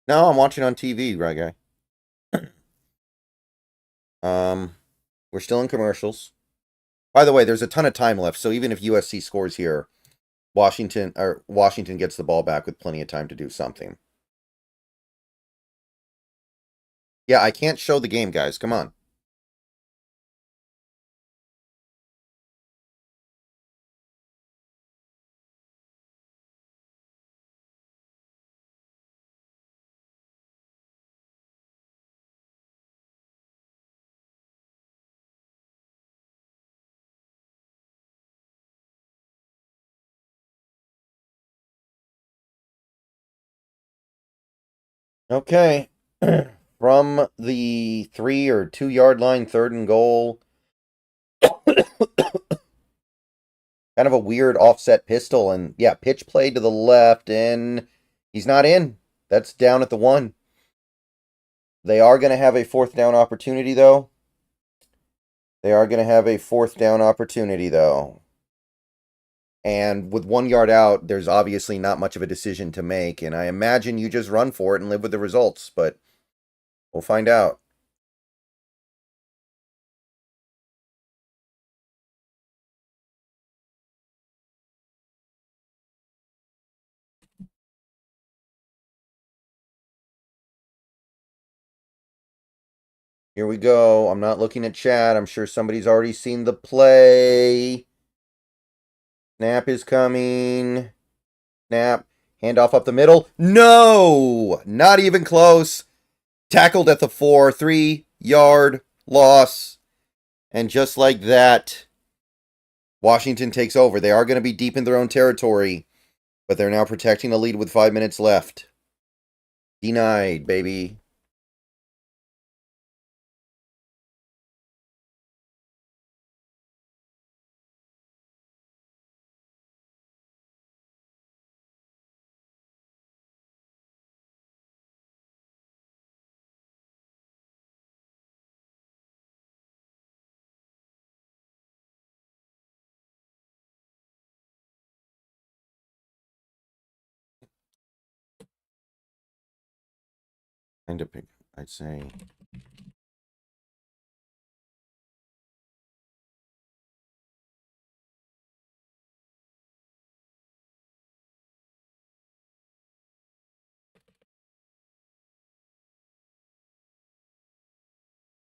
No, I'm watching on TV, right, guy. Um, we're still in commercials. By the way, there's a ton of time left, so even if USC scores here, Washington gets the ball back with plenty of time to do something. Yeah, I can't show the game, guys. Come on. Okay. From the 3 or 2 yard line, 3rd and goal. Kind of a weird offset pistol, and yeah, pitch play to the left, and he's not in. That's down at the 1. They are going to have a 4th down opportunity, though. And with 1 yard out, there's obviously not much of a decision to make, and I imagine you just run for it and live with the results, but we'll find out. Here we go. I'm not looking at chat. I'm sure somebody's already seen the play. Snap is coming. Snap. Handoff up the middle. No! Not even close. Tackled at the 4. 3-yard loss. And just like that, Washington takes over. They are going to be deep in their own territory, but they're now protecting the lead with 5 minutes left. Denied, baby. Kind of pick, I'd say.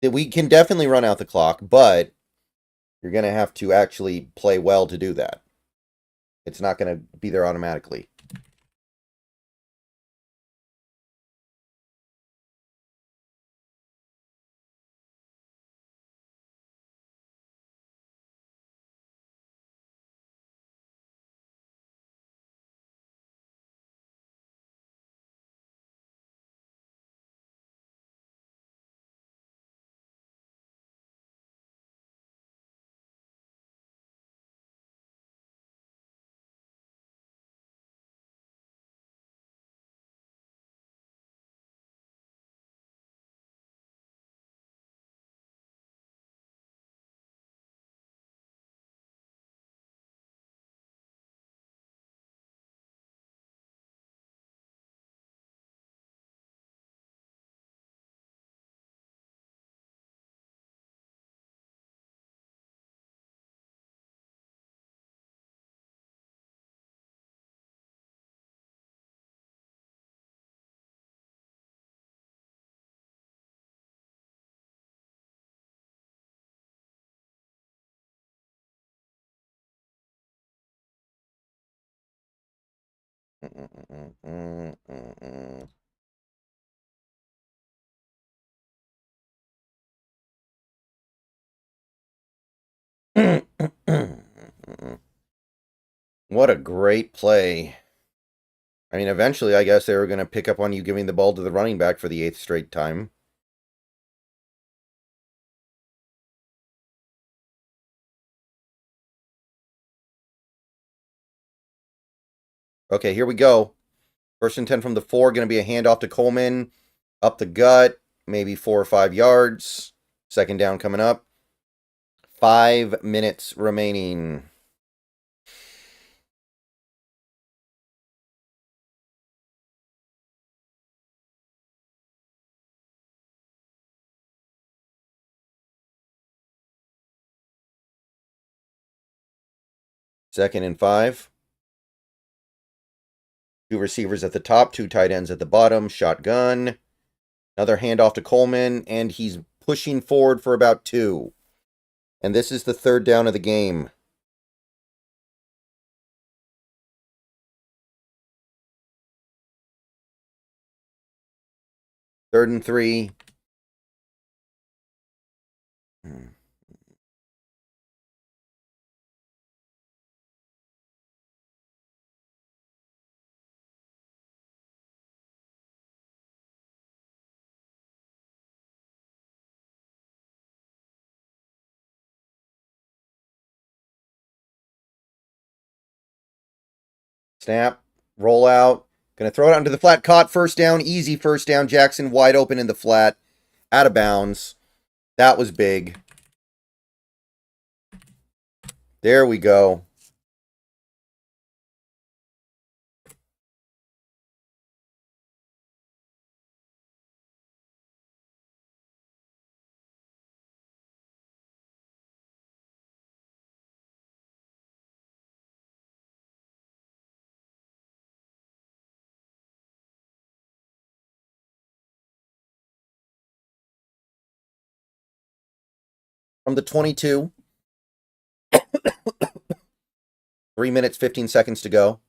We can definitely run out the clock, but you're going to have to actually play well to do that. It's not going to be there automatically. What a great play. I mean, eventually, I guess they were going to pick up on you giving the ball to the running back for the 8th straight time. Okay, here we go. 1st and 10 from the 4. Going to be a handoff to Coleman. Up the gut. Maybe 4 or 5 yards. 2nd down coming up. 5 minutes remaining. Second and 5. 2 receivers at the top, 2 tight ends at the bottom. Shotgun. Another handoff to Coleman, and he's pushing forward for about 2. And this is the 3rd down of the game. 3rd and 3. Snap, roll out. Going to throw it out into the flat. Caught, 1st down, easy 1st down. Jackson wide open in the flat. Out of bounds. That was big. There we go. From the 22. 3 minutes, 15 seconds to go.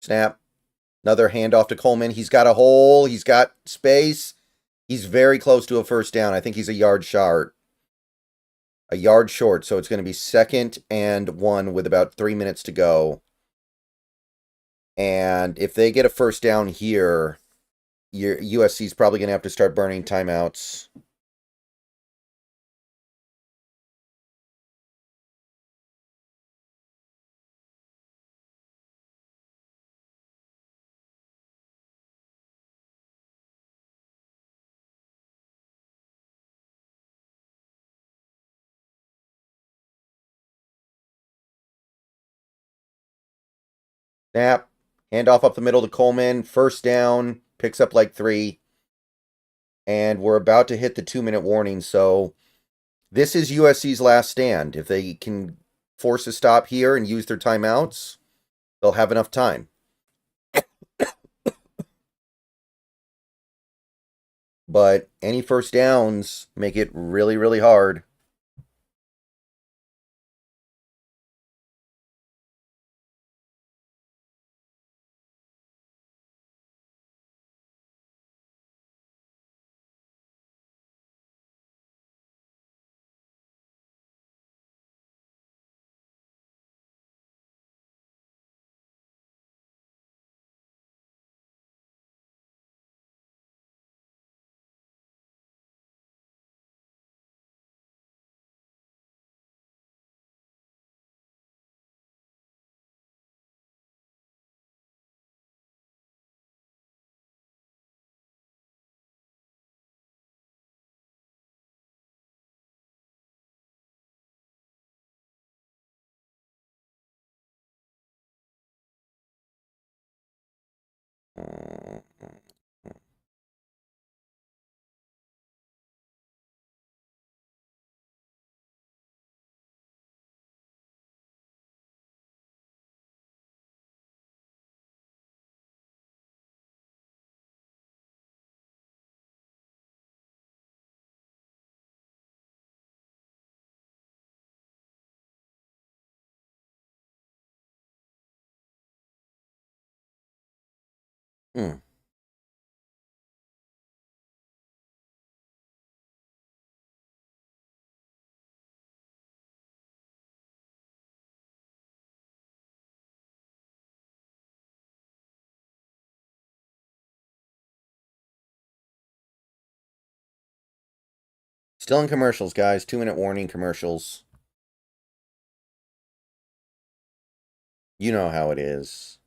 Snap. Another handoff to Coleman. He's got a hole. He's got space. He's very close to a 1st down. I think he's a yard short. A yard short. So it's going to be 2nd and 1 with about 3 minutes to go. And if they get a 1st down here, USC's probably going to have to start burning timeouts. Snap. Handoff up the middle to Coleman. 1st down. Picks up like 3. And we're about to hit the 2-minute warning. So this is USC's last stand. If they can force a stop here and use their timeouts, they'll have enough time. But any 1st downs make it really, really hard. Hmm. Still in commercials, guys. 2-minute warning commercials. You know how it is.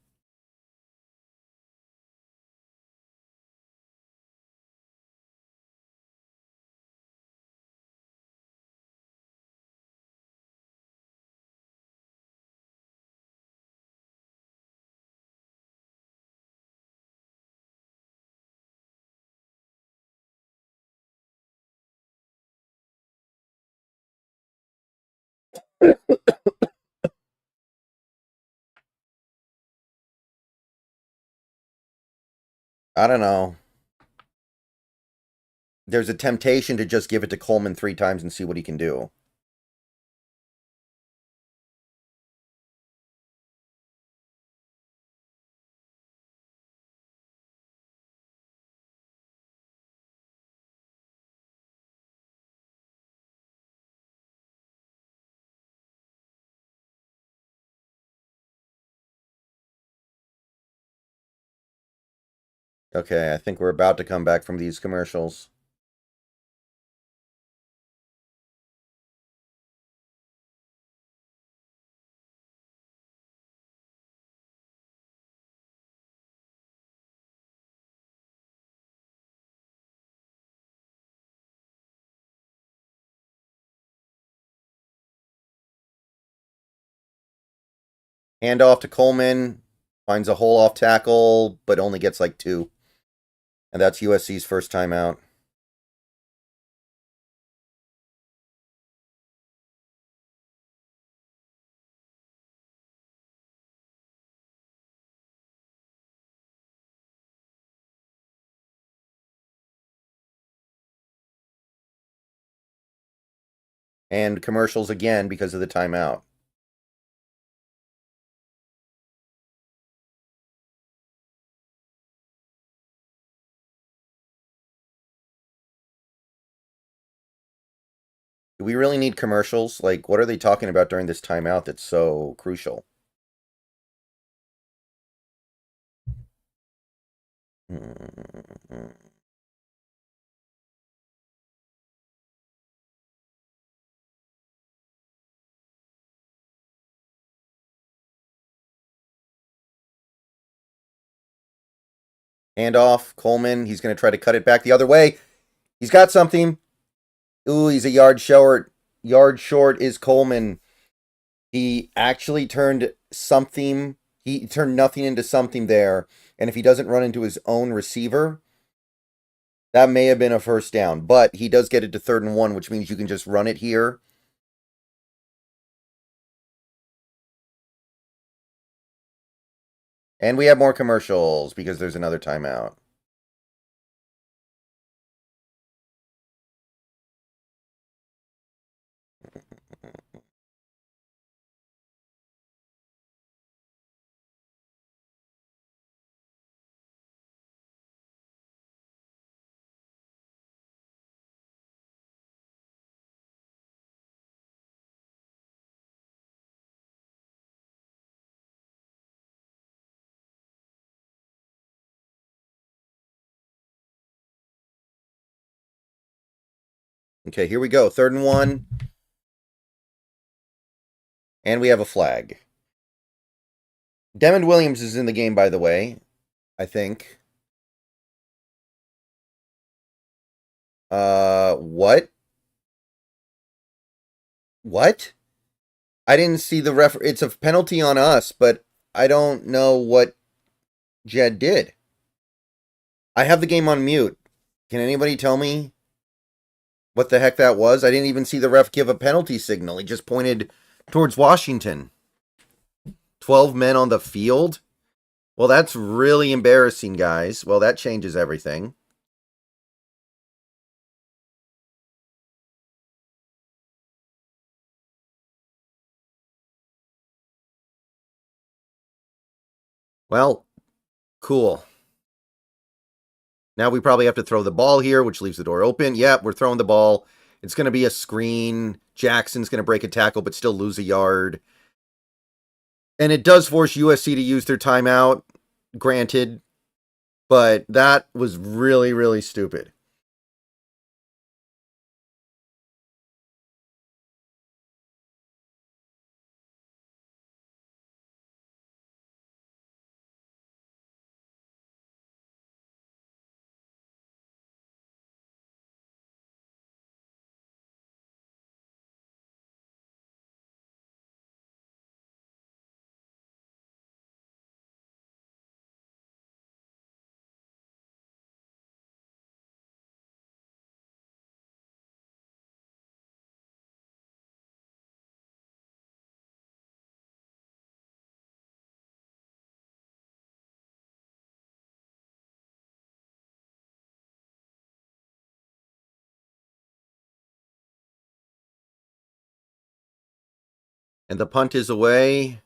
I don't know. There's a temptation to just give it to Coleman 3 times and see what he can do. Okay, I think we're about to come back from these commercials. Hand off to Coleman. Finds a hole off tackle, but only gets like 2. And that's USC's first timeout. And commercials again because of the timeout. Do we really need commercials? Like, what are they talking about during this timeout that's so crucial? Hand off, Coleman. He's going to try to cut it back the other way. He's got something. Ooh, he's a yard short. Yard short is Coleman. He actually turned something. He turned nothing into something there. And if he doesn't run into his own receiver, that may have been a first down. But he does get it to 3rd and 1, which means you can just run it here. And we have more commercials because there's another timeout. Okay, here we go. 3rd and 1. And we have a flag. Devin Williams is in the game, by the way. I think. What? What? I didn't see the ref. It's a penalty on us, but I don't know what Jed did. I have the game on mute. Can anybody tell me what the heck that was? I didn't even see the ref give a penalty signal. He just pointed towards Washington. 12 men on the field? Well, that's really embarrassing, guys. Well, that changes everything. Well, cool. Now we probably have to throw the ball here, which leaves the door open. Yep, we're throwing the ball. It's going to be a screen. Jackson's going to break a tackle, but still lose a yard. And it does force USC to use their timeout, granted. But that was really, really stupid. And the punt is away.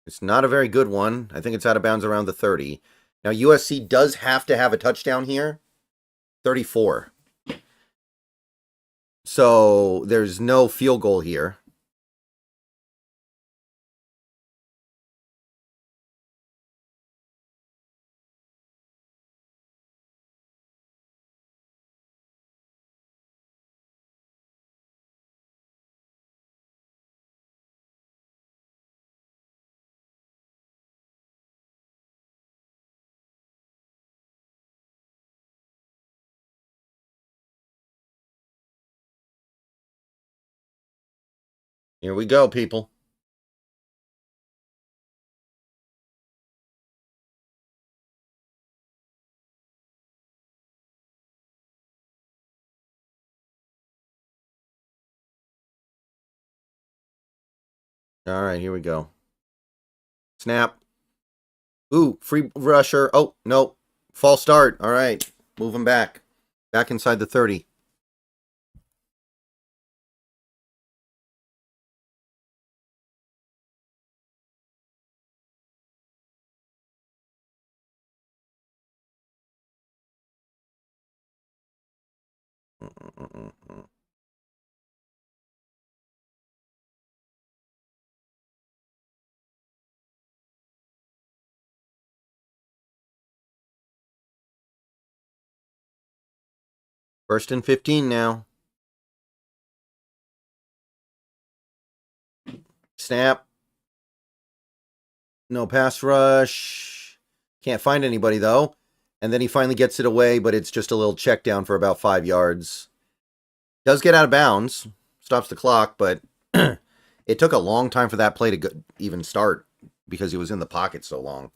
It's not a very good one. I think it's out of bounds around the 30. Now, USC does have to have a touchdown here. 34. So there's no field goal here. Here we go, people. All right, here we go. Snap. Ooh, free rusher. Oh, no. False start. All right. Move him back. Back inside the 30. First and 15 now. Snap. No pass rush. Can't find anybody, though. And then he finally gets it away, but it's just a little check down for about 5 yards. Does get out of bounds. Stops the clock, but it took a long time for that play to even start because he was in the pocket so long.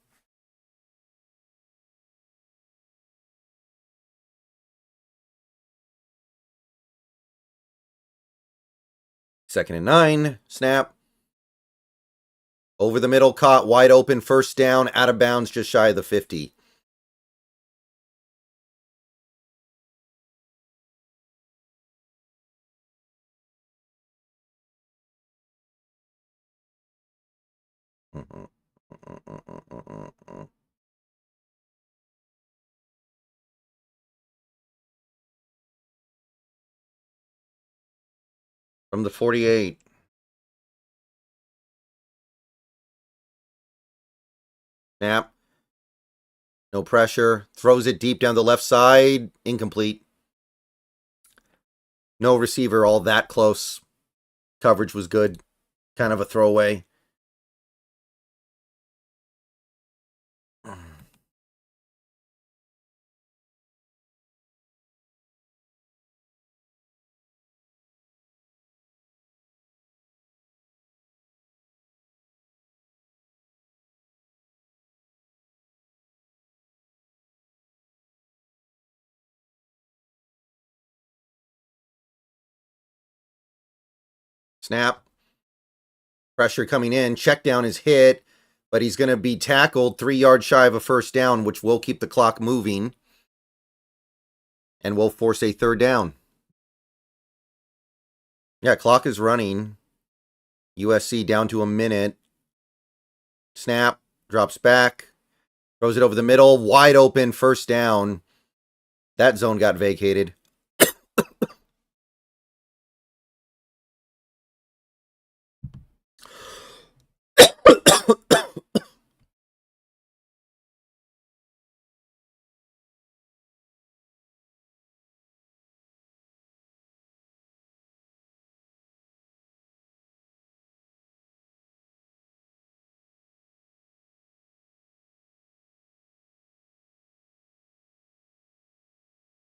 Second and 9. Snap. Over the middle, caught, wide open, first down, out of bounds, just shy of the 50. From the 48. Snap. No pressure. Throws it deep down the left side. Incomplete. No receiver all that close. Coverage was good. Kind of a throwaway. Snap. Pressure coming in. Check down is hit, but he's going to be tackled 3 yards shy of a first down, which will keep the clock moving. And will force a third down. Yeah, clock is running. USC down to a minute. Snap. Drops back. Throws it over the middle. Wide open. First down. That zone got vacated.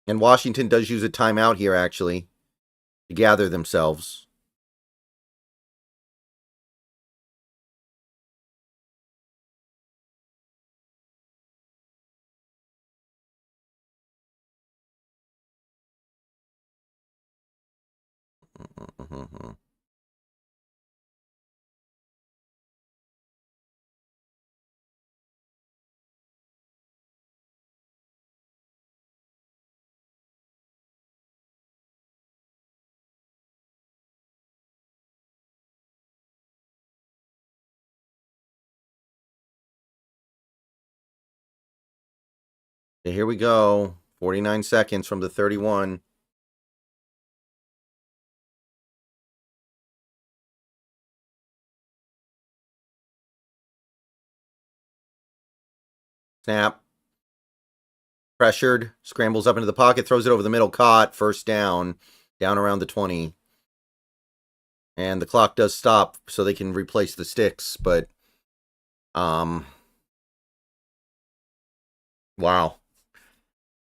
And Washington does use a timeout here, actually, to gather themselves. Okay, here we go. 49 seconds from the 31. Snap. Pressured. Scrambles up into the pocket. Throws it over the middle. Caught. First down. Down around the 20. And the clock does stop so they can replace the sticks. But, wow.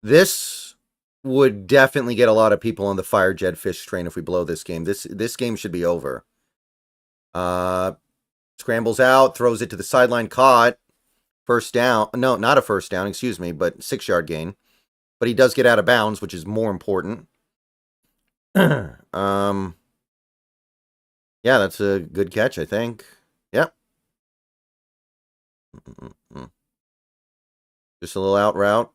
This would definitely get a lot of people on the Fire Jet Fish train if we blow this game. This game should be over. Scrambles out. Throws it to the sideline. Caught. First down. No, not a first down, excuse me, but 6-yard gain. But he does get out of bounds, which is more important. Yeah, that's a good catch, I think. Yep. Just a little out route.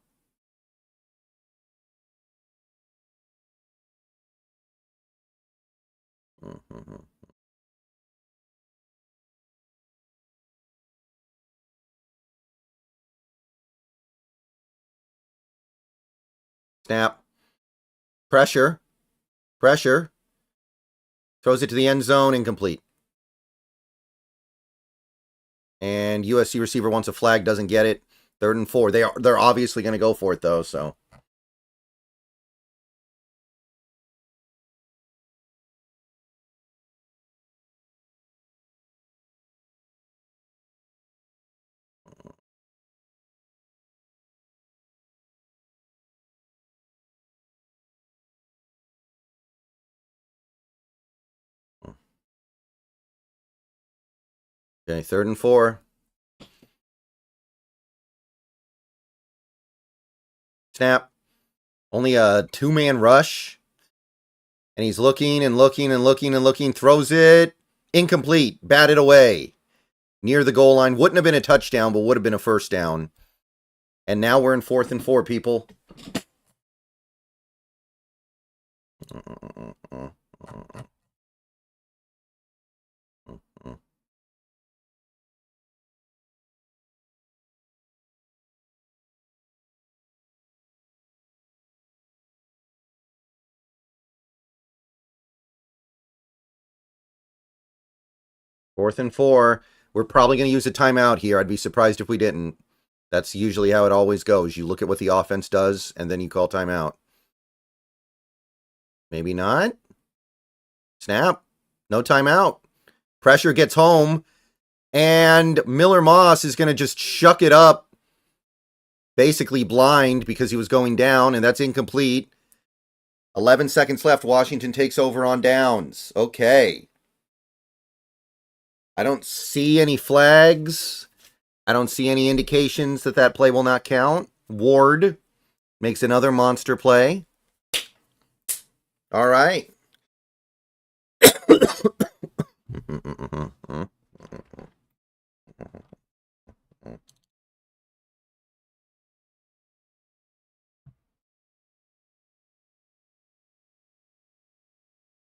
Snap. Pressure. Pressure. Throws it to the end zone. Incomplete. And USC receiver wants a flag. Doesn't get it. 3rd and 4. They're obviously going to go for it, though, so. Okay, 3rd and 4. Snap. Only a 2-man rush. And he's looking and looking and looking and looking. Throws it. Incomplete. Batted away. Near the goal line. Wouldn't have been a touchdown, but would have been a first down. And now we're in 4th and 4, people. Fourth and 4. We're probably going to use a timeout here. I'd be surprised if we didn't. That's usually how it always goes. You look at what the offense does, and then you call timeout. Maybe not. Snap. No timeout. Pressure gets home, and Miller Moss is going to just shuck it up. Basically blind because he was going down, and that's incomplete. 11 seconds left. Washington takes over on downs. Okay. I don't see any flags. I don't see any indications that that play will not count. Ward makes another monster play. All right.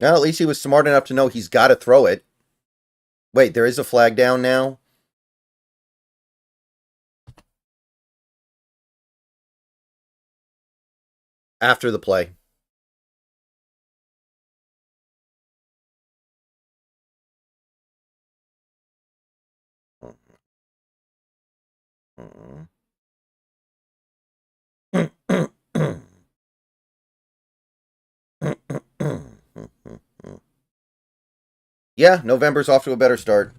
Well, at least he was smart enough to know he's got to throw it. Wait, there is a flag down now? After the play. Yeah, November's off to a better start.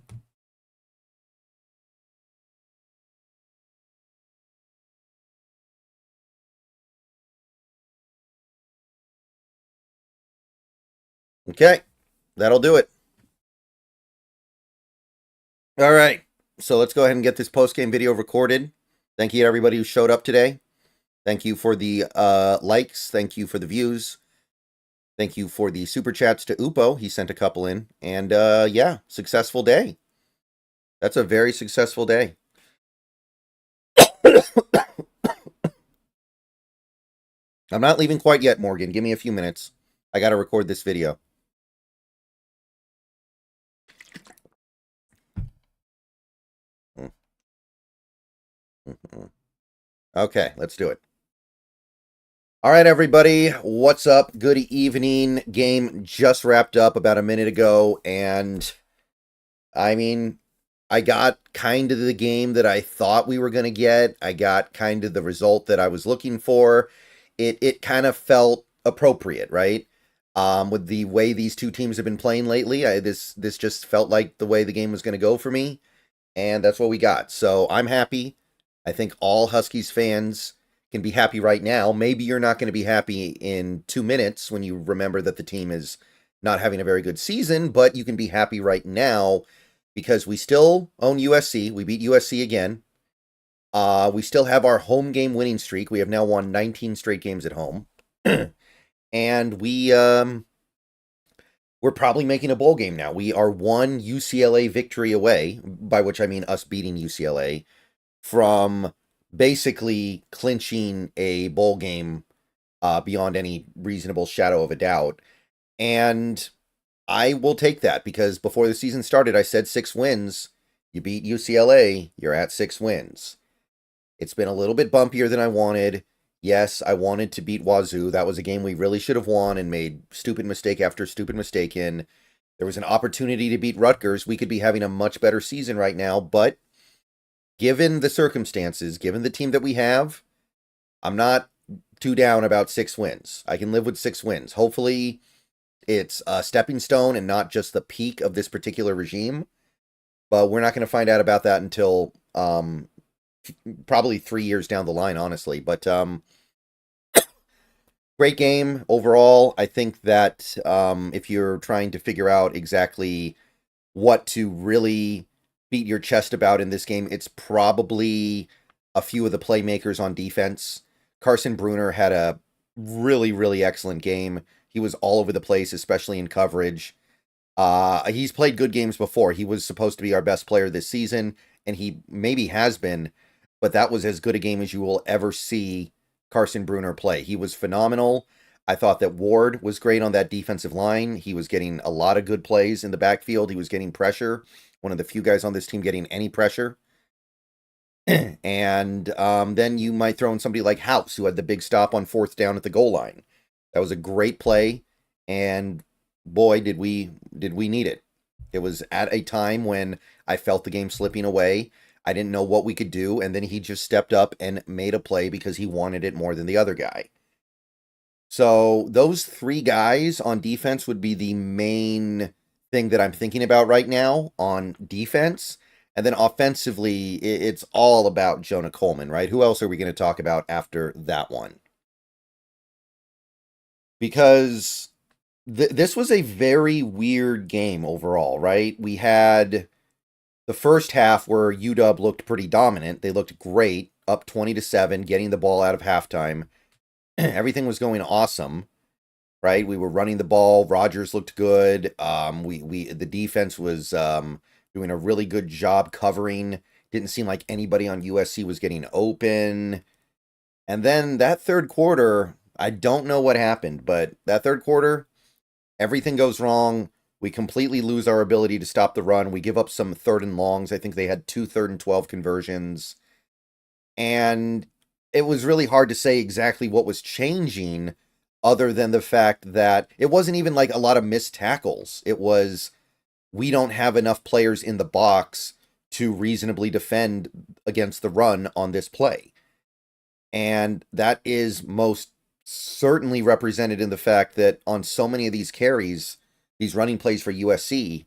Okay, that'll do it. All right, so let's go ahead and get this post-game video recorded. Thank you to everybody who showed up today. Thank you for the likes. Thank you for the views. Thank you for the super chats to Upo. He sent a couple in. And yeah, successful day. That's a very successful day. I'm not leaving quite yet, Morgan. Give me a few minutes. I got to record this video. Okay, let's do it. All right, everybody, what's up? Good evening. Game just wrapped up about a minute ago, and I mean, I got kind of the game that I thought we were going to get. I got kind of the result that I was looking for. It kind of felt appropriate, right? With the way these two teams have been playing lately, this just felt like the way the game was going to go for me, and that's what we got. So I'm happy. I think all Huskies fans can be happy right now. Maybe you're not going to be happy in 2 minutes when you remember that the team is not having a very good season, but you can be happy right now because we still own USC. We beat USC again. We still have our home game winning streak. We have now won 19 straight games at home. And we're probably making a bowl game now. We are one UCLA victory away, by which I mean us beating UCLA, from basically clinching a bowl game beyond any reasonable shadow of a doubt. And I will take that because before the season started, I said 6 wins. You beat UCLA, you're at 6 wins. It's been a little bit bumpier than I wanted. Yes, I wanted to beat Wazoo. That was a game we really should have won and made stupid mistake after stupid mistake in. There was an opportunity to beat Rutgers. We could be having a much better season right now, but given the circumstances, given the team that we have, I'm not too down about 6 wins. I can live with 6 wins. Hopefully, it's a stepping stone and not just the peak of this particular regime. But we're not going to find out about that until probably 3 years down the line, honestly. But great game overall. I think that if you're trying to figure out exactly what to really beat your chest about in this game, it's probably a few of the playmakers on defense. Carson Brunner had a really, really excellent game. He was all over the place, especially in coverage. He's played good games before. He was supposed to be our best player this season, and he maybe has been, but that was as good a game as you will ever see Carson Brunner play. He was phenomenal. I thought that Ward was great on that defensive line. He was getting a lot of good plays in the backfield. He was getting pressure. One of the few guys on this team getting any pressure. And then you might throw in somebody like House, who had the big stop on 4th down at the goal line. That was a great play, and boy, did we need it. It was at a time when I felt the game slipping away. I didn't know what we could do, and then he just stepped up and made a play because he wanted it more than the other guy. So those 3 guys on defense would be the main thing that I'm thinking about right now on defense. And then offensively, it's all about Jonah Coleman, right? Who else are we going to talk about after that one? Because this was a very weird game overall, right? We had the first half where UW looked pretty dominant. They looked great, up 20-7, getting the ball out of halftime. Everything was going awesome, right? We were running the ball. Rogers looked good. The defense was doing a really good job covering. Didn't seem like anybody on USC was getting open. And then that third quarter, I don't know what happened, but that third quarter, everything goes wrong. We completely lose our ability to stop the run. We give up some 3rd and longs. I think they had 2 3rd and 12 conversions. And it was really hard to say exactly what was changing other than the fact that it wasn't even like a lot of missed tackles. It was, we don't have enough players in the box to reasonably defend against the run on this play. And that is most certainly represented in the fact that on so many of these carries, these running plays for USC,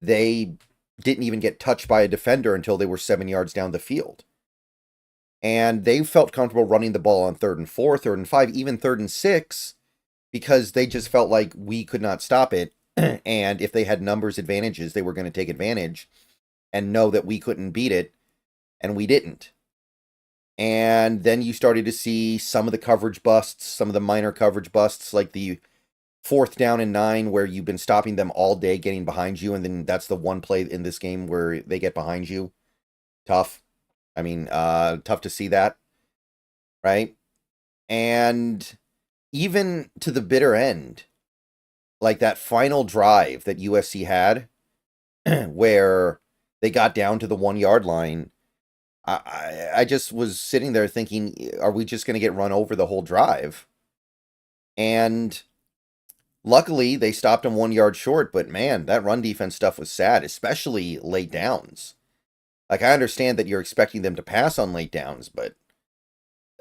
they didn't even get touched by a defender until they were 7 yards down the field. And they felt comfortable running the ball on 3rd and 4, 3rd and 5, even 3rd and 6, because they just felt like we could not stop it. And if they had numbers advantages, they were going to take advantage and know that we couldn't beat it, and we didn't. And then you started to see some of the coverage busts, some of the minor coverage busts, like the 4th down and 9, where you've been stopping them all day getting behind you, and then that's the one play in this game where they get behind you. Tough. I mean, tough to see that, right? And even to the bitter end, like that final drive that USC had, where they got down to the 1-yard line, I just was sitting there thinking, are we just going to get run over the whole drive? And luckily, they stopped him 1 yard short, but man, that run defense stuff was sad, especially late downs. Like, I understand that you're expecting them to pass on late downs, but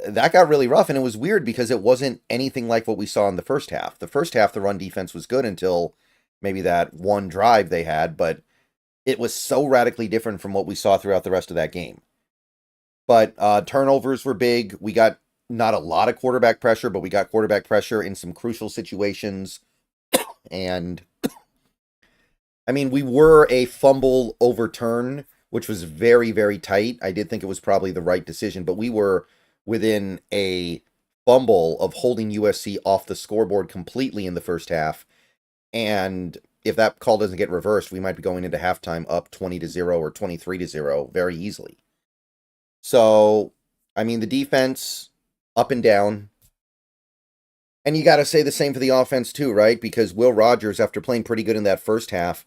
that got really rough, and it was weird because it wasn't anything like what we saw in the first half. The first half, the run defense was good until maybe that one drive they had, but it was so radically different from what we saw throughout the rest of that game. But turnovers were big. We got not a lot of quarterback pressure, but we got quarterback pressure in some crucial situations. And I mean, we were a fumble overturn, which was very, very tight. I did think it was probably the right decision, but we were within a fumble of holding USC off the scoreboard completely in the first half. And if that call doesn't get reversed, we might be going into halftime up 20-0 or 23-0 very easily. So, I mean, the defense up and down. And you got to say the same for the offense too, right? Because Will Rogers, after playing pretty good in that first half,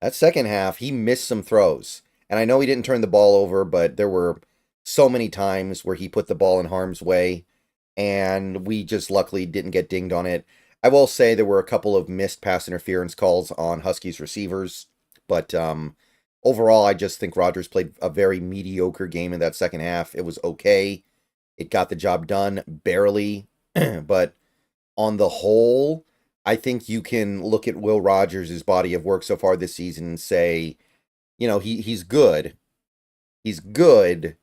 that second half, he missed some throws. And I know he didn't turn the ball over, but there were so many times where he put the ball in harm's way, and we just luckily didn't get dinged on it. I will say there were a couple of missed pass interference calls on Huskies receivers, but overall, I just think Rogers played a very mediocre game in that second half. It was okay. It got the job done, barely, but on the whole, I think you can look at Will Rogers' body of work so far this season and say, you know, he's good. He's good,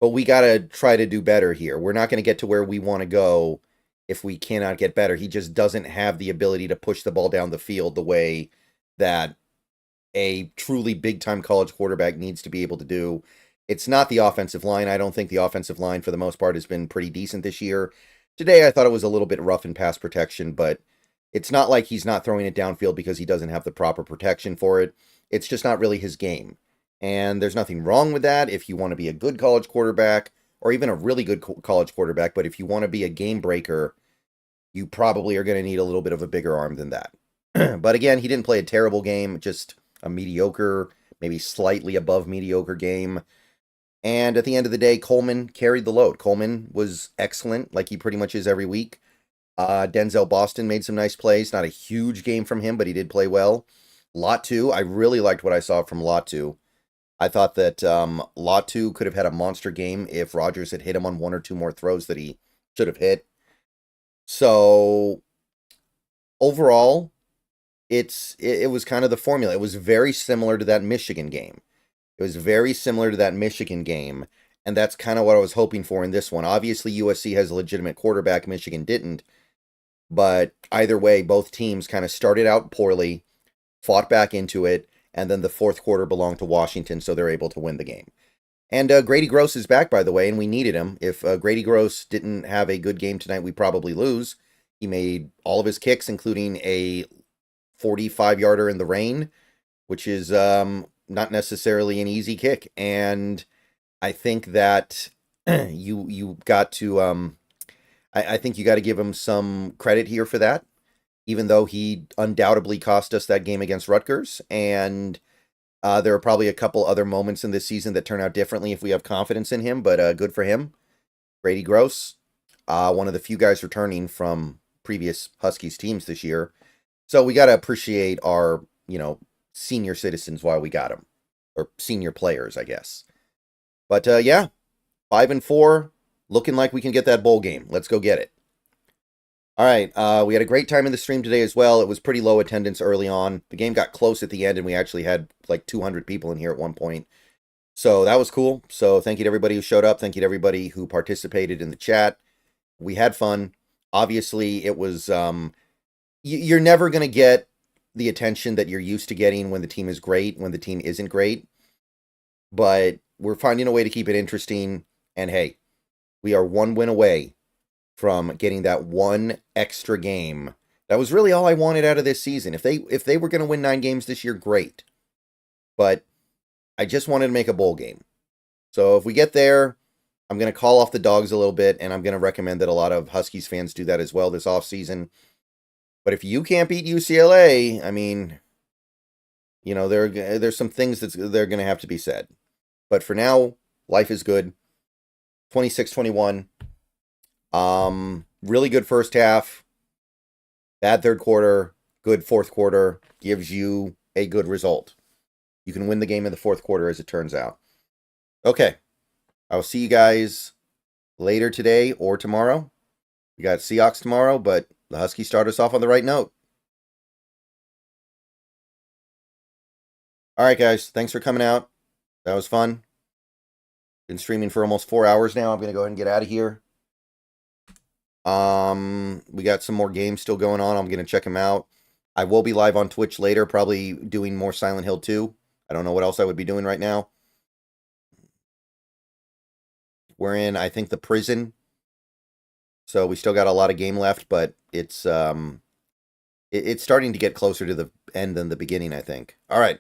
but we got to try to do better here. We're not going to get to where we want to go if we cannot get better. He just doesn't have the ability to push the ball down the field the way that a truly big-time college quarterback needs to be able to do. It's not the offensive line. I don't think the offensive line, for the most part, has been pretty decent this year. Today, I thought it was a little bit rough in pass protection, but it's not like he's not throwing it downfield because he doesn't have the proper protection for it. It's just not really his game. And there's nothing wrong with that if you want to be a good college quarterback or even a really good college quarterback. But if you want to be a game breaker, you probably are going to need a little bit of a bigger arm than that. But again, he didn't play a terrible game, just a mediocre, maybe slightly above mediocre game. And at the end of the day, Coleman carried the load. Coleman was excellent, like he pretty much is every week. Denzel Boston made some nice plays. Not a huge game from him, but he did play well. Latu, I really liked what I saw from Latu. I thought that Latu could have had a monster game if Rogers had hit him on one or two more throws that he should have hit. So, overall, it was kind of the formula. It was very similar to that Michigan game. It was very similar to that Michigan game, and that's kind of what I was hoping for in this one. Obviously, USC has a legitimate quarterback. Michigan didn't. But either way, both teams kind of started out poorly, fought back into it, and then the fourth quarter belonged to Washington, so they're able to win the game. And Grady Gross is back, by the way, and we needed him. If Grady Gross didn't have a good game tonight, we'd probably lose. He made all of his kicks, including a 45-yarder in the rain, which is not necessarily an easy kick. And I think that you got to I think you got to give him some credit here for that, even though he undoubtedly cost us that game against Rutgers. And there are probably a couple other moments in this season that turn out differently if we have confidence in him, but good for him. Grady Gross, one of the few guys returning from previous Huskies teams this year. So we got to appreciate our, senior citizens while we got them, or senior players, I guess. But yeah, 5-4, looking like we can get that bowl game. Let's go get it. All right, we had a great time in the stream today as well. It was pretty low attendance early on. The game got close at the end, and we actually had like 200 people in here at one point. So that was cool. So thank you to everybody who showed up. Thank you to everybody who participated in the chat. We had fun. Obviously, it was... you're never going to get the attention that you're used to getting when the team is great, when the team isn't great. But we're finding a way to keep it interesting. And hey, we are one win away from getting that one extra game. That was really all I wanted out of this season. If they were going to win 9 games this year, great. But I just wanted to make a bowl game. So if we get there, I'm going to call off the dogs a little bit, and I'm going to recommend that a lot of Huskies fans do that as well this offseason. But if you can't beat UCLA, I mean, there's some things they're going to have to be said. But for now, life is good. 26-21. Really good first half. Bad third quarter, good fourth quarter gives you a good result. You can win the game in the fourth quarter, as it turns out. Okay. I'll see you guys later today or tomorrow. We got Seahawks tomorrow, but the Huskies start us off on the right note. All right, guys. Thanks for coming out. That was fun. Been streaming for almost 4 hours now. I'm going to go ahead and get out of here. We got some more games still going on. I'm going to check them out. I will be live on Twitch later, probably doing more Silent Hill 2. I don't know what else I would be doing right now. We're in, I think, the prison. So we still got a lot of game left, but it's starting to get closer to the end than the beginning, I think. All right.